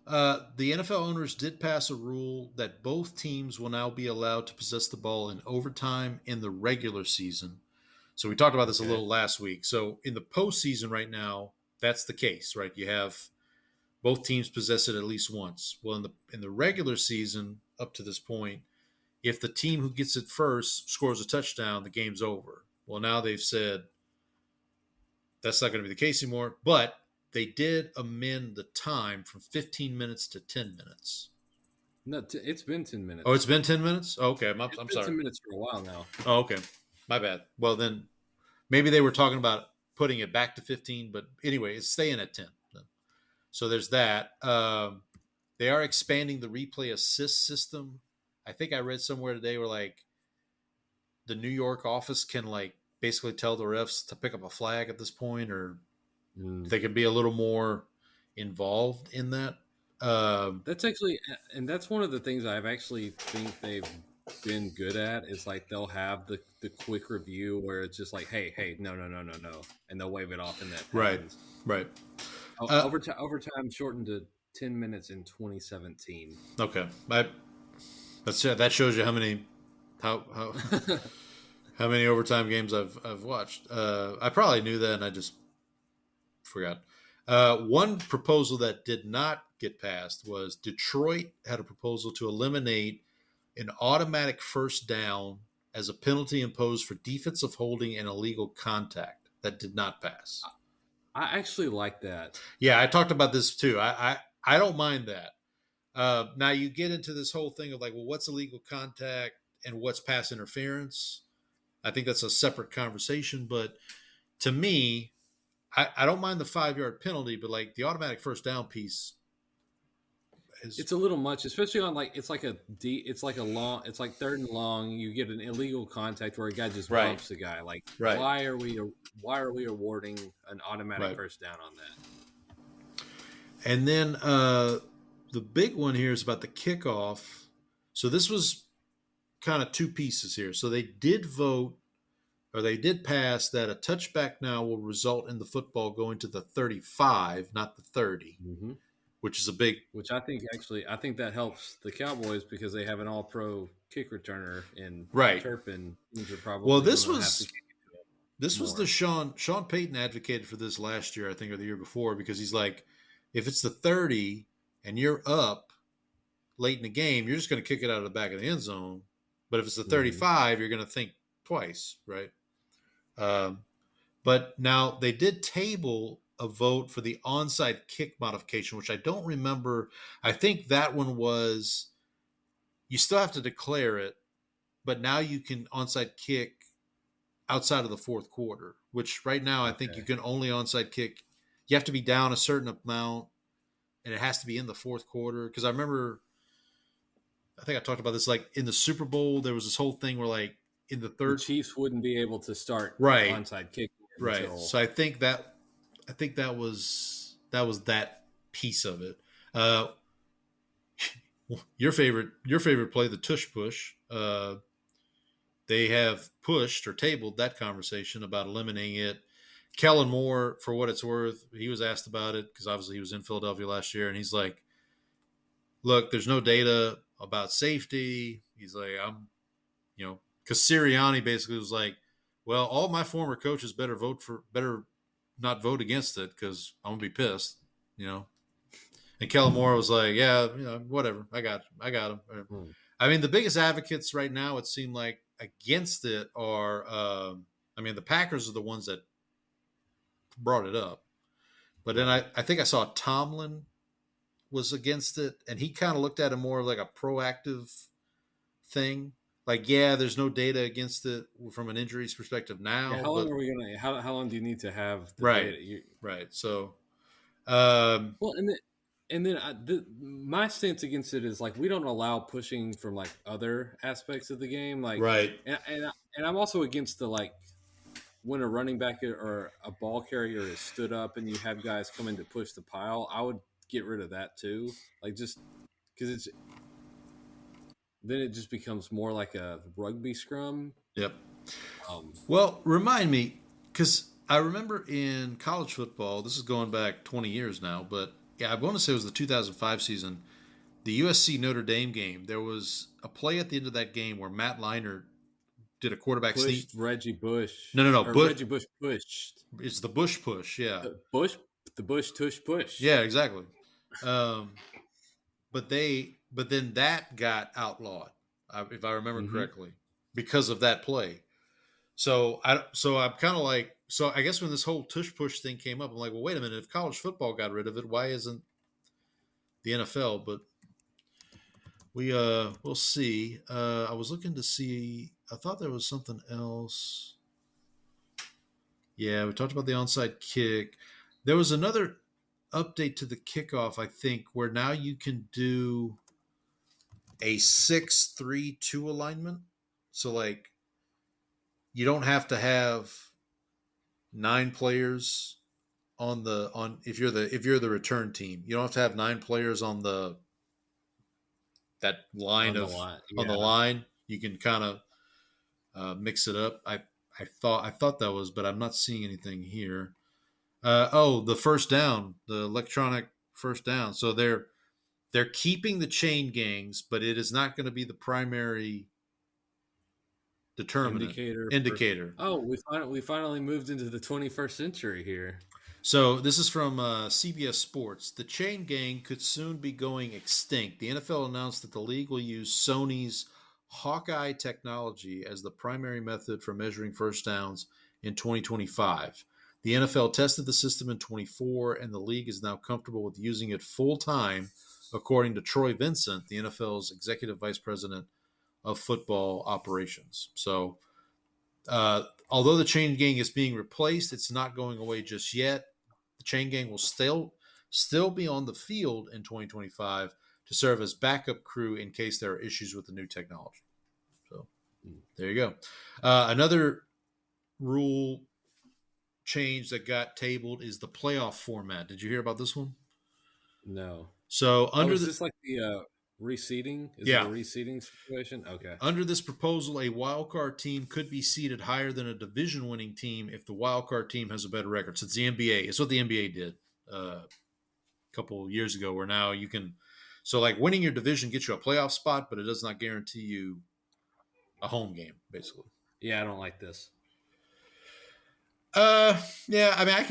the NFL owners did pass a rule that both teams will now be allowed to possess the ball in overtime in the regular season. So we talked about this a little last week. So in the postseason right now, that's the case, right? You have both teams possess it at least once. Well, in the regular season, up to this point, if the team who gets it first scores a touchdown, the game's over. Well, now they've said that's not going to be the case anymore, but they did amend the time from 15 minutes to 10 minutes. No, it's been 10 minutes. Oh, it's been 10 minutes? Okay, I'm sorry. 10 minutes for a while now. Oh, okay. My bad. Well, then maybe they were talking about putting it back to 15, but anyway, it's staying at 10. So there's that. They are expanding the replay assist system. I think I read somewhere today where like the New York office can like basically tell the refs to pick up a flag at this point, or they could be a little more involved in that. That's actually, and that's one of the things I've actually think they've been good at is like they'll have the quick review where it's just like, hey, no, and they'll wave it off in that. Right. Overtime shortened to 10 minutes in 2017. Okay, that shows you how many overtime games I've watched. I probably knew that and I just forgot. One proposal that did not get passed was Detroit had a proposal to eliminate an automatic first down as a penalty imposed for defensive holding and illegal contact. That did not pass. I actually like that. Yeah, I talked about this too. I don't mind that. Now you get into this whole thing of like, well, what's illegal contact and what's pass interference? I think that's a separate conversation. But to me, I don't mind the 5-yard penalty, but like the automatic first down piece. It's a little much, especially on like it's like third and long. You get an illegal contact where a guy just bumps a guy. Like, why are we awarding an automatic first down on that? And then the big one here is about the kickoff. So this was kind of two pieces here. So they did vote, or they did pass that a touchback now will result in the football going to the 35, not the 30. Mm-hmm. Which is a big. Which I think that helps the Cowboys because they have an All-Pro kick returner in Turpin. Well, this was the Sean Payton advocated for this last year, I think, or the year before, because he's like, if it's the 30 and you're up late in the game, you're just going to kick it out of the back of the end zone. But if it's the 35, you're going to think twice, right? But now they did table a vote for the onside kick modification, which I don't remember. I think that one was you still have to declare it, but now you can onside kick outside of the fourth quarter, which right now I think you can only onside kick. You have to be down a certain amount, and it has to be in the fourth quarter. Because I think I talked about this. Like in the Super Bowl, there was this whole thing where like in the The third, Chiefs wouldn't be able to start right, onside kick right. until So I think that was that piece of it. Your favorite play, the tush push. They have pushed or tabled that conversation about eliminating it. Kellen Moore, for what it's worth, he was asked about it because obviously he was in Philadelphia last year, and he's like, "Look, there's no data about safety." He's like, because Sirianni basically was like, "Well, all my former coaches better not vote against it because I'm gonna be pissed," And Kellen Moore was like, "Yeah, whatever, I got him." I mean, the biggest advocates right now, it seemed like against it are, the Packers are the ones that brought it up. But then I think I saw Tomlin was against it, and he kind of looked at it more like a proactive thing. Like, yeah, there's no data against it from an injuries perspective now. Yeah, how long are we gonna? How long do you need to have the right, data? Right. So, well, and then my stance against it is like we don't allow pushing from like other aspects of the game, like right, and I'm also against the like when a running back or a ball carrier is stood up and you have guys come in to push the pile. I would get rid of that too, like just because then it just becomes more like a rugby scrum. Yep. Well, remind me, because I remember in college football, this is going back 20 years now, but yeah, I want to say it was the 2005 season, the USC Notre Dame game. There was a play at the end of that game where Matt Leinart did a quarterback sneak. Reggie Bush. No. Reggie Bush pushed. It's the Bush push, yeah. The Bush tush push. Yeah, exactly. But then that got outlawed, if I remember correctly, because of that play. So I'm kind of like, so I guess when this whole tush push thing came up, I'm like, well, wait a minute. If college football got rid of it, why isn't the NFL? But we'll see. I was looking to see. I thought there was something else. Yeah, we talked about the onside kick. There was another update to the kickoff, I think, where now you can do a 6-3-2 alignment. So like, you don't have to have 9 players if you're the return team. You don't have to have 9 players on that line on the line. You can kind of mix it up. I thought that was, but I'm not seeing anything here. The first down, the electronic first down. So they're keeping the chain gangs, but it is not going to be the primary determinant indicator. We finally moved into the 21st century here. So this is from CBS Sports. The chain gang could soon be going extinct. The NFL announced that the league will use Sony's Hawkeye technology as the primary method for measuring first downs in 2025. The NFL tested the system in 24, and the league is now comfortable with using it full time, according to Troy Vincent, the NFL's executive vice president of football operations. So, although the chain gang is being replaced, it's not going away just yet. The chain gang will still be on the field in 2025 to serve as backup crew in case there are issues with the new technology. So, there you go. Another rule change that got tabled is the playoff format. Did you hear about this one? No. So is this like the reseeding? Is it a reseeding situation? Okay. Under this proposal, a wildcard team could be seeded higher than a division-winning team if the wildcard team has a better record. So it's the NBA. It's what the NBA did a couple of years ago, where now you can. So like winning your division gets you a playoff spot, but it does not guarantee you a home game, basically. Yeah, I don't like this. Yeah, I mean, I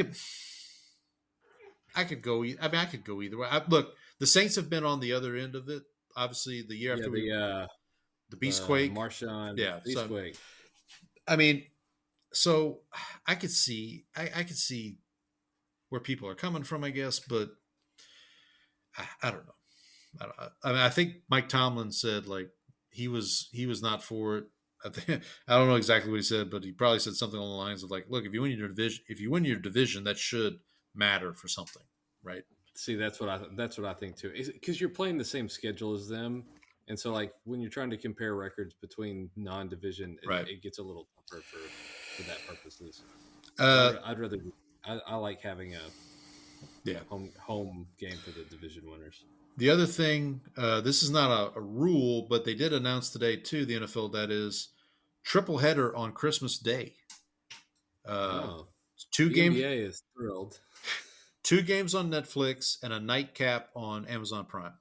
could go. I could go either way. Look, the Saints have been on the other end of it. Obviously, the year after the Beastquake, Marshawn, So, Beastquake. I mean, so I could see where people are coming from, I guess, but I don't know. I mean, I think Mike Tomlin said like he was not for it. I don't know exactly what he said, but he probably said something along the lines of like, "Look, if you win your division, that should matter for something, right?" See, that's what I think too. Because you're playing the same schedule as them, and so like when you're trying to compare records between non-division, Right. it gets a little tougher for that purposes. Uh, I'd rather. I like having a yeah. home game for the division winners. The other thing, this is not a rule, but they did announce today too, the NFL, that is triple header on Christmas Day. Two The games. NBA is thrilled. 2 games on Netflix and a nightcap on Amazon Prime.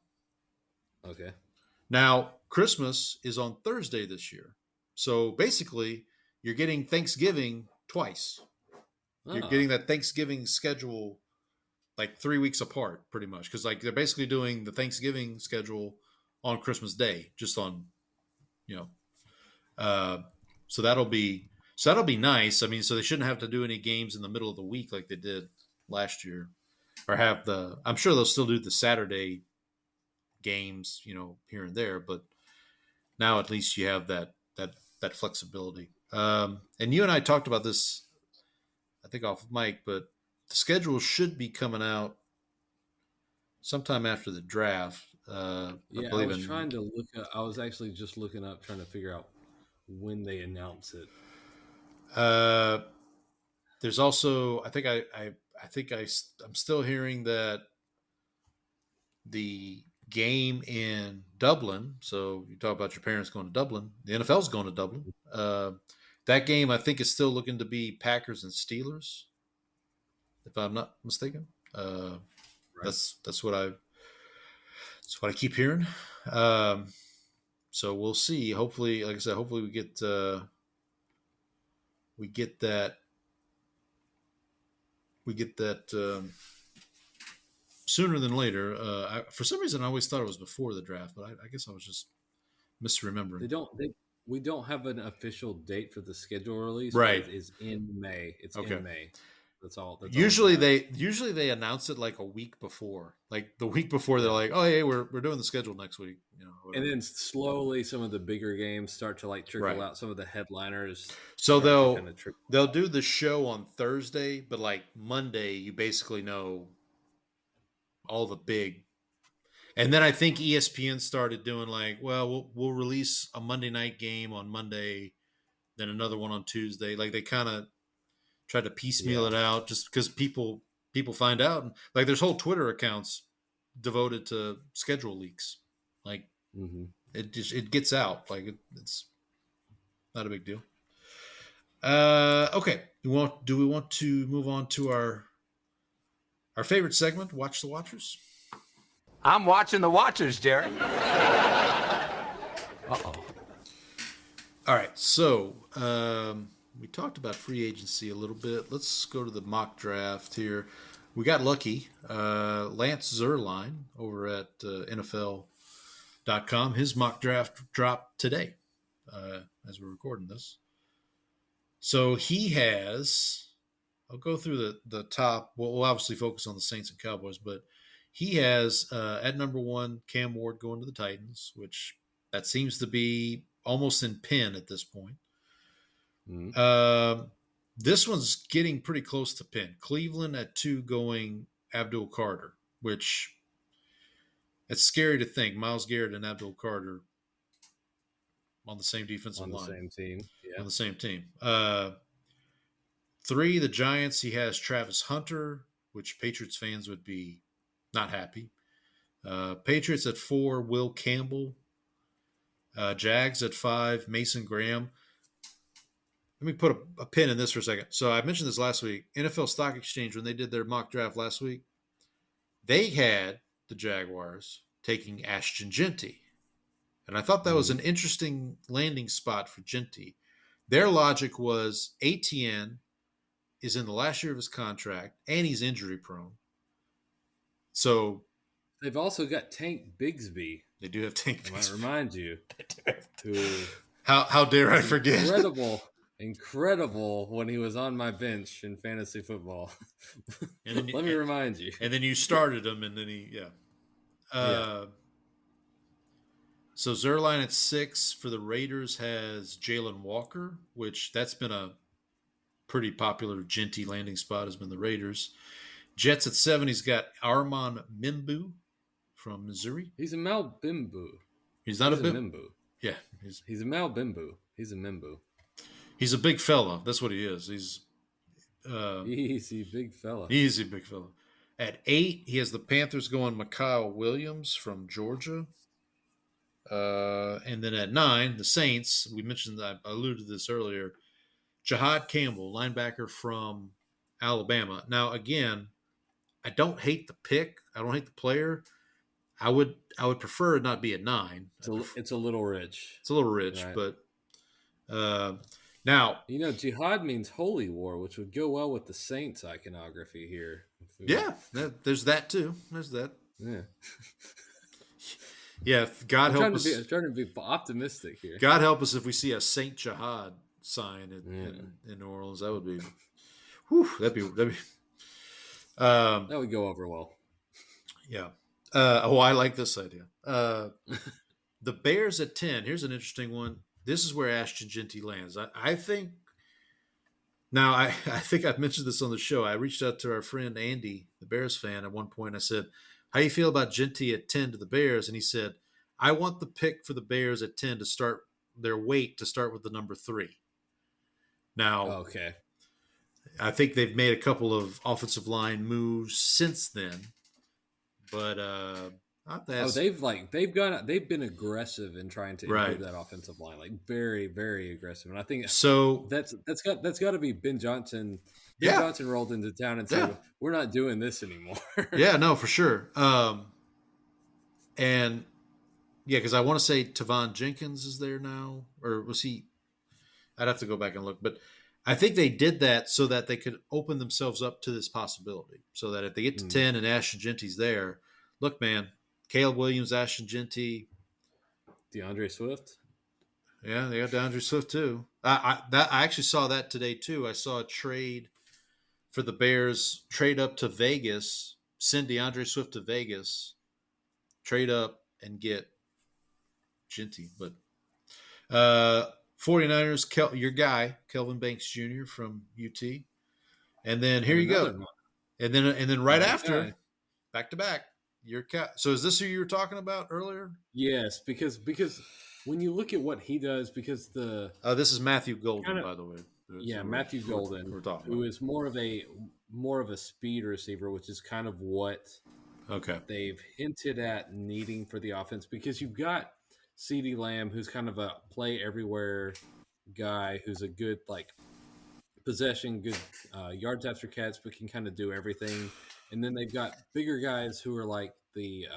Okay. Now, Christmas is on Thursday this year. So basically, you're getting Thanksgiving twice. You're getting that Thanksgiving schedule like 3 weeks apart, pretty much. Because like they're basically doing the Thanksgiving schedule on Christmas Day, just on, so that'll be nice. I mean, so they shouldn't have to do any games in the middle of the week like they did last year, or I'm sure they'll still do the Saturday games, here and there, but now at least you have that flexibility. And you and I talked about this, I think off mic, but the schedule should be coming out sometime after the draft. I was trying to look up. I was actually just looking up, trying to figure out when they announce it. There's also, I'm still hearing that the game in Dublin. So you talk about your parents going to Dublin. The NFL's going to Dublin. That game, I think, is still looking to be Packers and Steelers, if I'm not mistaken. Right. That's what I keep hearing. So we'll see. Hopefully, like I said, hopefully we get that sooner than later. For some reason, I always thought it was before the draft, but I guess I was just misremembering. We don't have an official date for the schedule release. Right, it is in May. It's in May. That's all. Usually they announce it like a week before. Like the week before, they're like, "Oh, hey, we're doing the schedule next week." And then slowly, some of the bigger games start to like trickle out. Some of the headliners. So they'll do the show on Thursday, but like Monday, you basically know all the big. And then I think ESPN started doing like, well, we'll release a Monday night game on Monday, then another one on Tuesday. Like they kind of tried to piecemeal it out just because people find out. And like there's whole Twitter accounts devoted to schedule leaks. Like it gets out. Like it's not a big deal. Okay. Do we want to move on to our favorite segment, Watch the Watchers? I'm watching the Watchers, Jerry. Uh-oh. All right. So we talked about free agency a little bit. Let's go to the mock draft here. We got lucky. Lance Zierlein over at NFL.com. His mock draft dropped today as we're recording this. So he has, I'll go through the top. We'll obviously focus on the Saints and Cowboys, but he has at number 1 Cam Ward going to the Titans, which that seems to be almost in pin at this point. This one's getting pretty close to pin. Cleveland at 2 going Abdul Carter, which it's scary to think Myles Garrett and Abdul Carter on the same defensive line. On the same team. Yeah. On the same team. 3, the Giants, he has Travis Hunter, which Patriots fans would be not happy. Patriots at 4, Will Campbell. Jags at 5, Mason Graham. Let me put a pin in this for a second. So I mentioned this last week. NFL Stock Exchange, when they did their mock draft last week, they had the Jaguars taking Ashton Genty. And I thought that was an interesting landing spot for Genty. Their logic was ATN is in the last year of his contract, and he's injury prone. So they've also got Tank Bigsby. They do have Tank Bigsby. I might remind you. How dare I forget? Incredible when he was on my bench in fantasy football. And then Let me remind you. And then you started him, and then So Zierlein at 6 for the Raiders has Jalen Walker, which that's been a pretty popular Genty landing spot, has been the Raiders. Jets at 7, he's got Armand Mimbu from Missouri. He's a Mal Bimbu. He's not He's a a bit. Mimbu. Yeah, He's a Mal Bimbu. He's a Mimbu. he's a big fella. That's what he is. He's Easy big fella. easy big fella. At 8, he has the Panthers going Mikal Williams from Georgia. And then at 9, the Saints. We mentioned that I alluded to this earlier. Jahad Campbell, linebacker from Alabama. Now, again, I don't hate the pick. I don't hate the player. I would prefer it not be at 9. It's a little rich. It's a little rich, Right. but now, jihad means holy war, which would go well with the Saints iconography here. yeah, there's that too. There's that. Yeah. Yeah, if God help us. I'm trying to be optimistic here. God help us if we see a Saint Jihad sign in New Orleans. That would be, that'd be. That would go over well. Yeah. I like this idea. The Bears at 10. Here's an interesting one. This is where Ashton Jeanty lands. I think. Now, I think I've mentioned this on the show. I reached out to our friend Andy, the Bears fan, at one point. I said, how do you feel about Jeanty at 10 to the Bears? And he said, I want the pick for the Bears at 10 to start their weight to start with the number 3. Now, okay. I think they've made a couple of offensive line moves since then, but they've been aggressive in trying to improve that offensive line, like very, very aggressive. And I think so that's got to be Ben Johnson. Ben Johnson rolled into town and said, "We're not doing this anymore." Yeah, no, for sure. And yeah, because I want to say Tavon Jenkins is there now, or was he? I'd have to go back and look, but I think they did that so that they could open themselves up to this possibility. So that if they get to 10 and Ashton Jeanty's there, look, man, Caleb Williams, Ashton Jeanty, DeAndre Swift. Yeah, they got DeAndre Swift too. I actually saw that today too. I saw a trade for the Bears, trade up to Vegas, send DeAndre Swift to Vegas, trade up and get Jeanty. But 49ers, your guy, Kelvin Banks Jr. from UT. And then here you go. And then right after, back to back, your cat. So is this who you were talking about earlier? Yes, because when you look at what he does, because this is Matthew Golden, by the way. Yeah, Matthew Golden, who is more of a speed receiver, which is kind of what they've hinted at needing for the offense. Because you've got CeeDee Lamb, who's kind of a play everywhere guy, who's a good possession, good yards after catch, but can kind of do everything. And then they've got bigger guys who are like the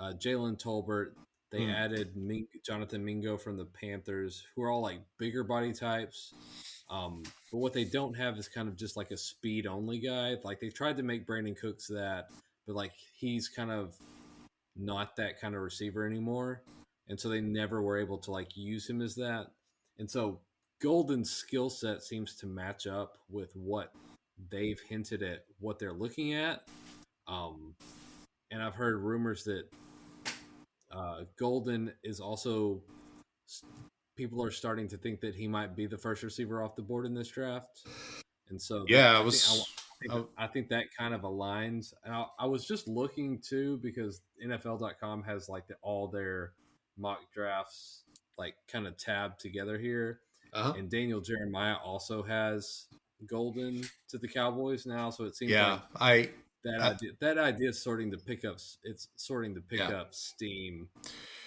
Jalen Tolbert. They added Jonathan Mingo from the Panthers, who are all like bigger body types. But what they don't have is kind of just like a speed only guy. Like they tried to make Brandon Cooks that, but like he's kind of not that kind of receiver anymore. And so they never were able to like use him as that. And so Golden's skill set seems to match up with what they've hinted at what they're looking at. And I've heard rumors that Golden is also, people are starting to think that he might be the first receiver off the board in this draft. And so I think that kind of aligns. And I was just looking too, because NFL.com has like all their mock drafts like kind of tabbed together here. And Daniel Jeremiah also has Golden to the Cowboys now. So it seems like that idea is starting to pick up steam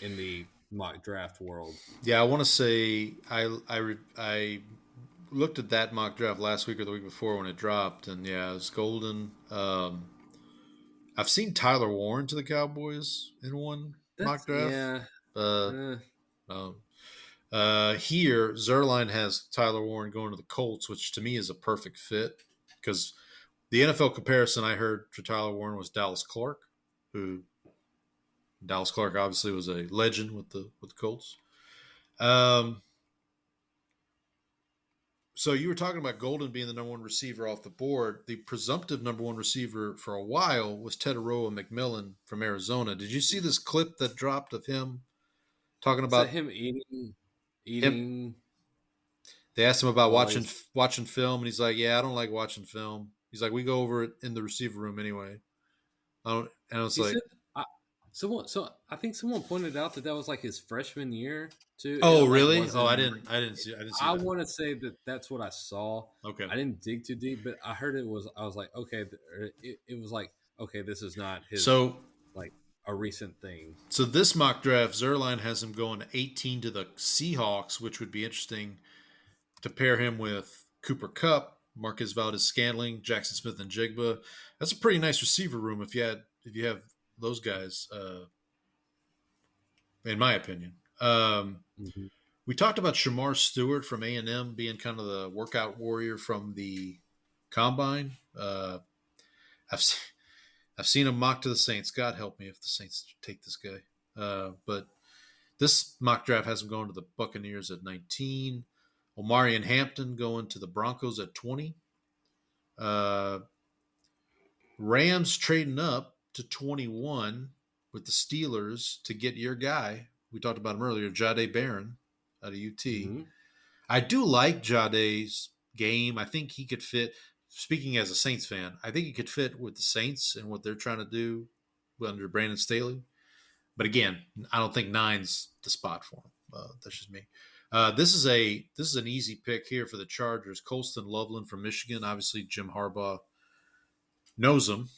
in the mock draft world. Yeah, I want to say I looked at that mock draft last week or the week before when it dropped, and yeah, it's Golden. I've seen Tyler Warren to the Cowboys in one mock draft. Yeah. Here, Zerline has Tyler Warren going to the Colts, which to me is a perfect fit, because the NFL comparison I heard for Tyler Warren was Dallas Clark, who Dallas Clark obviously was a legend with the Colts. So you were talking about Golden being the number one receiver off the board. The presumptive number one receiver for a while was Teteroa McMillan from Arizona. Did you see this clip that dropped of him talking about him eating? They asked him about watching film, and he's like, "Yeah, I don't like watching film." He's like, we go over it in the receiver room anyway. And I was He like, said, I think someone pointed out that was like his freshman year too. oh, It, like, really? wasn't. Oh, I didn't see I that. want to say that that's what I saw. Okay. I didn't dig too deep, but I heard it was. I was like, okay, it was like, okay, this is not his like a recent thing. So this mock draft, Zerline has him going 18 to the Seahawks, which would be interesting to pair him with Cooper Kupp, Marquez Valdez-Scantling, Jackson Smith, and Jigba. That's a pretty nice receiver room if you have those guys. In my opinion, we talked about Shamar Stewart from A&M being kind of the workout warrior from the combine. I've seen him mock to the Saints. God help me if the Saints take this guy. But this mock draft has him going to the Buccaneers at 19. Omarion Hampton going to the Broncos at 20. Rams trading up to 21 with the Steelers to get your guy. We talked about him earlier, Jahdae Barron out of UT. Mm-hmm. I do like Jahdae's game. I think he could fit, speaking as a Saints fan, I think he could fit with the Saints and what they're trying to do under Brandon Staley. But again, I don't think 9's the spot for him. That's just me. This is an easy pick here for the Chargers. Colston Loveland from Michigan. Obviously, Jim Harbaugh knows him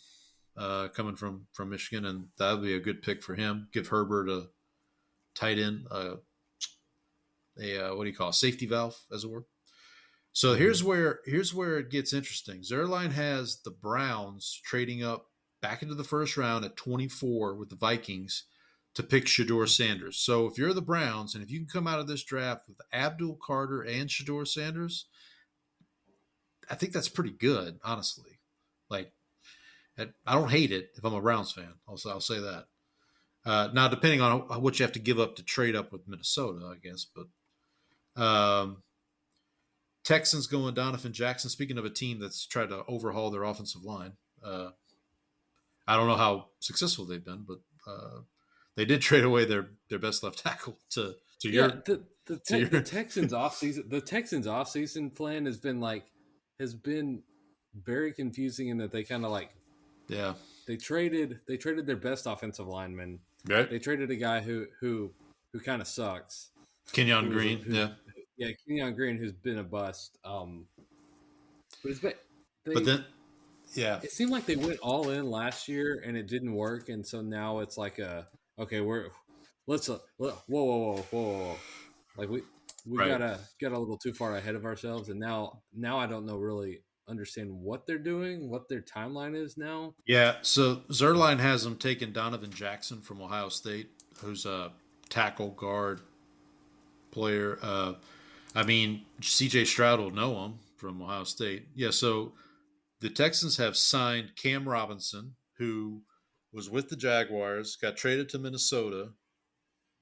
coming from Michigan, and that would be a good pick for him. Give Herbert a tight end, what do you call it, safety valve, as it were. So here's where it gets interesting. Zerline has the Browns trading up back into the first round at 24 with the Vikings to pick Shedeur Sanders. So if you're the Browns, and if you can come out of this draft with Abdul Carter and Shedeur Sanders, I think that's pretty good, honestly. Like, I don't hate it if I'm a Browns fan. I'll say that. Now, depending on what you have to give up to trade up with Minnesota, I guess. But Texans going Donovan Jackson. Speaking of a team that's tried to overhaul their offensive line, I don't know how successful they've been, but they did trade away their best left tackle to your. The Texans offseason. The Texans offseason plan has been very confusing in that they kind of like. Yeah. They traded their best offensive lineman. Right. They traded a guy who kind of sucks. Kenyon Green. Yeah, Kenyon Green, who's been a bust. But then it seemed like they went all in last year and it didn't work, and so now it's like whoa, like we right. got a little too far ahead of ourselves, and now I don't know really understand what they're doing, what their timeline is now. Yeah, so Zerline has them taking Donovan Jackson from Ohio State, who's a tackle guard player. I mean, C.J. Stroud will know him from Ohio State. Yeah, so the Texans have signed Cam Robinson, who was with the Jaguars, got traded to Minnesota.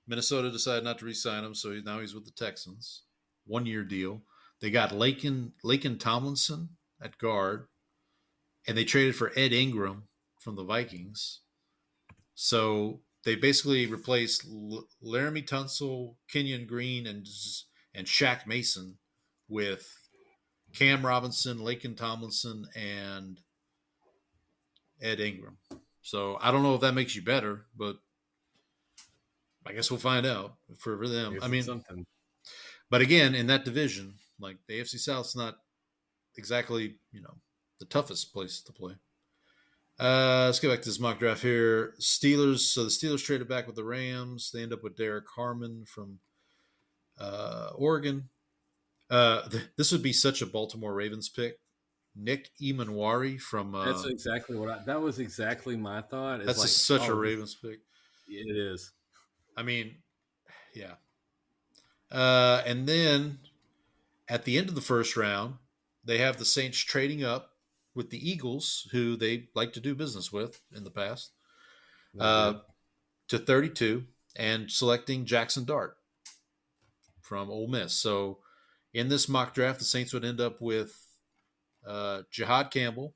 Minnesota decided not to re-sign him, so now he's with the Texans. 1-year deal. They got Laken Tomlinson at guard, and they traded for Ed Ingram from the Vikings. So they basically replaced Laramie Tunsil, Kenyon Green, and Shaq Mason with Cam Robinson, Laken Tomlinson, and Ed Ingram. So I don't know if that makes you better, but I guess we'll find out for them. I mean, something. But again, in that division, like the AFC South's not exactly, the toughest place to play. Let's get back to this mock draft here. Steelers. So the Steelers traded back with the Rams. They end up with Derek Harmon from Oregon. This would be such a Baltimore Ravens pick. Nick Emanwari from. That's exactly that was exactly my thought. It's that's such a Ravens pick. It is. I mean, yeah. And then at the end of the first round, they have the Saints trading up with the Eagles, who they like to do business with in the past, to 32, and selecting Jackson Dart from Ole Miss. So in this mock draft, the Saints would end up with Jihad Campbell,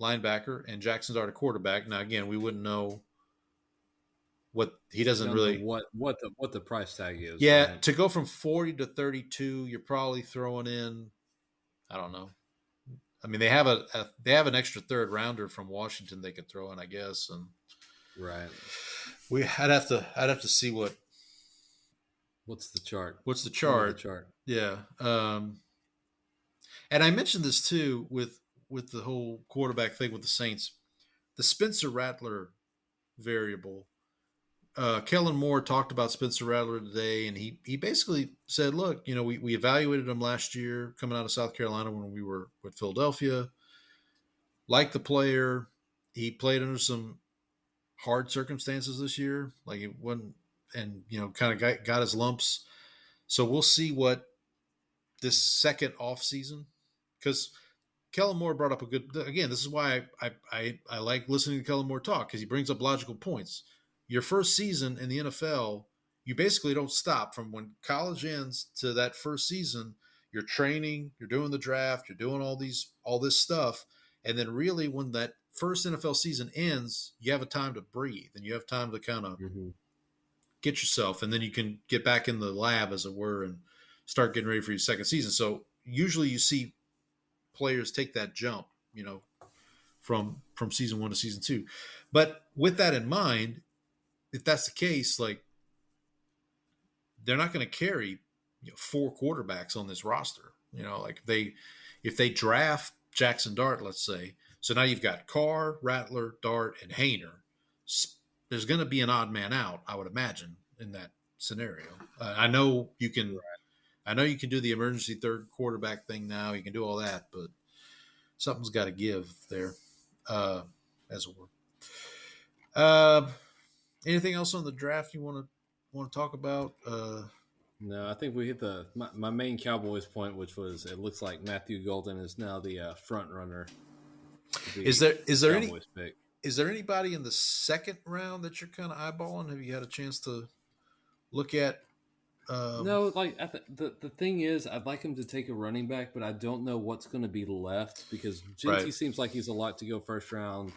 linebacker, and Jackson Dart, a quarterback. Now, again, we wouldn't know what he doesn't really what the price tag is. Yeah, right? To go from 40 to 32, you're probably throwing in, I don't know, I mean, they have they have an extra third rounder from Washington they could throw in, I guess, and Right. I'd have to see What's the chart? what's the Show me the chart. chart. Yeah. And I mentioned this too with the whole quarterback thing with the Saints. The Spencer Rattler variable. Kellen Moore talked about Spencer Rattler today, and he basically said, look, we evaluated him last year coming out of South Carolina when we were with Philadelphia. Like the player, he played under some hard circumstances this year. Like it wasn't, and kind of got his lumps. So we'll see what this second off season, because Kellen Moore brought up a good. Again, this is why I like listening to Kellen Moore talk, because he brings up logical points. Your first season in the NFL, you basically don't stop from when college ends to that first season. You're training, you're doing the draft, you're doing all this stuff, and then really when that first NFL season ends, you have a time to breathe and you have time to kind of get yourself, and then you can get back in the lab, as it were, and start getting ready for your second season. So usually you see players take that jump, from season 1 to season 2. But with that in mind, if that's the case, like they're not going to carry 4 quarterbacks on this roster. Like if they draft Jackson Dart, let's say, so now you've got Carr, Rattler, Dart, and Hayner. There's going to be an odd man out, I would imagine, in that scenario. I know you can. Right. I know you can do the emergency third quarterback thing now. You can do all that, but something's got to give there, as it were. Anything else on the draft you want to talk about? No, I think we hit my main Cowboys point, which was it looks like Matthew Golden is now the front runner. Is there anybody in the second round that you're kind of eyeballing? Have you had a chance to look at? No, like the thing is, I'd like him to take a running back, but I don't know what's going to be left because Genty seems like he's a lot to go first round.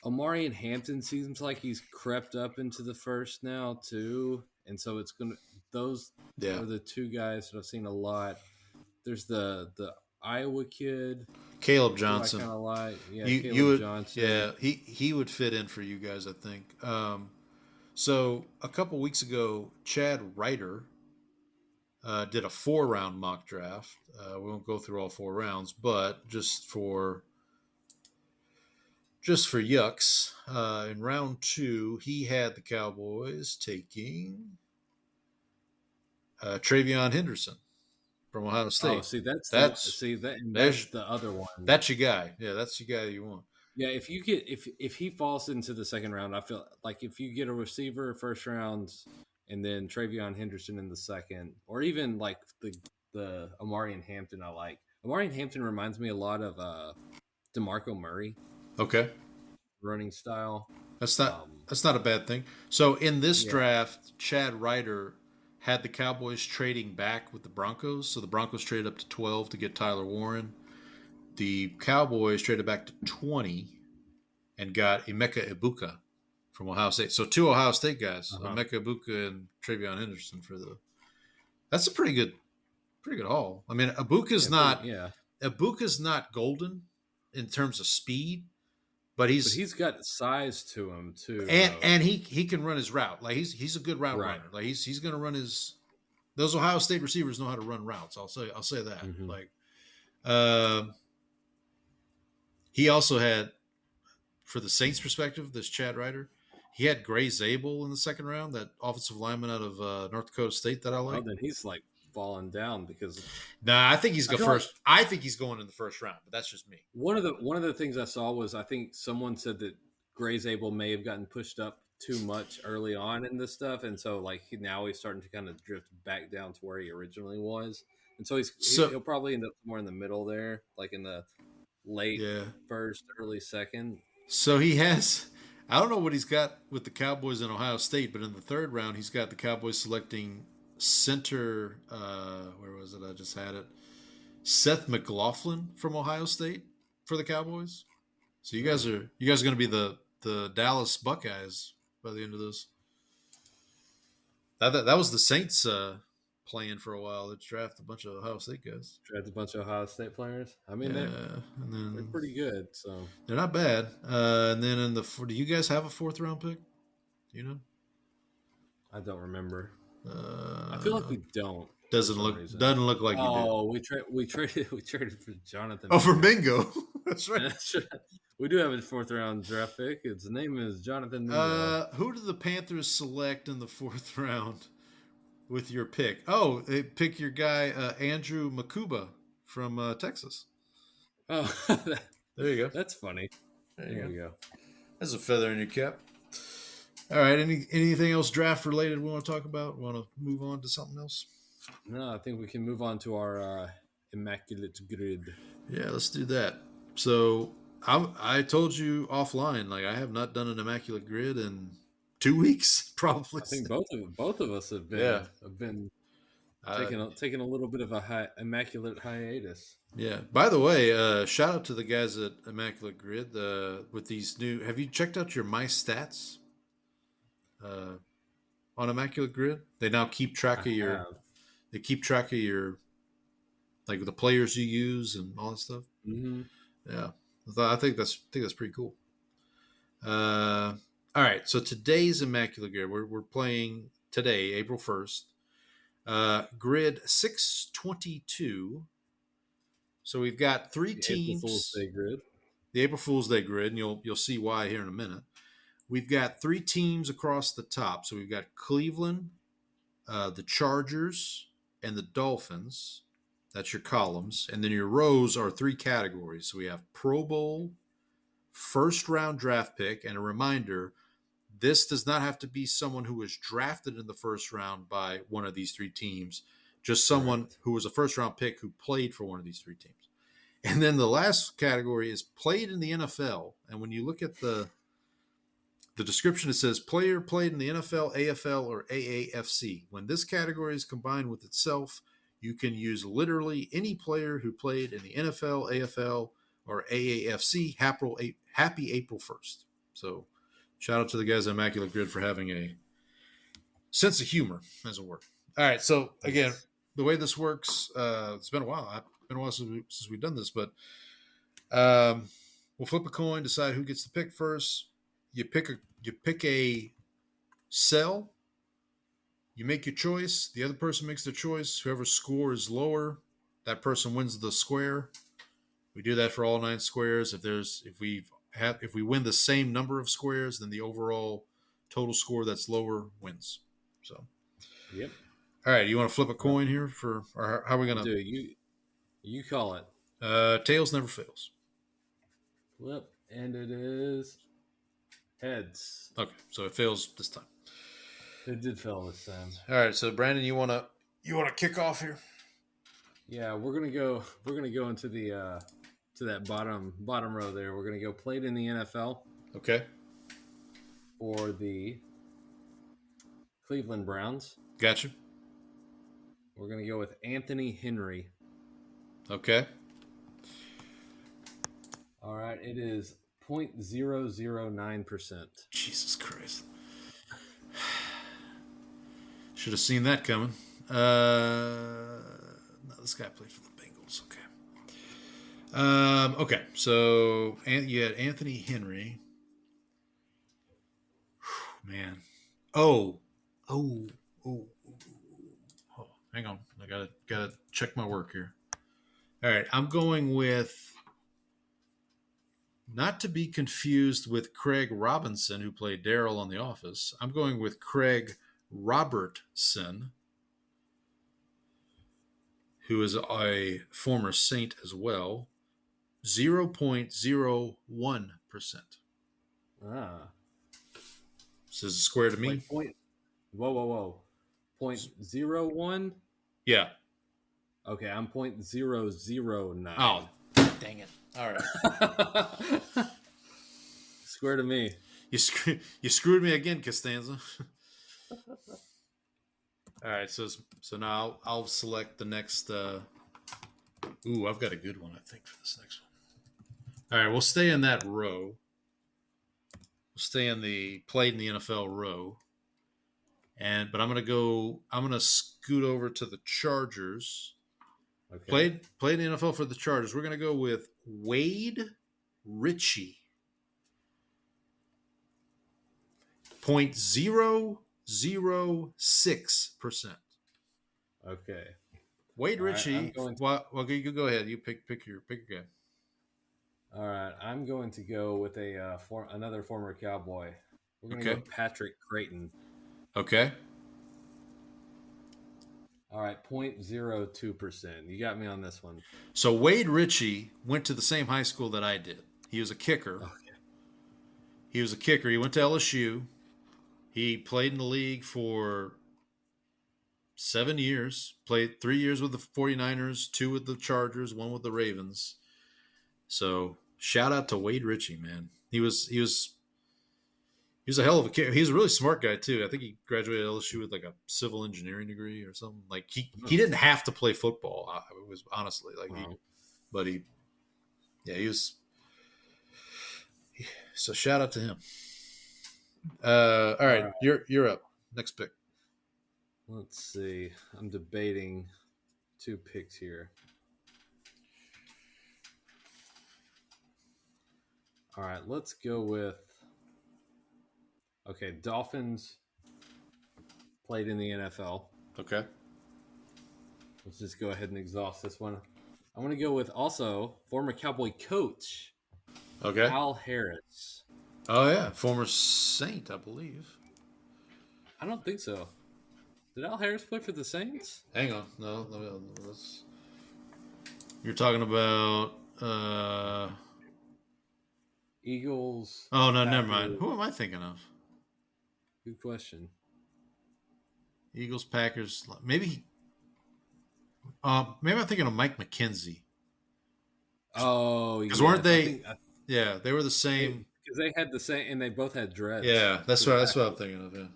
Omari and Hampton seems like he's crept up into the first now too, and so it's gonna those are the 2 guys that I've seen a lot. There's the Iowa kid, Caleb Johnson. I kind of like, Caleb Johnson. Yeah, he would fit in for you guys, I think. So a couple weeks ago, Chad Ryder did a 4-round mock draft. We won't go through all 4 rounds, but just for yucks, in round 2, he had the Cowboys taking Travion Henderson from Ohio State. Oh, see, that's the other one. That's your guy. Yeah, that's your guy you want. Yeah, if he falls into the second round, I feel like if you get a receiver first round and then Travion Henderson in the second, or even like the Amari and Hampton, I like. Amari and Hampton reminds me a lot of DeMarco Murray. Okay. Running style. That's not a bad thing. So in this draft, Chad Ryder had the Cowboys trading back with the Broncos. So the Broncos traded up to 12 to get Tyler Warren. The Cowboys traded back to 20 and got Emeka Egbuka from Ohio State. So 2 Ohio State guys, Emeka Egbuka and Travion Henderson that's a pretty good haul. I mean, Ibuka's not golden in terms of speed, but he's got size to him too. And he can run his route. Like he's a good route runner. Like he's going to run those Ohio State receivers know how to run routes. I'll say that. Mm-hmm. Like he also had, for the Saints perspective, this Chad Ryder, he had Gray Zabel in the second round, that offensive lineman out of North Dakota State that I like. Oh, then he's like falling down because. Nah, I think he's going first. I think he's going in the first round, but that's just me. One of the things I saw was I think someone said that Gray Zabel may have gotten pushed up too much early on in this stuff, and so like now he's starting to kind of drift back down to where he originally was, and so he'll probably end up somewhere in the middle there, like in the late first, early second. So he has, I don't know what he's got with the Cowboys in Ohio State, but in the third round, he's got the Cowboys selecting center, where was it? I just had it. Seth McLaughlin from Ohio State for the Cowboys. So you guys are going to be the Dallas Buckeyes by the end of this. That was the Saints' playing for a while. Let's draft a bunch of Ohio State guys. Draft a bunch of Ohio State players. I mean, Yeah, they're and then pretty good. So they're not bad. And then in the do you guys have a 4th round pick? You know, I don't remember. I feel like we don't. Doesn't look like you do. Oh, we traded for Jonathan. Oh, for Bingo. That's right. That's right. We do have a 4th round draft pick. Its name is Jonathan Mingo. Who did the Panthers select in the 4th round with your pick? Oh, they pick your guy Andrew Makuba from Texas. Oh, There you go. that's funny. There we go. That's a feather in your cap. All right. Anything else draft related we want to talk about? Want to move on to something else? No, I think we can move on to our Immaculate Grid. Yeah, let's do that. So I told you offline, like I have not done an Immaculate Grid in 2 weeks, probably. I think both of us have been taking a little bit of a immaculate hiatus. Yeah. By the way, shout out to the guys at Immaculate Grid with these new. Have you checked out your My Stats on Immaculate Grid? They now keep track of your. They keep track of your, like the players you use and all that stuff. Mm-hmm. Yeah, I think that's pretty cool. All right, so today's Immaculate Grid, we're playing today, April 1st, grid 622. So we've got 3 teams. April Fool's Day grid. The April Fool's Day grid, and you'll see why here in a minute. We've got 3 teams across the top. So we've got Cleveland, the Chargers, and the Dolphins. That's your columns. And then your rows are 3 categories. So we have Pro Bowl, 1st round draft pick, and a reminder, this does not have to be someone who was drafted in the 1st round by one of these 3 teams, just someone who was a 1st round pick who played for one of these 3 teams. And then the last category is played in the NFL. And when you look at the description, it says player played in the NFL, AFL, or AAFC. When this category is combined with itself, you can use literally any player who played in the NFL, AFL, or AAFC. Happy April 1st. So shout out to the guys at Immaculate Grid for having a sense of humor, as it were. All right, so again, the way this works, it's been a while. It's been a while since we've done this, but we'll flip a coin, decide who gets the pick first. You pick a cell. You make your choice. The other person makes their choice. Whoever's score is lower, that person wins the square. We do that for all 9 squares. If we win the same number of squares, then the overall total score that's lower wins. So, yep. All right, you want to flip a coin here or how are we gonna do it? You call it. Tails never fails. Flip, and it is heads. Okay, so it fails this time. It did fail this time. All right, so Brandon, you wanna kick off here? Yeah, we're gonna go into the to that bottom row there. We're gonna go played in the NFL. Okay. For the Cleveland Browns. Gotcha. We're gonna go with Anthony Henry. Okay. All right, it is 0.009%. Jesus Christ. Should have seen that coming. No, this guy played for the Bengals. Okay. Okay, so you had Anthony Henry. Man. Oh, hang on. I gotta check my work here. All right, I'm going with, not to be confused with Craig Robinson, who played Daryl on The Office. I'm going with Craig Robertson, who is a former Saint as well. 0.01%. Ah. This is a square to me. Whoa. 0.01? Yeah. Okay, I'm 0.009. Oh, dang it. All right. Square to me. You screwed me again, Costanza. All right, so now I'll select the next. Ooh, I've got a good one, I think, for this next one. All right, we'll stay in that row. We'll stay in the played in the NFL row. But I'm gonna scoot over to the Chargers. Okay. Played in the NFL for the Chargers. We're gonna go with Wade Ritchie. 0.006%. Okay. Wade All right, Ritchie. Well, you go ahead. You pick your guy. All right, I'm going to go with another former Cowboy. We're going to Okay. go Patrick Creighton. Okay. All right, 0.02%. You got me on this one. So Wade Ritchie went to the same high school that I did. He was a kicker. Okay. He was a kicker. He went to LSU. He played in the league for 7 years. Played 3 years with the 49ers, 2 with the Chargers, 1 with the Ravens. So shout out to Wade Ritchie, man. He was a hell of a kicker. He's a really smart guy too. I think he graduated LSU with like a civil engineering degree or something. Like he didn't have to play football. It was honestly like he was. So shout out to him. All right, you're up. Next pick. Let's see. I'm debating 2 picks here. All right, let's go with. Okay, Dolphins played in the NFL. Okay. Let's just go ahead and exhaust this one. I'm going to go with also former Cowboy coach, Okay. Al Harris. Oh yeah, former Saint, I believe. I don't think so. Did Al Harris play for the Saints? Hang on, no. You're talking about. Eagles. Oh no, Packers. never mind. Who am I thinking of? Good question. Eagles, Packers. Maybe I'm thinking of Mike McKenzie. Oh, because weren't they? Yeah, they were the same. Because they had the same, and they both had dreads. Yeah, that's what I'm thinking of. Yeah,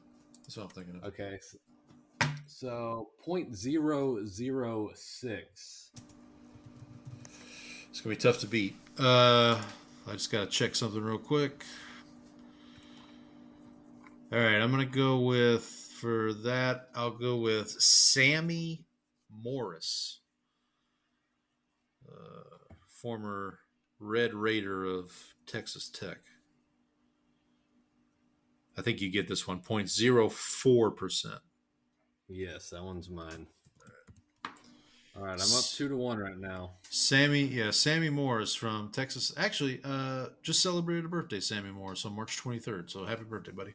that's what I'm thinking of. Okay, so 0.006. It's gonna be tough to beat. I just gotta check something real quick. All right, I'm gonna go with for that. I'll go with Sammy Morris, former Red Raider of Texas Tech. I think you get this one, 0.04%. Yes, that one's mine. All right, I'm up 2-1 right now. Sammy Morris from Texas. Actually, just celebrated a birthday, Sammy Morris, on March 23rd. So happy birthday, buddy.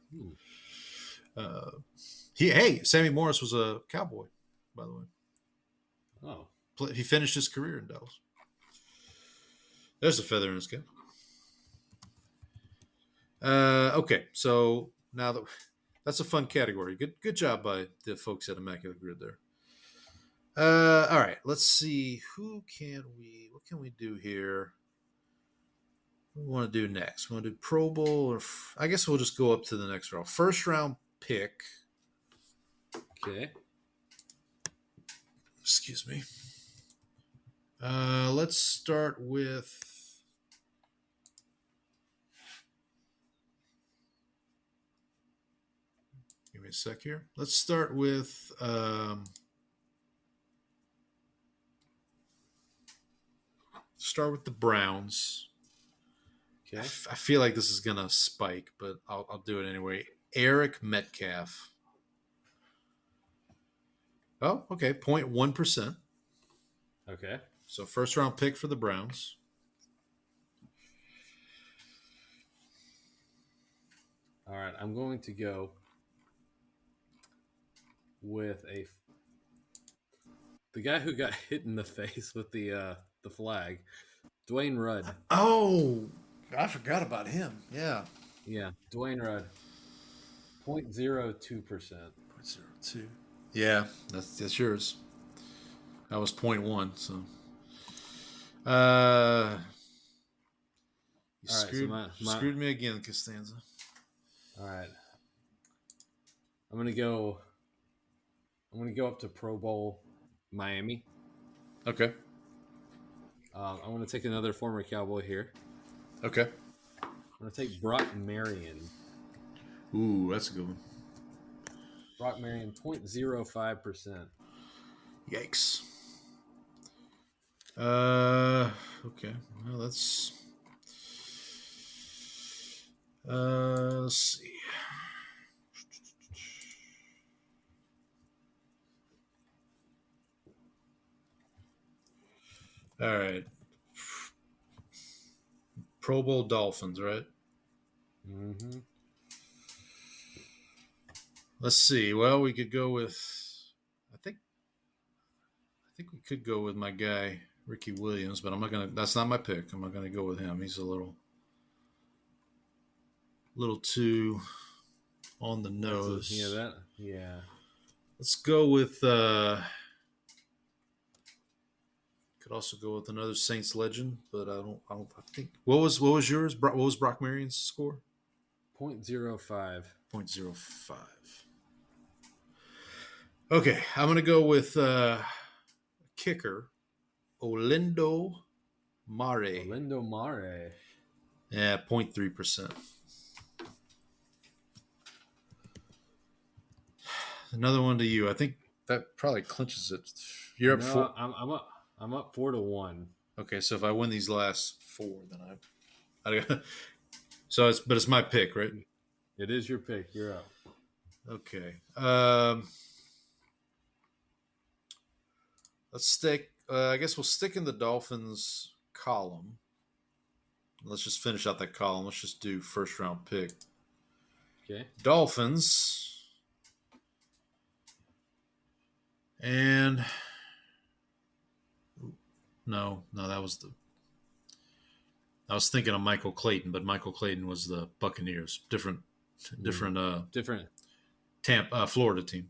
Sammy Morris was a Cowboy, by the way. Oh. He finished his career in Dallas. There's a feather in his cap. Okay, so now that's a fun category. Good job by the folks at Immaculate Grid there. All right, let's see. What can we do here? What do we want to do next? We want to do Pro Bowl, or I guess we'll just go up to the next round. First round pick. Okay. Excuse me. Let's start with. Give me a sec here. Let's start with. Start with the Browns. Okay. I feel like this is gonna spike, but I'll do it anyway. Eric Metcalf. Oh, okay, 0.1%. Okay. So first round pick for the Browns. All right, I'm going to go with the guy who got hit in the face with the flag, Dwayne Rudd. Oh, I forgot about him. Yeah. Yeah, Dwayne Rudd. 0.02%. 0.02. Yeah, that's yours. That was 0.1. So, screwed me again, Costanza. All right. I'm gonna go up to Pro Bowl Miami. Okay. I'm gonna take another former Cowboy here. Okay. I'm gonna take Brock Marion. Ooh, that's a good one. Brock Marion, 0.05%. Yikes. Okay. Well, let's see. All right. Pro Bowl Dolphins, right? Mm-hmm. Let's see. Well, we could go with. I think we could go with my guy Ricky Williams, but I'm not gonna. That's not my pick. I'm not gonna go with him. He's a little too on the nose. Yeah. Let's go with. Could also go with another Saints legend, but I think. What was yours? What was Brock Marion's score? 0.05. 0.05. Okay, I'm gonna go with kicker Olindo Mare. Lindo Mare. Yeah, 0.3%. Another one to you. I think that probably clinches it. You're up 4. I'm up 4-1. Okay, so if I win these last 4, then so it's my pick, right? It is your pick. You're up. Okay. Let's stick. I guess we'll stick in the Dolphins column. Let's just finish out that column. Let's just do first round pick. Okay. Dolphins. And no, that was I was thinking of Michael Clayton, but Michael Clayton was the Buccaneers. Different Florida team.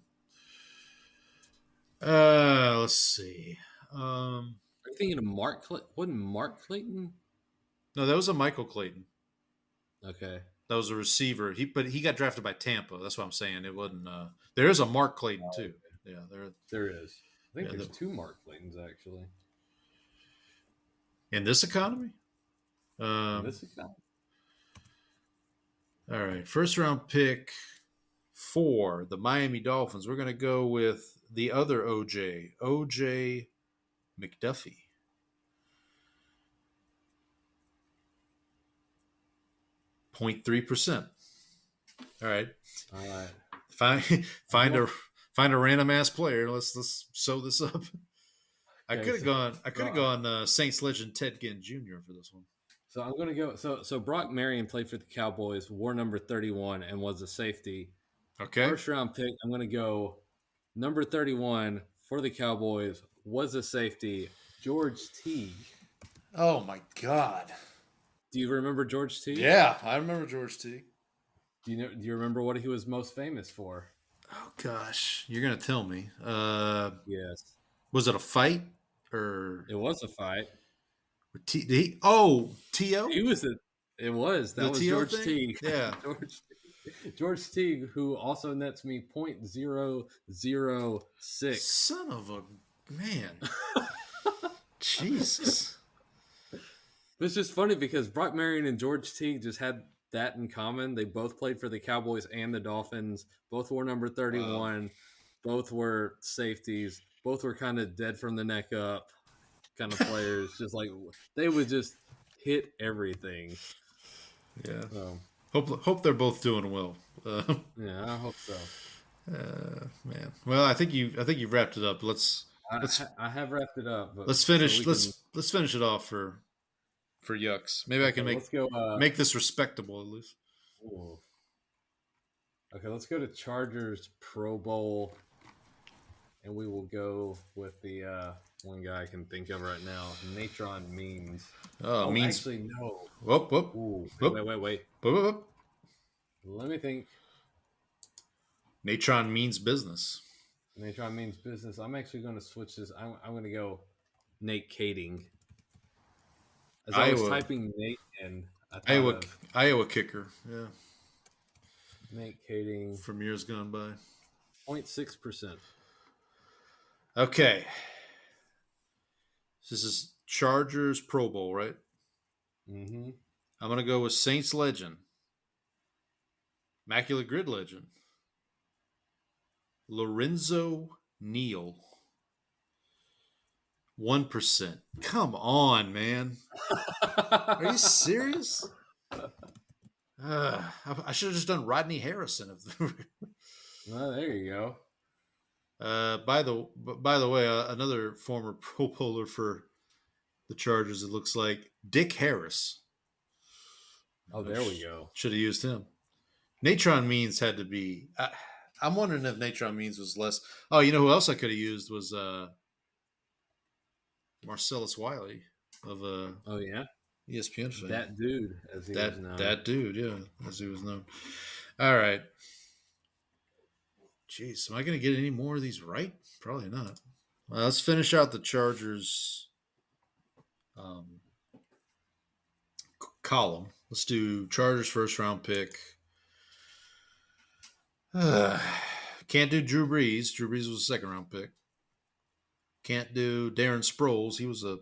Let's see. Are you thinking of Mark? Wasn't Mark Clayton? No, that was a Michael Clayton. Okay. That was a receiver. But he got drafted by Tampa. That's what I'm saying. It wasn't. There is a Mark Clayton too. Yeah, there is. I think there's 2 Mark Claytons actually. In this economy. In this economy. All right, first round pick for the Miami Dolphins. We're going to go with the other OJ McDuffie. .3%. All right. Find a random ass player. Let's sew this up. I could have gone Saints legend Ted Ginn Jr. for this one. So I'm gonna go. So Brock Marion played for the Cowboys, wore number 31, and was a safety. Okay. First round pick. I'm gonna go number 31 for the Cowboys, was a safety. George Teague. Oh my God. Do you remember George Teague? Yeah, I remember George Teague. Do you remember what he was most famous for? Oh gosh, you're gonna tell me. Yes. Was it a fight or? It was a fight. T.O. He was It was. That was George Teague. Yeah. George Teague, who also nets me .006. Son of a man. Jesus. It's just funny because Brock Marion and George Teague just had that in common. They both played for the Cowboys and the Dolphins. Both wore number 31. Wow. Both were safeties. Both were kind of dead from the neck up kind of players. Just like they would just hit everything. Yeah. Hope they're both doing well. Yeah, I hope so. Man. Well, I think you wrapped it up. I have wrapped it up. But let's finish. Let's finish it off for Yucks. Maybe I can make this respectable at least. Ooh. Okay, let's go to Chargers Pro Bowl, and we will go with the one guy I can think of right now, Natron Means. Means. Actually, no. Whoop. Ooh, wait. Whoop. Let me think. Natron Means business. Natron Means business. I'm actually going to switch this. I'm going to go Nate Kading. As I was typing Nate in, Iowa kicker. Yeah. Nate Kading. From years gone by. 0.6%. Okay. This is Chargers Pro Bowl, right? Mm-hmm. I'm going to go with Saints legend. Immaculate Grid legend. Lorenzo Neal. 1%. Come on, man. Are you serious? I should have just done Rodney Harrison. Well, there you go. By the way, another former Pro Bowler for the Chargers. It looks like Dick Harris. Oh, there we go. Should have used him. Natron Means had to be. I'm wondering if Natron Means was less. Oh, you know who else I could have used was Marcellus Wiley of Oh yeah, ESPN. Fame. that dude, as he was known. That dude, yeah, as he was known. All right. Jeez, am I going to get any more of these right? Probably not. Well, let's finish out the Chargers column. Let's do Chargers first round pick. Can't do Drew Brees. Drew Brees was a second round pick. Can't do Darren Sproles. He was a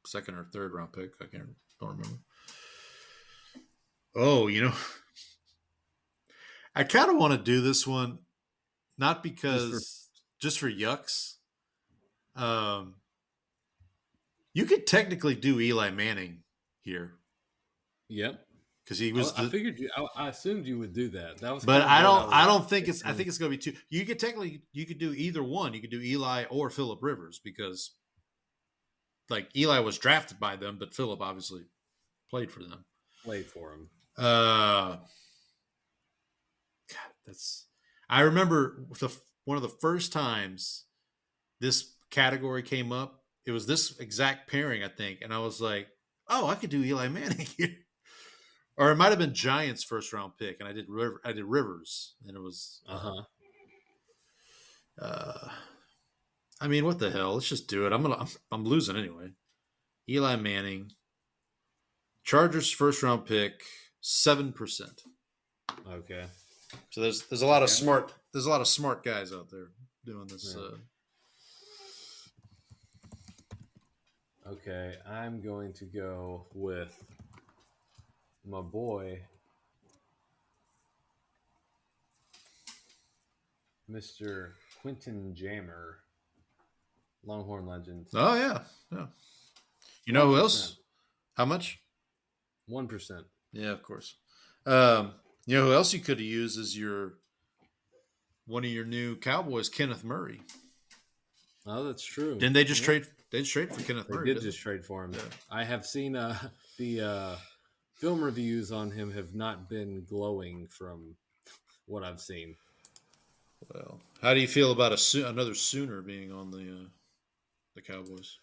second or third round pick. Don't remember. Oh, I kind of want to do this one, not because just for yucks. You could technically do Eli Manning here. Yep. Because he was. I figured you. I assumed you would do that. That was. But I don't think it's. I think it's going to be two. You could do either one. You could do Eli or Phillip Rivers because, like, Eli was drafted by them, but Phillip obviously played for them. Played for him. God, that's. I remember one of the first times this category came up. It was this exact pairing, I think, and I was like, "Oh, I could do Eli Manning here." Or it might have been Giants' first round pick, and I did Rivers, and it was. I mean, what the hell? Let's just do it. I'm losing anyway. Eli Manning, Chargers' first round pick, 7%. Okay. So there's a lot of smart guys out there doing this. Yeah. Okay, I'm going to go with my boy, Mr. Quentin Jammer, Longhorn legend. Oh yeah. You know 1%. Who else? How much? 1%. Yeah, of course. You know who else you could have used as one of your new Cowboys, Kenneth Murray. Oh, that's true. Didn't they just trade? They just traded for Kenneth Murray. They did just trade for him. Yeah. I have seen the film reviews on him have not been glowing from what I've seen. Well, how do you feel about another Sooner being on the Cowboys?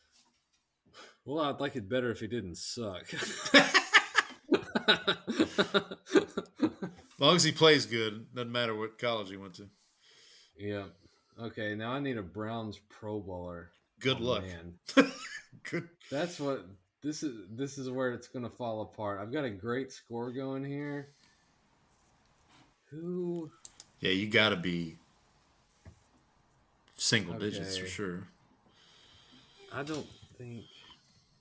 Well, I'd like it better if he didn't suck. As long as he plays good, doesn't matter what college he went to. Yeah. Okay, now I need a Browns Pro Bowler. Good luck. Man. Good. That's what this is where it's going to fall apart. I've got a great score going here. Who? Yeah, you got to be single digits for sure. I don't think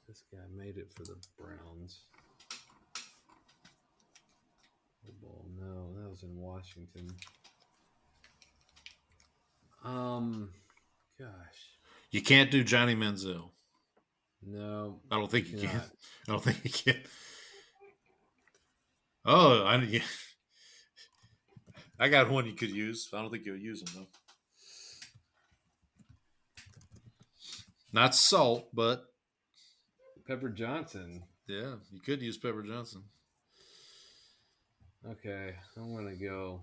this guy made it for the Browns. No, that was in Washington. Gosh. You can't do Johnny Manziel. No. I don't think you can. I don't think you can. Oh, I got one you could use. I don't think you'll use him, though. Not Salt, but... Pepper Johnson. Yeah, you could use Pepper Johnson. Okay, I'm going to go...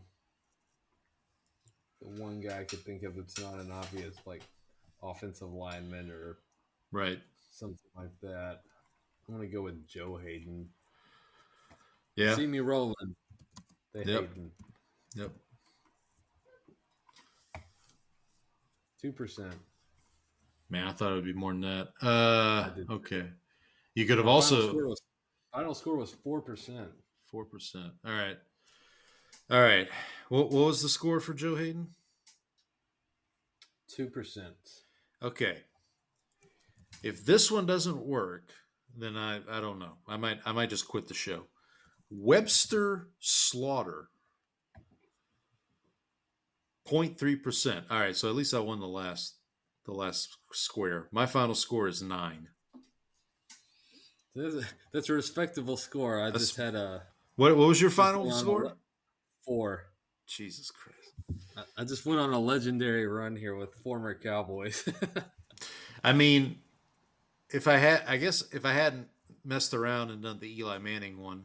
The one guy I could think of that's not an obvious, like, offensive lineman or right, something like that. I'm going to go with Joe Hayden. Yeah. See me rolling. Hayden. Yep. 2%. Man, I thought it would be more than that. Okay. You could have also... Final score was 4%. 4%. All right. What was the score for Joe Hayden? 2%. Okay. If this one doesn't work, then I don't know. I might just quit the show. Webster Slaughter. 0.3%. All right, so at least I won the last square. My final score is 9. That's a respectable score. I just had a What was your just final went on score? 4. Jesus Christ. I just went on a legendary run here with former Cowboys. I mean, if I hadn't messed around and done the Eli Manning one,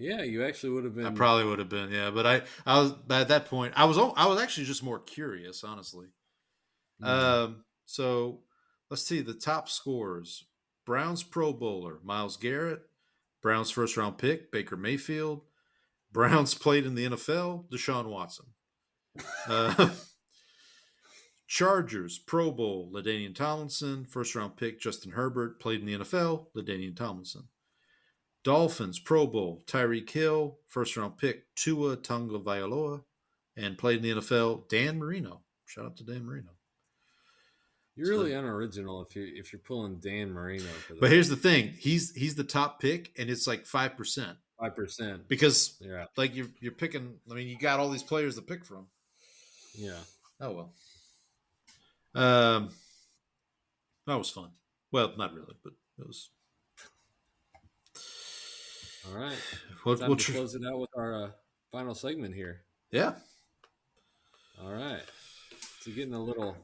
Yeah, you actually would have been. I probably would have been. Yeah, but I was at that point. I was actually just more curious, honestly. So let's see the top scores: Browns Pro Bowler Myles Garrett, Browns first round pick Baker Mayfield, Browns played in the NFL Deshaun Watson. Chargers Pro Bowl LaDainian Tomlinson, first round pick Justin Herbert, played in the NFL LaDainian Tomlinson. Dolphins Pro Bowl Tyreek Hill, first round pick Tua Tagovailoa, and played in the NFL Dan Marino. Shout out to Dan Marino. You're really unoriginal if you're pulling Dan Marino for that. But here's the thing: he's the top pick, and it's like 5%. 5%. Because Yeah. like you're picking. I mean, you got all these players to pick from. Yeah. Oh well. That was fun. Well, not really, but it was. All right. We'll close it out with our final segment here. Yeah. All right. So getting a little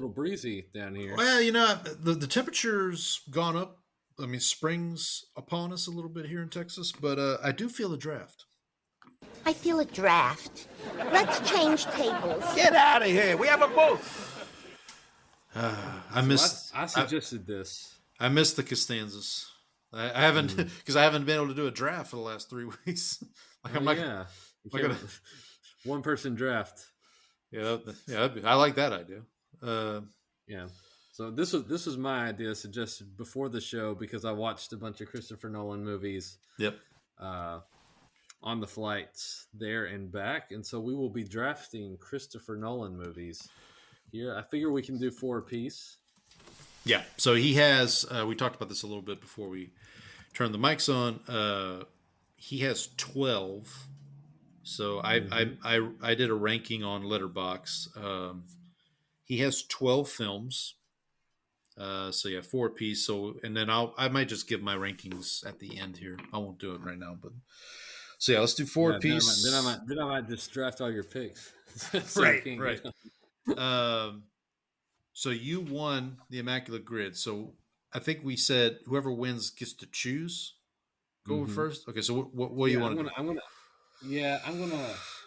breezy down here. Well, the temperature's gone up. I mean, spring's upon us a little bit here in Texas, but I do feel a draft. I feel a draft. Let's change tables. Get out of here. We have a booth. I suggested this. I missed the Costanzas. I haven't because I haven't been able to do a draft for the last 3 weeks. One person draft. Yeah, I like that idea. Yeah. So this was my idea suggested before the show because I watched a bunch of Christopher Nolan movies. Yep. On the flights there and back, and so we will be drafting Christopher Nolan movies here. I figure we can do 4 apiece. Yeah. So he has. We talked about this a little bit before we turned the mics on. He has 12. So I did a ranking on Letterboxd. He has 12 films. So yeah, 4 apiece. So and then I might just give my rankings at the end here. I won't do it right now, but so yeah, let's do 4 apiece. Then I might just draft all your picks. Right. So you won the Immaculate Grid. So I think we said whoever wins gets to choose. Go first. Okay. So what do you want to do?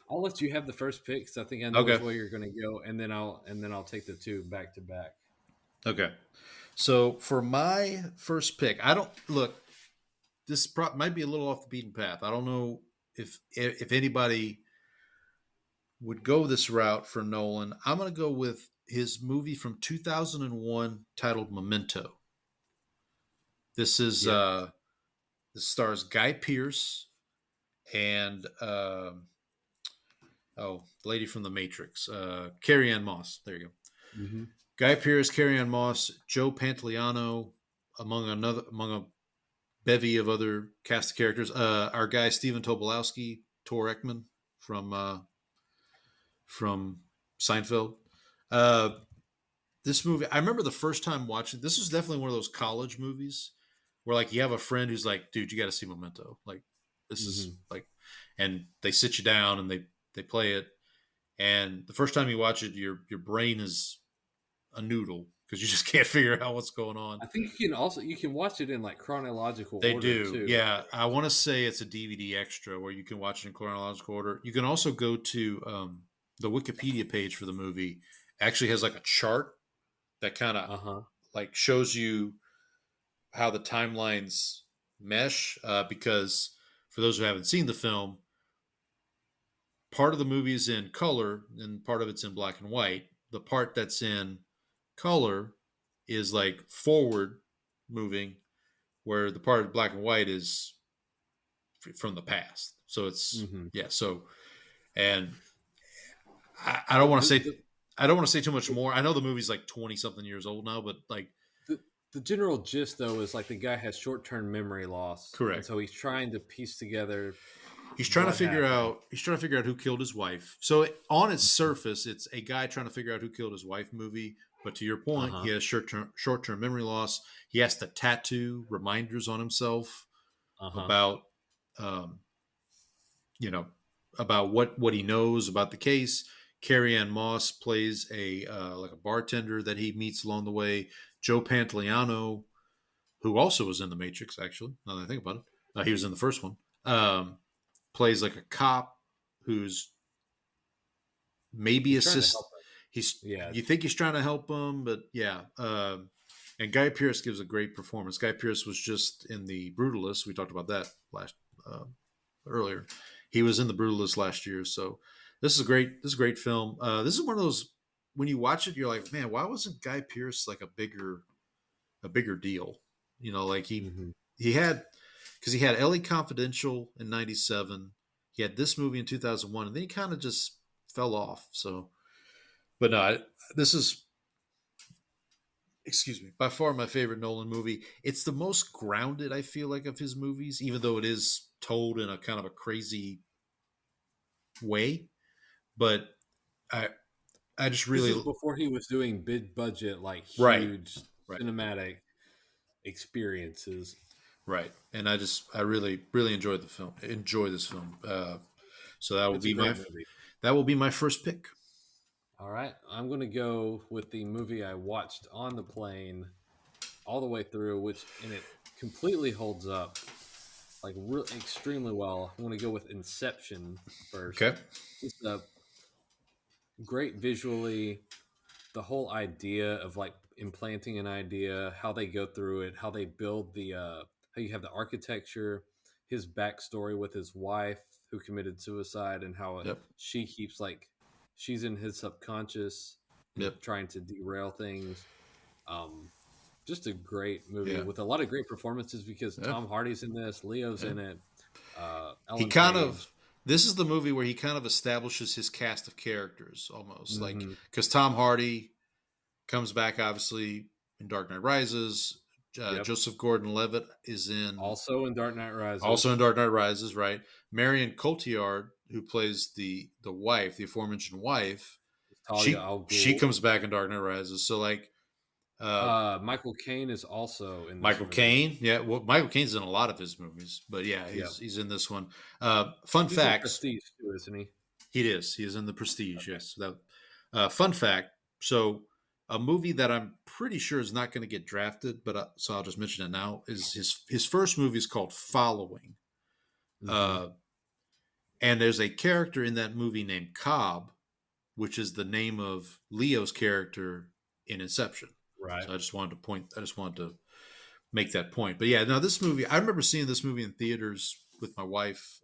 I'll let you have the first pick because I think I know which way you're going to go, and then I'll take the 2 back to back. Okay. So for my first pick, I don't look. This might be a little off the beaten path. I don't know if anybody would go this route for Nolan. I'm going to go with his movie from 2001 titled Memento. This is this stars Guy Pearce and the lady from The Matrix, Carrie-Anne Moss. There you go. Mm-hmm. Guy Pearce, Carrie-Anne Moss, Joe Pantoliano, among a bevy of other cast of characters. Our guy Stephen Tobolowsky, Tor Ekman from Seinfeld. This movie, I remember the first time watching. This was definitely one of those college movies where like you have a friend who's like, "Dude, you got to see Memento." Like this is like, and they sit you down and they play it. And the first time you watch it, your brain is a noodle because you just can't figure out what's going on. I think you can watch it in like chronological order. They do, too. Yeah. I want to say it's a DVD extra where you can watch it in chronological order. You can also go to the Wikipedia page for the movie. Actually has like a chart that kind of like shows you how the timelines mesh. Because for those who haven't seen the film, part of the movie is in color and part of it's in black and white. The part that's in color is like forward moving, where the part of black and white is from the past. So it's So, and I don't want to say too much more. I know the movie's like 20 something years old now, but like the general gist though is like the guy has short-term memory loss. Correct. And so he's trying to piece together. He's trying to what figure happened. out. He's trying to figure out who killed his wife. So on its surface, it's a guy trying to figure out who killed his wife movie. But to your point, he has short-term memory loss. He has to tattoo reminders on himself about, about what he knows about the case. Carrie Ann Moss plays a bartender that he meets along the way. Joe Pantoliano, who also was in The Matrix, actually, now that I think about it. He was in the first one. Plays like a cop who's maybe He's trying to help him. you think he's trying to help him, but yeah. And Guy Pearce gives a great performance. Guy Pearce was just in The Brutalist. We talked about that earlier. He was in The Brutalist last year. So this is a great film. This is one of those, when you watch it, you're like, man, why wasn't Guy Pearce like a bigger deal? Like he had, because he had LA Confidential in '97. He had this movie in 2001, and then he kind of just fell off. So, but no, this is, excuse me, by far my favorite Nolan movie. It's the most grounded, I feel like, of his movies, even though it is told in a kind of a crazy way. But I just really, this is before he was doing big budget, like huge cinematic experiences. Right. And I really enjoy this film. So that will be my first pick. All right, I'm going to go with the movie I watched on the plane all the way through, and it completely holds up, like extremely well. I'm going to go with Inception first. Okay. It's a great visually, the whole idea of like implanting an idea, how they go through it, how they build how you have the architecture, his backstory with his wife who committed suicide, and how she keeps she's in his subconscious, trying to derail things. Just a great movie with a lot of great performances, because Tom Hardy's in this, Leo's in it. This is the movie where he kind of establishes his cast of characters almost, like, because Tom Hardy comes back obviously in Dark Knight Rises. Joseph Gordon-Levitt is also in Dark Knight Rises. Right? Marion Cotillard, who plays the wife, the aforementioned wife, she comes back in Dark Knight Rises. So like, Michael Caine is also in this Michael movie. Caine. Yeah, well, Michael Caine's in a lot of his movies, but he's in this one. Fun He's fact: Prestige too, isn't he? He is. He is in the Prestige. Okay. Yes. Fun fact. So, a movie that I'm pretty sure is not going to get drafted, but so I'll just mention it now, is his first movie is called Following. And there's a character in that movie named Cobb, which is the name of Leo's character in Inception. Right. So I just wanted to make that point. But yeah, now this movie, I remember seeing this movie in theaters with my wife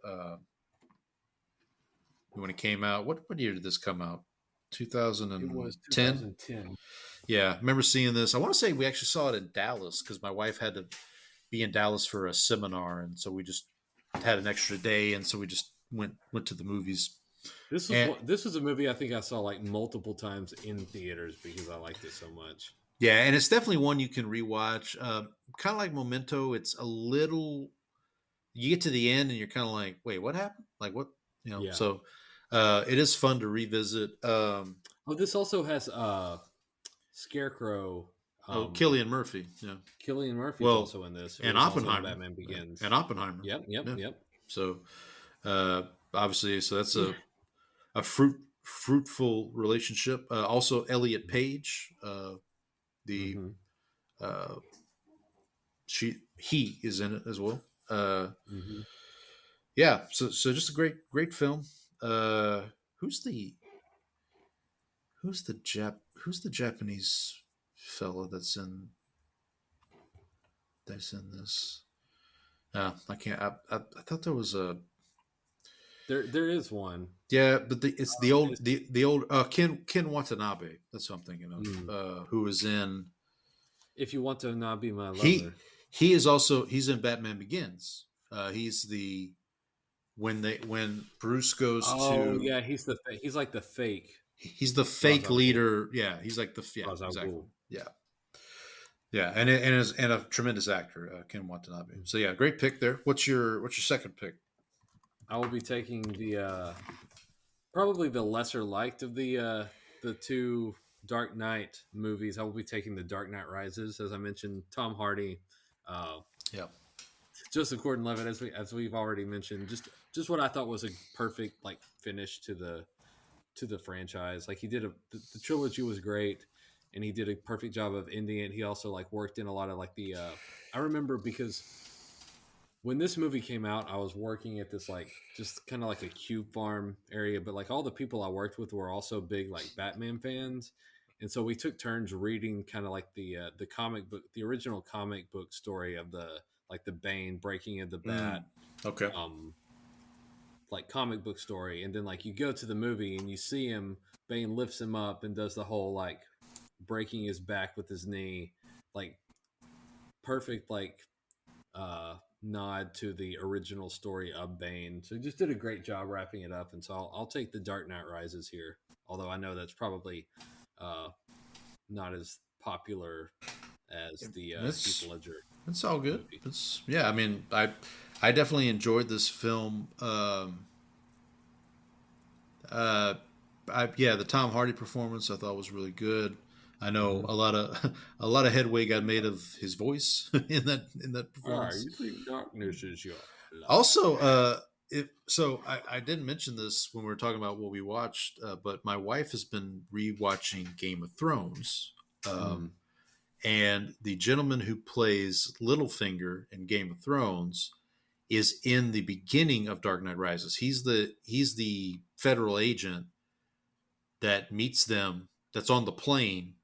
when it came out. What year did this come out? 2010? It was 2010. Yeah, I remember seeing this. I want to say we actually saw it in Dallas because my wife had to be in Dallas for a seminar, and so we just had an extra day, and so we just went to the movies. This is a movie I think I saw like multiple times in theaters because I liked it so much. Yeah, and it's definitely one you can rewatch. Kind of like Memento. It's a little. You get to the end, and you're kind of like, "Wait, what happened? Like what?" Yeah. So it is fun to revisit. This also has Scarecrow. Cillian Murphy. Yeah, Cillian Murphy's also in this, and Oppenheimer. Batman Begins. And Oppenheimer. Yep. So obviously, so that's a fruitful relationship. Also, Elliot Page. He is in it as well. Yeah, so just a great film. Who's the Japanese fella that's in this? I can't. I thought there was a. There is one. Yeah, but it's the old Ken Watanabe. That's what I'm thinking of. Who is in? If You Want to Not Be My Lover. He's in Batman Begins. He's when Bruce goes to. Oh yeah, he's like the fake. He's the fake leader. Yeah, he's like the exactly. Yeah, and a tremendous actor, Ken Watanabe. So yeah, great pick there. What's your second pick? I will be taking the probably the lesser liked of the two Dark Knight movies. I will be taking the Dark Knight Rises, as I mentioned. Tom Hardy, uh, Yeah. Joseph Gordon-Levitt, as we've already mentioned, just what I thought was a perfect like finish to the franchise. Like he did the trilogy was great, and he did a perfect job of ending it. He also like worked in a lot of like the I remember because when this movie came out, I was working at this like just kind of like a cube farm area, but like all the people I worked with were also big like Batman fans, and so we took turns reading kind of like the comic book, the original comic book story of the like the Bane breaking of the Bat, Okay. um, like comic book story, and then like you go to the movie and you see him, Bane lifts him up and does the whole like breaking his back with his knee, like perfect like nod to the original story of Bane. So he just did a great job wrapping it up. And so I'll take the Dark Knight Rises here. Although I know that's probably uh, not as popular as the That's Heath Ledger it's all good. movie. It's yeah. I mean, I definitely enjoyed this film. Uh, yeah, the Tom Hardy performance I thought was really good. I know a lot of a lot of headway got made of his voice in that performance. You think darkness is your light? Also, I didn't mention this when we were talking about what we watched, but my wife has been rewatching Game of Thrones, and the gentleman who plays Littlefinger in Game of Thrones is in the beginning of Dark Knight Rises. He's the federal agent that meets them. That's on the plane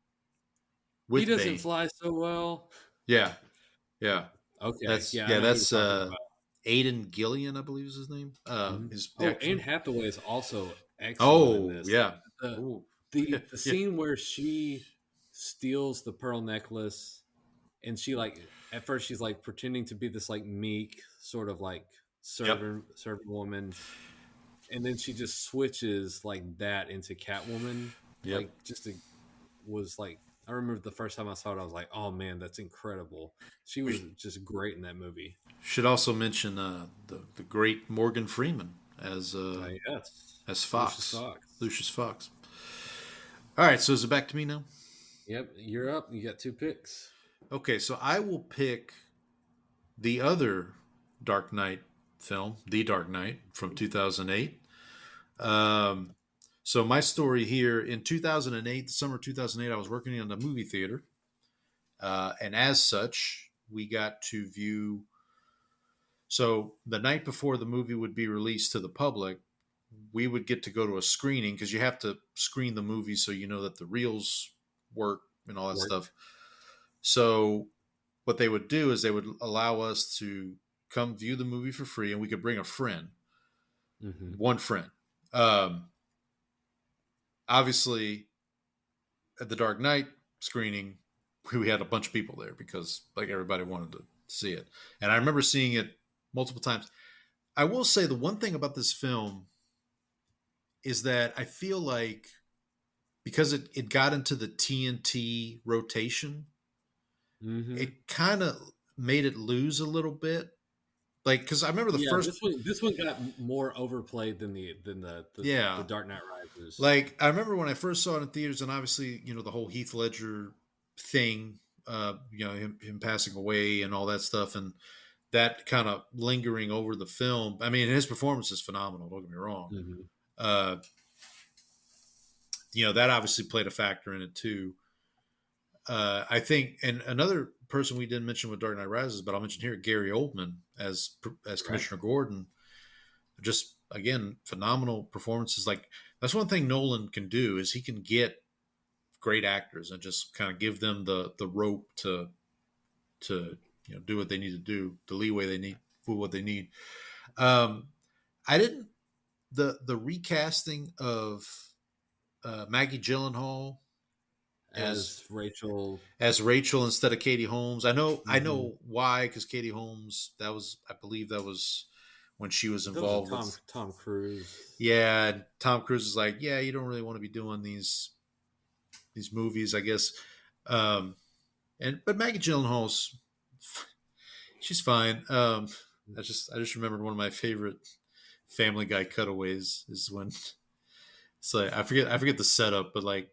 with He doesn't Bane. fly so well. Yeah, yeah. Okay, That's yeah, I yeah. know who That's you're talking about. Aidan Gillian, I believe is his name. The Oh, actor. Anne Hathaway is also excellent in Oh this. yeah. The Ooh. the Yeah. scene where she steals the pearl necklace, and she like at first she's like pretending to be this like meek sort of like Yep. servant woman, and then she just switches like that into Catwoman. Yep. Like was like I remember the first time I saw it, I was like, oh man, that's incredible. She was just great in that movie. Should also mention the great Morgan Freeman Yes, as Lucius Fox. Fox. Lucius Fox. All right, so is it back to me now? Yep, you're up. You got two picks. Okay, so I will pick the other Dark Knight film, The Dark Knight from 2008. So my story here in 2008, the summer of 2008, I was working in a movie theater, and as such, we got to view. So the night before the movie would be released to the public, we would get to go to a screening because you have to screen the movie so you know that the reels work and all that stuff. So what they would do is they would allow us to come view the movie for free, and we could bring a friend, one friend. Obviously, at the Dark Knight screening, we had a bunch of people there because like everybody wanted to see it, and I remember seeing it multiple times. I will say the one thing about this film is that I feel like because it got into the TNT rotation, it kind of made it lose a little bit. Like, because I remember the first this one got more overplayed than the Dark Knight Rises. Like, I remember when I first saw it in theaters, and obviously, you know, the whole Heath Ledger thing, you know, him passing away and all that stuff, and that kind of lingering over the film. I mean, his performance is phenomenal. Don't get me wrong. You know, that obviously played a factor in it too. I think, and another person we didn't mention with Dark Knight Rises, but I'll mention here Gary Oldman as Commissioner Gordon. Just again, phenomenal performances. Like that's one thing Nolan can do is he can get great actors and just kind of give them the rope to you know do what they need to do, the leeway they need for what they need. I didn't the recasting of Maggie Gyllenhaal as Rachel instead of Katie Holmes. I know why, because Katie Holmes, I believe that was when she was involved with Tom Cruise. Yeah, Tom Cruise is like, yeah, you don't really want to be doing these movies, I guess. But Maggie Gyllenhaal's she's fine. I just remembered one of my favorite Family Guy cutaways is when it's like I forget the setup, but like it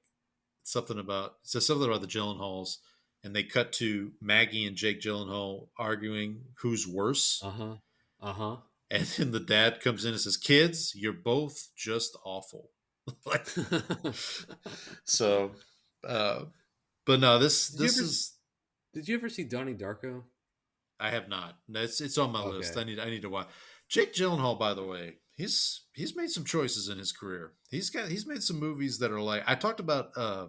says something about the Gyllenhaals, and they cut to Maggie and Jake Gyllenhaal arguing who's worse. Uh-huh. And then the dad comes in and says, "Kids, you're both just awful." Like, so, but no, this is. Did you ever see Donnie Darko? I have not. It's on my list. I need to watch. Jake Gyllenhaal, by the way, he's made some choices in his career. He's made some movies that are like I talked about. I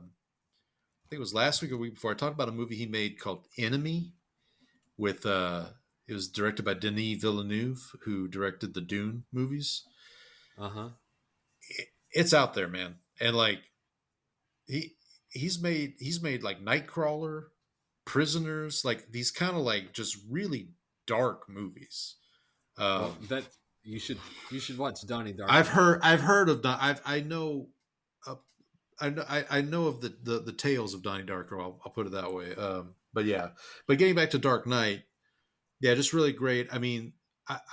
think it was last week or week before. I talked about a movie he made called Enemy, with it was directed by Denis Villeneuve, who directed the Dune movies. It's out there, man, and like he's made like Nightcrawler, Prisoners, like these kind of like just really dark movies. Well, that you should watch Donnie Darko. I've heard of I know of the tales of Donnie Darko. I'll put it that way. But getting back to Dark Knight, yeah, just really great. I mean,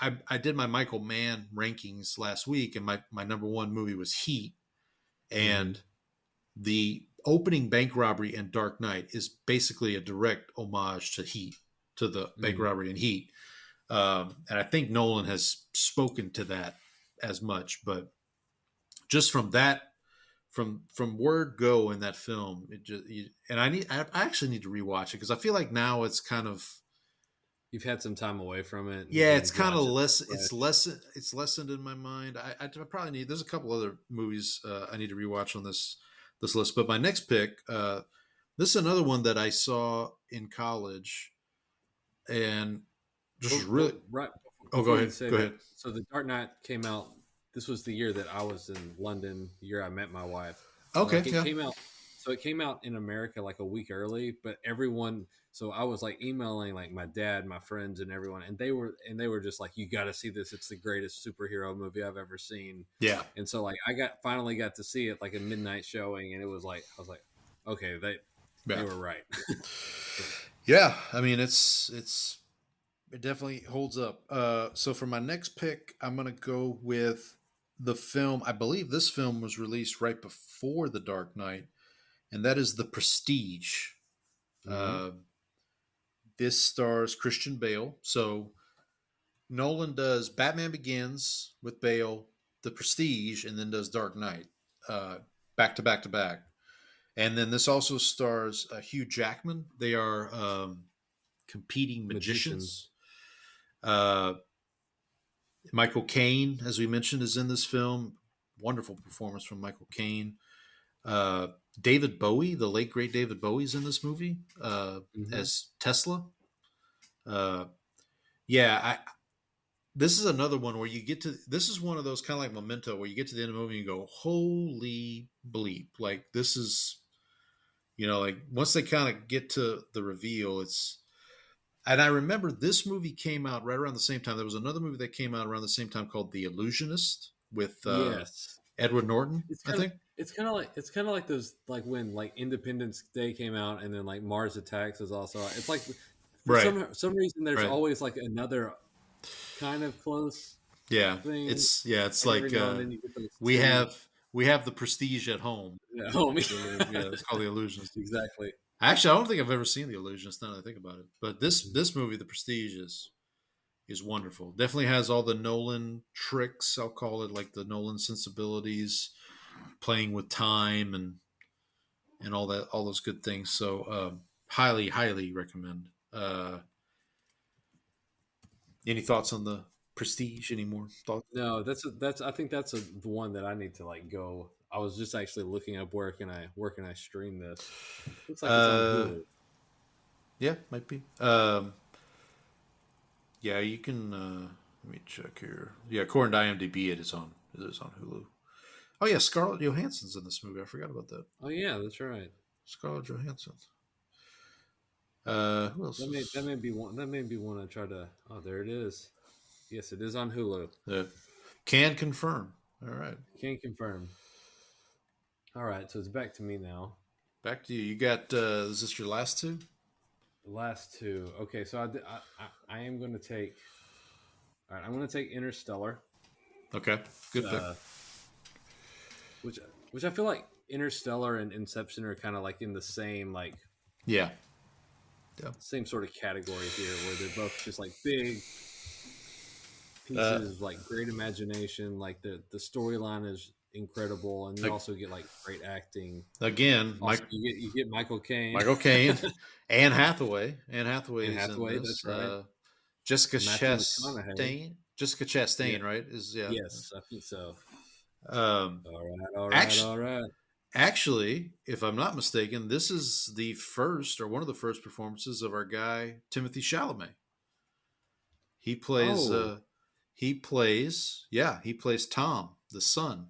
I did my Michael Mann rankings last week, and my number one movie was Heat, and the opening bank robbery in Dark Knight is basically a direct homage to Heat, to the bank robbery in Heat. And I think Nolan has spoken to that as much, but just from that, from word go in that film, I actually need to rewatch it because I feel like now it's kind of, you've had some time away from it. Yeah, it's kind of less. It's lessened in my mind. I probably need. There's a couple other movies I need to rewatch on this list. But my next pick, this is another one that I saw in college, and just really right. Oh, go ahead. Go ahead. So the Dark Knight came out. This was the year that I was in London. The year I met my wife. Okay. It came out. So it came out in America like a week early, but everyone. So I was like emailing like my dad, my friends, and everyone, and they were just like, "You got to see this. It's the greatest superhero movie I've ever seen." Yeah. And so like I finally got to see it like a midnight showing, and it was like I was like, "Okay, they were right." Yeah, I mean it definitely holds up. So for my next pick, I'm gonna go with the film. I believe this film was released right before The Dark Knight, and that is The Prestige. This stars Christian Bale. So Nolan does Batman Begins with Bale, The Prestige, and then does Dark Knight back to back to back. And then this also stars Hugh Jackman. They are competing magicians. Michael Caine, as we mentioned, is in this film. Wonderful performance from Michael Caine. David Bowie, the late great David Bowie, is in this movie as Tesla. This is another one where you get to. This is one of those kind of like Memento, where you get to the end of the movie and you go, "Holy bleep!" Like this is, like once they kind of get to the reveal, it's. And I remember this movie came out right around the same time. There was another movie that came out around the same time called The Illusionist with Edward Norton. I think it's kind of like those like when like Independence Day came out, and then like Mars Attacks is also. It's like for some reason there's always like another kind of close. Yeah, thing. It's like we have The Prestige at home. Yeah, home. It's called The Illusionist. Exactly. Actually, I don't think I've ever seen The Illusionist now that I think about it. But this movie, The Prestige, is wonderful. Definitely has all the Nolan tricks, I'll call it, like the Nolan sensibilities, playing with time and all those good things. So highly, highly recommend. Any thoughts on The Prestige? Any more thoughts? No, that's I think that's the one that I need to like go. I was just actually looking up where can I stream this. Looks like it's on Hulu. Yeah, might be. Yeah, you can. Let me check here. Yeah, according to IMDb, it is on Hulu. Oh yeah, Scarlett Johansson's in this movie. I forgot about that. Oh yeah, that's right. Scarlett Johansson. Who else? That may be one. That may be one I try to. Oh, there it is. Yes, it is on Hulu. Can confirm. All right. Can confirm. All right, so it's back to me now. Back to you. You got. Is this your last two? The last two. Okay, so I am going to take. All right, I'm going to take Interstellar. Okay, good pick. Which I feel like Interstellar and Inception are kind of like in the same Yeah. same sort of category here, where they're both just like big Uh, pieces, like great imagination. Like the storyline is incredible, and you also get like great acting. Again, Also, you get Michael Caine. Michael Caine, Anne Hathaway. Anne Hathaway Anne is Hathaway, in this. that's right. Jessica Matthew McConaughey. Chastain. Jessica Chastain, Yeah. right? Is Yes, I think so. Um, All actually, right. actually, if I'm not mistaken, this is the first or one of the first performances of our guy Timothy Chalamet. He plays. Oh. He plays Tom, the son,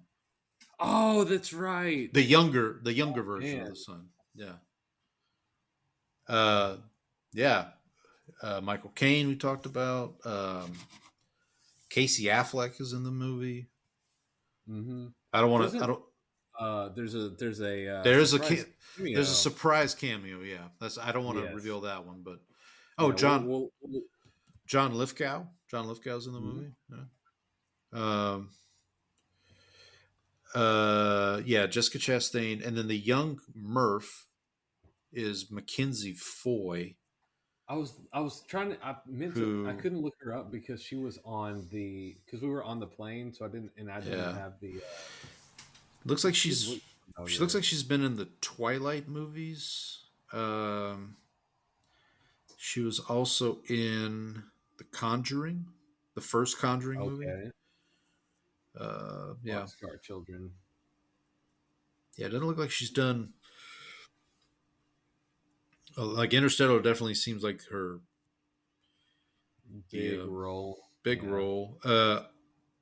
Oh, that's right. the younger version of Man. the son. Yeah. Yeah. Michael Caine we talked about. Casey Affleck is in the movie. Mm-hmm. I don't want to. I don't. There's a There's surprise cameo. there's a surprise cameo. Yeah, I don't want to Yes. reveal that one, but Yeah, John we'll- John Lithgow. John Lithgow's in the Mhm. movie. Yeah. Jessica Chastain, and then the young Murph is Mackenzie Foy. I was trying to. I meant to. I couldn't look her up because she was on because we were on the plane, so I didn't have the. Looks like she familiar. looks like she's been in the Twilight movies. She was also in The Conjuring, the first Conjuring movie. Okay. Yeah. Scar Children. Yeah, it doesn't look like she's done. Like Interstellar definitely seems like her Big role. Big Yeah. role.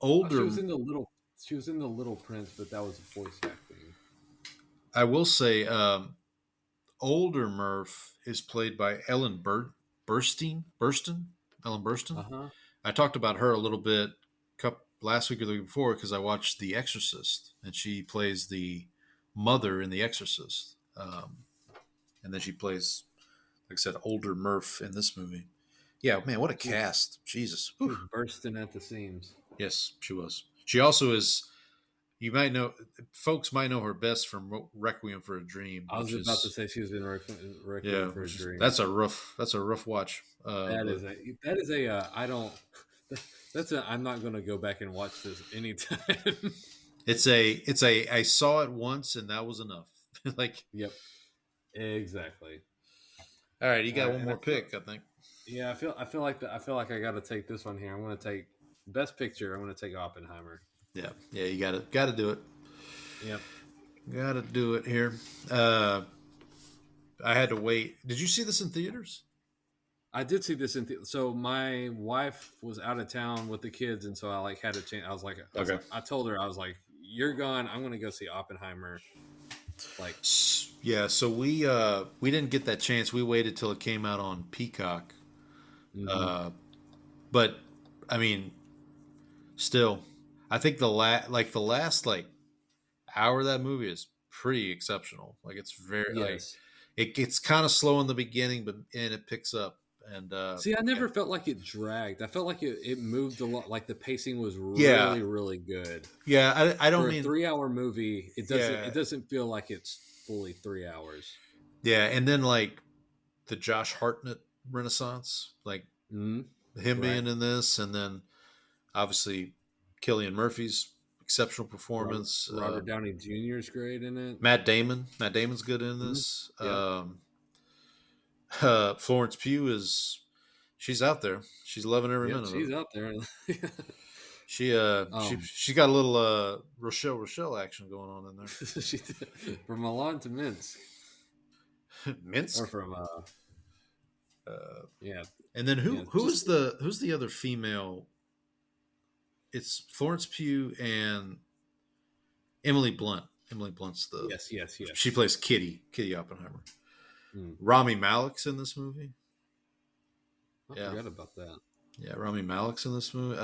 Older. She was in the Little Prince, but that was voice acting. I will say, older Murph is played by Ellen Burstyn. Ellen Burstyn. Uh-huh. I talked about her a little bit last week or the week before because I watched The Exorcist, and she plays the mother in The Exorcist. And then she plays, like I said, older Murph in this movie. Yeah, man, what a cast. Jesus. She was bursting at the seams. Yes, she was. She also is, folks might know her best from Requiem for a Dream. I was about to say she was in Requiem for a Dream. That's a rough watch. I'm not going to go back and watch this anytime. I saw it once and that was enough. Yep. Exactly. All right, you got one more pick, I think. Yeah, I feel like I got to take this one here. I'm going to take Best Picture. I'm going to take Oppenheimer. Yeah, you got to do it. Yep. Got to do it here. I had to wait. Did you see this in theaters? I did see this so my wife was out of town with the kids, and so I had a chance. I was like, okay. I told her, I was like, "You're gone. I'm going to go see Oppenheimer." Yeah, so we didn't get that chance. We waited till it came out on Peacock. Mm-hmm. But I mean, still, I think the last hour of that movie is pretty exceptional. Like it's very it's kind of slow in the beginning, and it picks up. And see, I never felt like it dragged. I felt like it moved a lot. Like the pacing was really, really good. Yeah, I don't mean a 3-hour movie. It doesn't feel like it's fully 3 hours. Yeah, and then the Josh Hartnett renaissance, him being in this, and then obviously Cillian Murphy's exceptional performance. Robert Downey Jr. is great in it. Matt Damon's good in this. Yeah. Florence Pugh she's out there. She's loving every minute. She's out there. She got a little Rochelle action going on in there. She did. From Milan to Minsk. Minsk, or from yeah. And then who's the other female? It's Florence Pugh and Emily Blunt. Emily Blunt's the yes. She plays Kitty Oppenheimer. Rami Malek's in this movie. I forgot about that. Yeah, Rami Malek's in this movie.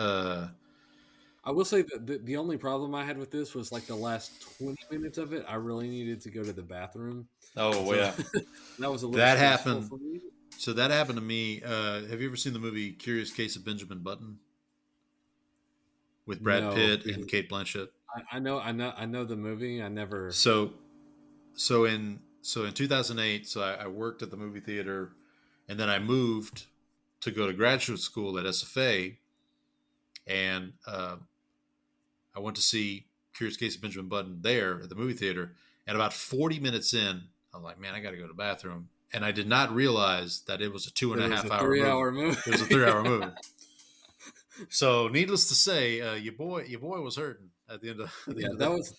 I will say that the only problem I had with this was the last 20 minutes of it. I really needed to go to the bathroom. Oh, yeah. That was a little that stressful happened. For me. So that happened to me. Have you ever seen the movie Curious Case of Benjamin Button? with Brad No, Pitt and Kate Blanchett. I know the movie. I never. So in 2008, I worked at the movie theater, and then I moved to go to graduate school at SFA, and I went to see Curious Case of Benjamin Button there at the movie theater. And about 40 minutes in, I'm like, man, I got to go to the bathroom. And I did not realize that it was a two and a half hour movie. 3-hour movie. It was a 3-hour movie. So, needless to say, your boy was hurting at the end of That was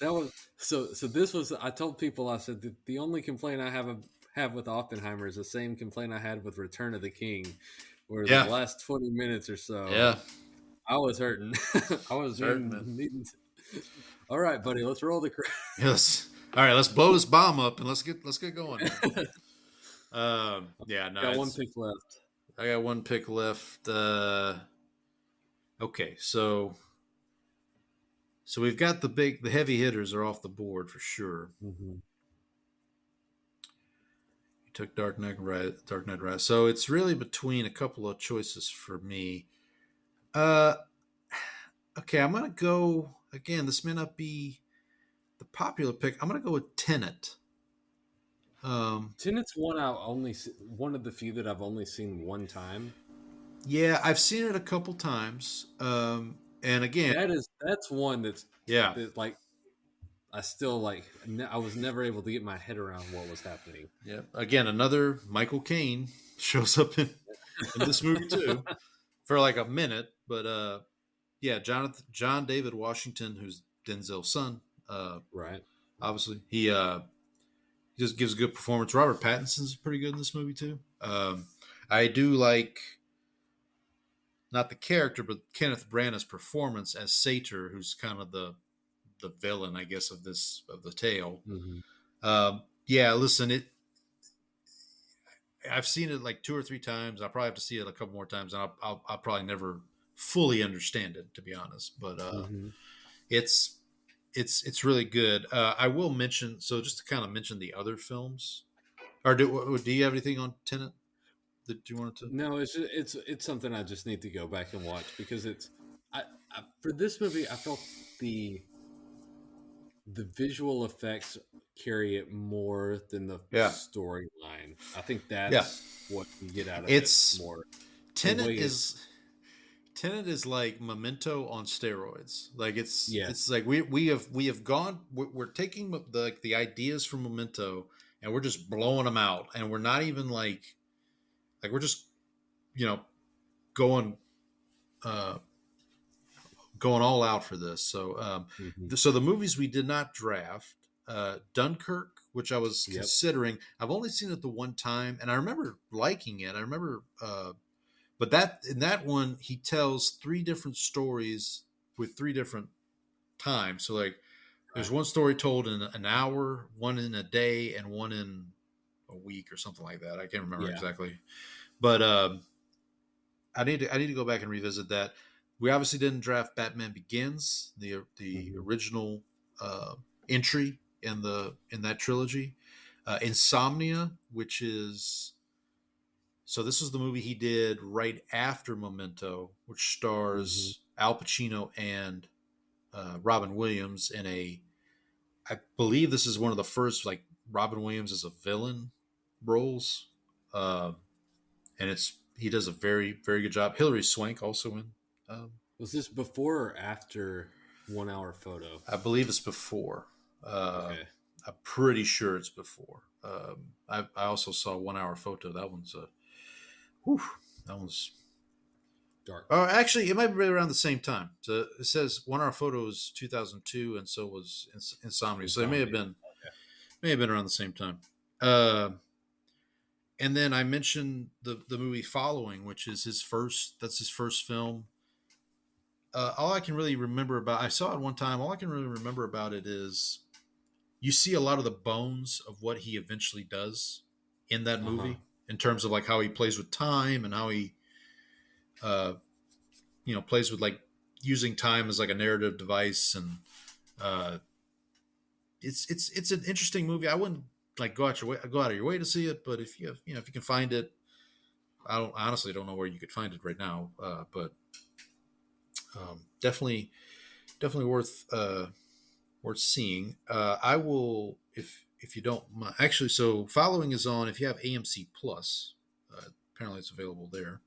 so. This was. I told people. I said the only complaint I have with Oppenheimer is the same complaint I had with Return of the King, where the last 20 minutes or so. Yeah. I was hurting. I was needing to... All right, buddy, let's roll the credits. Yes. All right, let's blow this bomb up and let's get going. Yeah, no. Got one pick left. I got one pick left. Okay, so we've got the heavy hitters are off the board for sure. Mm-hmm. You took Dark Knight Rise. So it's really between a couple of choices for me. Okay, I'm gonna go again. This may not be the popular pick. I'm gonna go with Tenet. Tenet's one of the few that I've only seen one time. Yeah, I've seen it a couple times. And again, that's one that's that, like I still like. I was never able to get my head around what was happening. Yeah, again, another Michael Caine shows up in this movie too for like a minute, but yeah, John David Washington, who's Denzel's son, right? Obviously, he just gives a good performance. Robert Pattinson's pretty good in this movie too. I do like not the character, but Kenneth Branagh's performance as Sator, who's kind of the villain, I guess, of the tale. Mm-hmm. Yeah, listen, I've seen it like 2 or 3 times. I'll probably have to see it a couple more times, and I'll probably never fully understand it, to be honest. But it's really good. I will mention, so just to kind of mention the other films, or do you have anything on Tenet that you wanted to? No, it's something I just need to go back and watch because I for this movie I felt the visual effects carry it more than the storyline. I think that's what you get out of it more. Tenet is like Memento on steroids. Like it's like we have gone. We're taking the ideas from Memento and we're just blowing them out, and we're not even like we're just going all out for this. So so the movies we did not draft, Dunkirk, which I was considering. I've only seen it the one time, and I remember liking it. I remember. But in that one, he tells 3 different stories with 3 different times. So there's one story told in an hour, one in a day, and one in a week or something like that. I can't remember exactly. But I need to go back and revisit that. We obviously didn't draft Batman Begins, the original entry in that trilogy. Insomnia, which is. So this is the movie he did right after Memento, which stars Al Pacino and Robin Williams in I believe this is one of the first Robin Williams as a villain roles, and he does a very, very good job. Hilary Swank also in. Was this before or after 1 Hour Photo? I believe it's before. Okay. I'm pretty sure it's before. I also saw 1 Hour Photo. That one's that one's dark. Oh, actually, it might be right around the same time. So it says 1 Hour Photo was 2002, and so was Insomnia. So they may have been around the same time. And then I mentioned the movie Following, which is his first film. All I can really remember I saw it one time. All I can really remember about it is you see a lot of the bones of what he eventually does in that movie, in terms of how he plays with time and how he, plays with using time as a narrative device. And it's an interesting movie. I wouldn't go out of your way to see it, but if you can find it, I honestly don't know where you could find it right now. But Definitely worth seeing. I will if you don't mind. Actually, so following is on. If you have AMC Plus, apparently it's available there.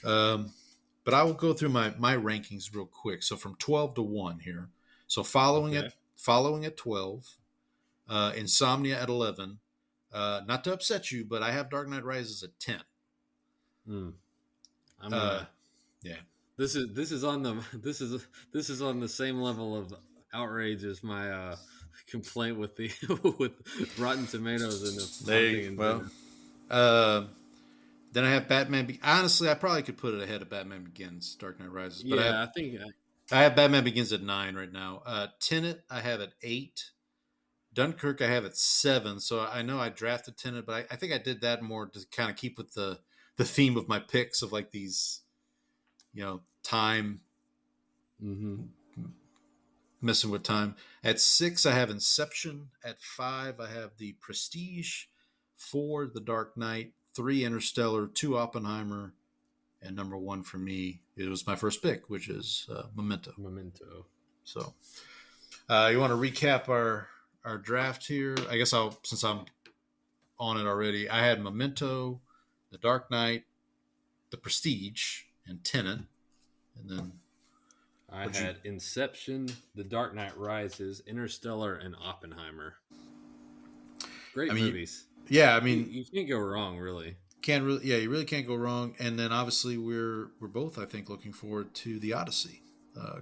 But I will go through my rankings real quick. So from 12 to 1 here. So following at 12, Insomnia at 11. Not to upset you, but I have Dark Knight Rises at 10. I'm gonna. Yeah. This is on the same level of outrage as my complaint with the with Rotten Tomatoes and the There you then I have Batman. Honestly, I probably could put it ahead of Batman Begins, Dark Knight Rises. But yeah, I think I have Batman Begins at 9 right now. Tenet I have at 8. Dunkirk I have at 7. So I know I drafted Tenet, but I think I did that more to kind of keep with the theme of my picks of like these, time. Messing with time. At 6, I have Inception. At 5, I have The Prestige. 4, The Dark Knight. 3, Interstellar. 2, Oppenheimer. And number 1 for me, it was my first pick, which is Memento. So, you want to recap our draft here? I guess since I'm on it already, I had Memento, The Dark Knight, The Prestige, and Tenet. And then I had Inception, The Dark Knight Rises, Interstellar, and Oppenheimer. Great movies. You can't go wrong, really. You really can't go wrong. And then obviously we're both, I think, looking forward to The Odyssey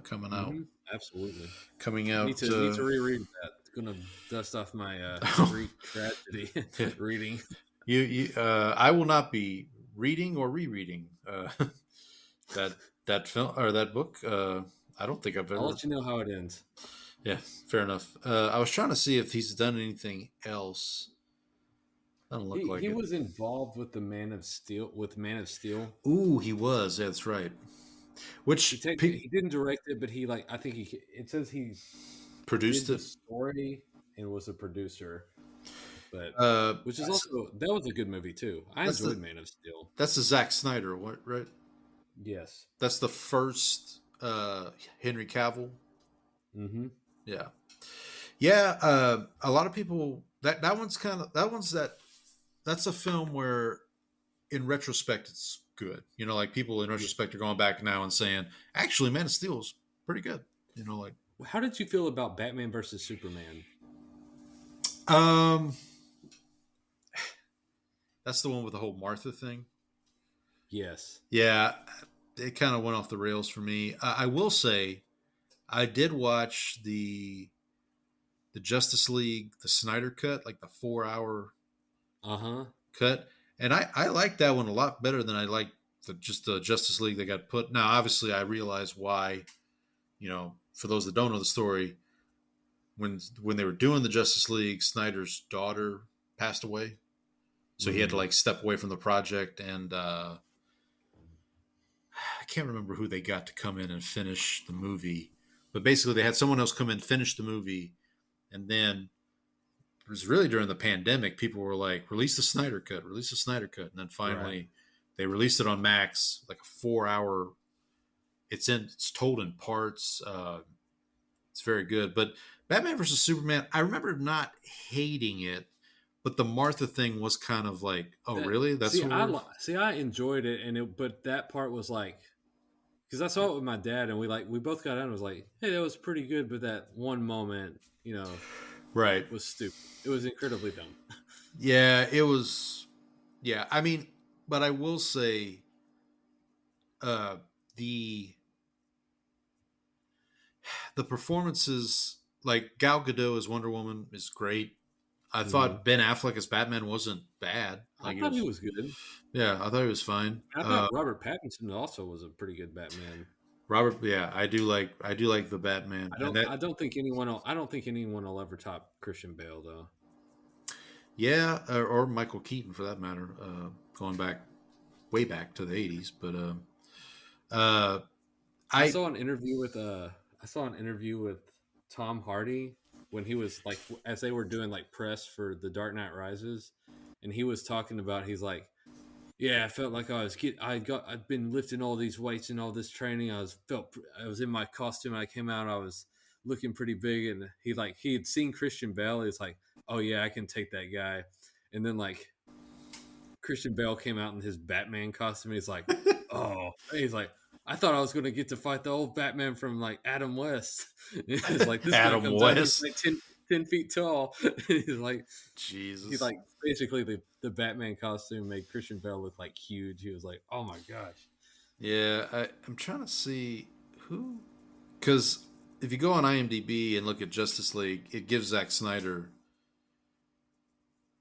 coming out. Absolutely. Coming out. Need to reread that. It's gonna dust off my Greek tragedy reading. I will not be reading or rereading that film or that book. I don't think I've ever. I'll let you know how it ends. Yeah, fair enough. I was trying to see if he's done anything else. Doesn't look like he it. was involved with Man of Steel. Ooh, he was. Yeah, that's right. Which he didn't direct it, but I think it says he produced the story and was a producer. But which is that was a good movie too. I enjoyed Man of Steel. That's the Zack Snyder, right? Yes. That's the first Henry Cavill. Mm-hmm. Yeah. Yeah. A lot of people that's a film where in retrospect it's good. Like people in retrospect are going back now and saying, actually, Man of Steel is pretty good. How did you feel about Batman versus Superman? That's the one with the whole Martha thing. Yes. Yeah, it kind of went off the rails for me. I will say, I did watch the Justice League, the Snyder cut, like the 4-hour cut, and I like that one a lot better than I like the Justice League that got put. Now, obviously, I realize why. For those that don't know the story, when they were doing the Justice League, Snyder's daughter passed away, so he had to step away from the project, and I can't remember who they got to come in and finish the movie, but basically they had someone else come in, finish the movie, and then it was really during the pandemic. People were like, release the Snyder cut, and then finally they released it on Max, like a 4-hour. It's told in parts. It's very good. But Batman versus Superman, I remember not hating it, but the Martha thing was kind of like, really? That's I enjoyed it, but that part was like, because I saw it with my dad, and we both got out and was like, hey, that was pretty good, but that one moment, right, was stupid. It was incredibly dumb. Yeah, it was. Yeah, I mean, but I will say, the performances, like Gal Gadot as Wonder Woman is great. I thought Ben Affleck as Batman wasn't bad. I thought he was good. Yeah, I thought he was fine. I thought Robert Pattinson also was a pretty good Batman. I do like the Batman. I don't think anyone will ever top Christian Bale though. Yeah, or Michael Keaton for that matter. Going way back to the 80s, but I saw an interview with Tom Hardy when he was as they were doing press for The Dark Knight Rises, and he was talking about, he's like, Yeah, I felt like I'd been lifting all these weights and all this training. I was in my costume. I came out. I was looking pretty big, and he had seen Christian Bale. He's like, oh yeah, I can take that guy. And then like Christian Bale came out in his Batman costume. He's like, oh, he's like, I thought I was going to get to fight the old Batman from like Adam West. It's like this guy Adam comes out, West. he's like 10 feet tall. He's like, he Jesus. like basically the Batman costume made Christian Bale look like huge. He was like, oh my gosh. Yeah, I'm trying to see who, because if you go on IMDb and look at Justice League, it gives Zack Snyder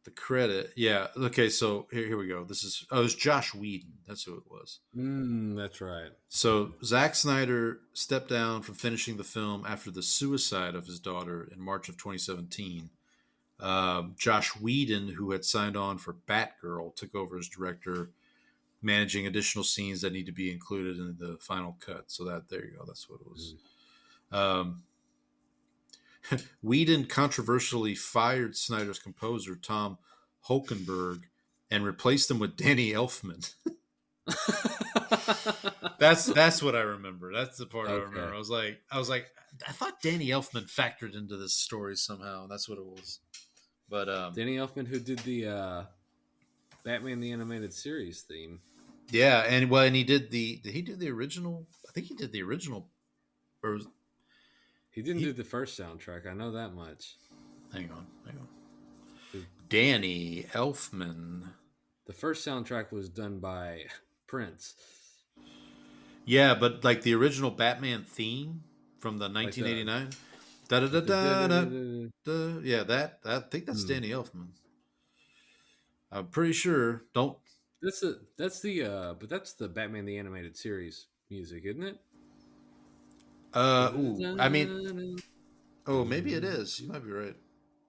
the credit. Yeah. Okay. So here we go. It's Josh Whedon. That's who it was. That's right. So Zack Snyder stepped down from finishing the film after the suicide of his daughter in March of 2017. Josh Whedon, who had signed on for Batgirl, took over as director, managing additional scenes that need to be included in the final cut. So there you go. That's what it was. Whedon controversially fired Snyder's composer, Tom Holkenberg, and replaced him with Danny Elfman. That's what I remember. That's the part I remember. I was like, I thought Danny Elfman factored into this story somehow. That's what it was. But Danny Elfman, who did the Batman the Animated Series theme. Yeah, and he did did he do the original? I think he did the original. Or he didn't do the first soundtrack. I know that much. Hang on. Danny Elfman. The first soundtrack was done by Prince. Yeah, but like the original Batman theme from the 1989. Yeah, that I think that's Danny Elfman. I'm pretty sure. That's the Batman the Animated Series music, isn't it? I mean, maybe it is. You might be right,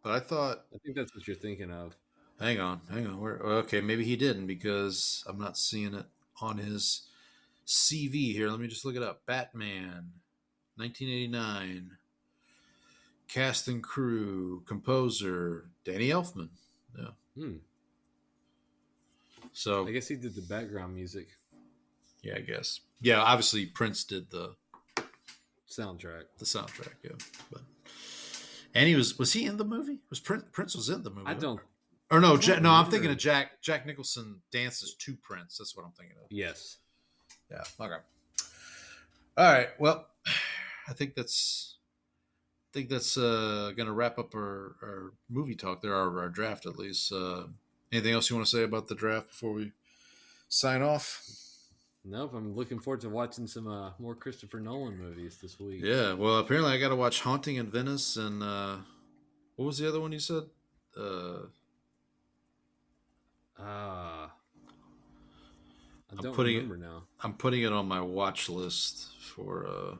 but I think that's what you're thinking of. Hang on. Okay, maybe he didn't because I'm not seeing it on his CV here. Let me just look it up. Batman, 1989. Cast and crew, composer, Danny Elfman. Yeah. So I guess he did the background music. Yeah, I guess. Yeah, obviously Prince did the soundtrack. Yeah. And he was he in the movie? Prince was in the movie? I don't. Or no, I'm thinking of Jack Nicholson dances to Prince. That's what I'm thinking of. Yes. Yeah. Okay. All right. Well, I think that's going to wrap up our movie talk there, our draft at least. Anything else you want to say about the draft before we sign off? Nope. I'm looking forward to watching some more Christopher Nolan movies this week. Yeah. Well, apparently I got to watch Haunting in Venice and what was the other one you said? I don't remember now. I'm putting it on my watch list for.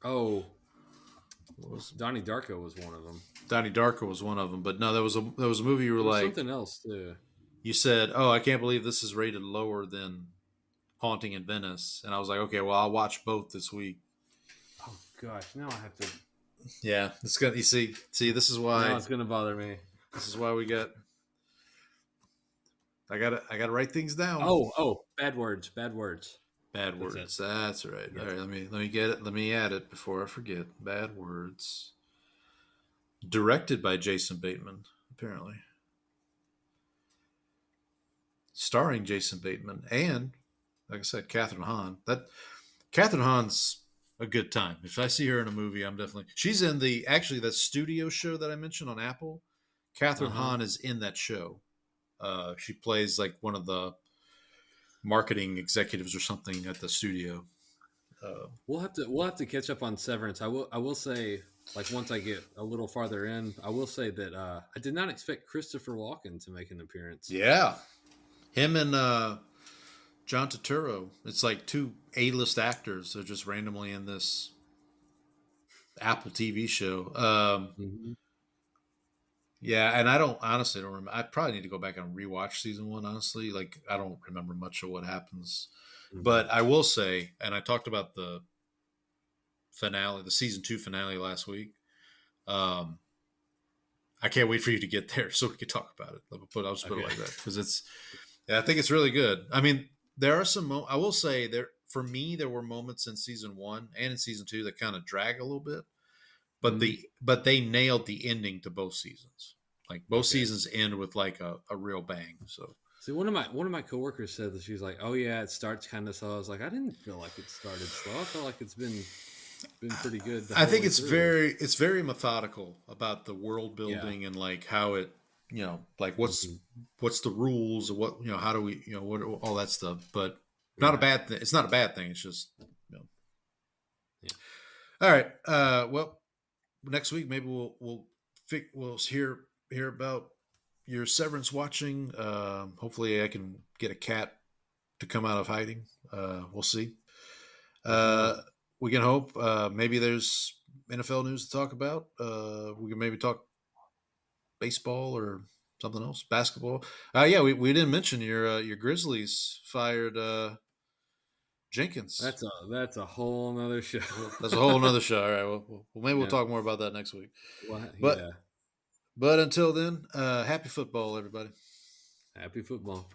Donnie Darko was one of them. Donnie Darko was one of them, but no, there was a movie you were like something else too. You said, "Oh, I can't believe this is rated lower than Haunting in Venice," and I was like, "Okay, well, I'll watch both this week." Oh gosh, now I have to. Yeah, it's gonna. You see, this is why. Now it's gonna bother me. This is why we got. I gotta write things down. Oh, bad words. That's right. Yeah. All right, let me get it. Let me add it before I forget. Bad Words. Directed by Jason Bateman, apparently. Starring Jason Bateman and, like I said, Catherine Hahn. Catherine Hahn's a good time. If I see her in a movie, I'm definitely. She's in that studio show that I mentioned on Apple. Catherine Hahn is in that show. She plays like one of the marketing executives or something at the studio. We'll have to catch up on Severance. I will say, like, once I get a little farther in, I will say that I did not expect Christopher Walken to make an appearance. Yeah, him and John Turturro. It's like two A-list actors. They're just randomly in this Apple TV show. Yeah, and I honestly don't remember. I probably need to go back and rewatch season 1, honestly. Like, I don't remember much of what happens. But I will say, and I talked about the finale, the season 2 finale last week. I I can't wait for you to get there so we can talk about it. I'll just put it like that because I think it's really good. I mean, there are some. I will say for me there were moments in season 1 and in season 2 that kind of drag a little bit, but they nailed the ending to both seasons. Like both seasons end with like a real bang. So. See, one of my coworkers said that she's like, "Oh yeah, it starts kind of slow." I was like, I didn't feel like it started slow. I felt like it's been pretty good. I think it's very methodical about the world building and like how it, like what's the rules or what, how do we, what all that stuff. But not a bad thing. It's not a bad thing. It's just, Yeah. All right. Well, next week maybe we'll hear about your Severance watching. Hopefully I can get a cat to come out of hiding. We'll see. We can hope. Maybe there's NFL news to talk about. We can maybe talk baseball or something else, basketball. Yeah, we didn't mention your Grizzlies fired Jenkins. That's a whole nother show. That's a whole nother show. All right. Well, maybe we'll talk more about that next week. Well, But until then, happy football, everybody. Happy football.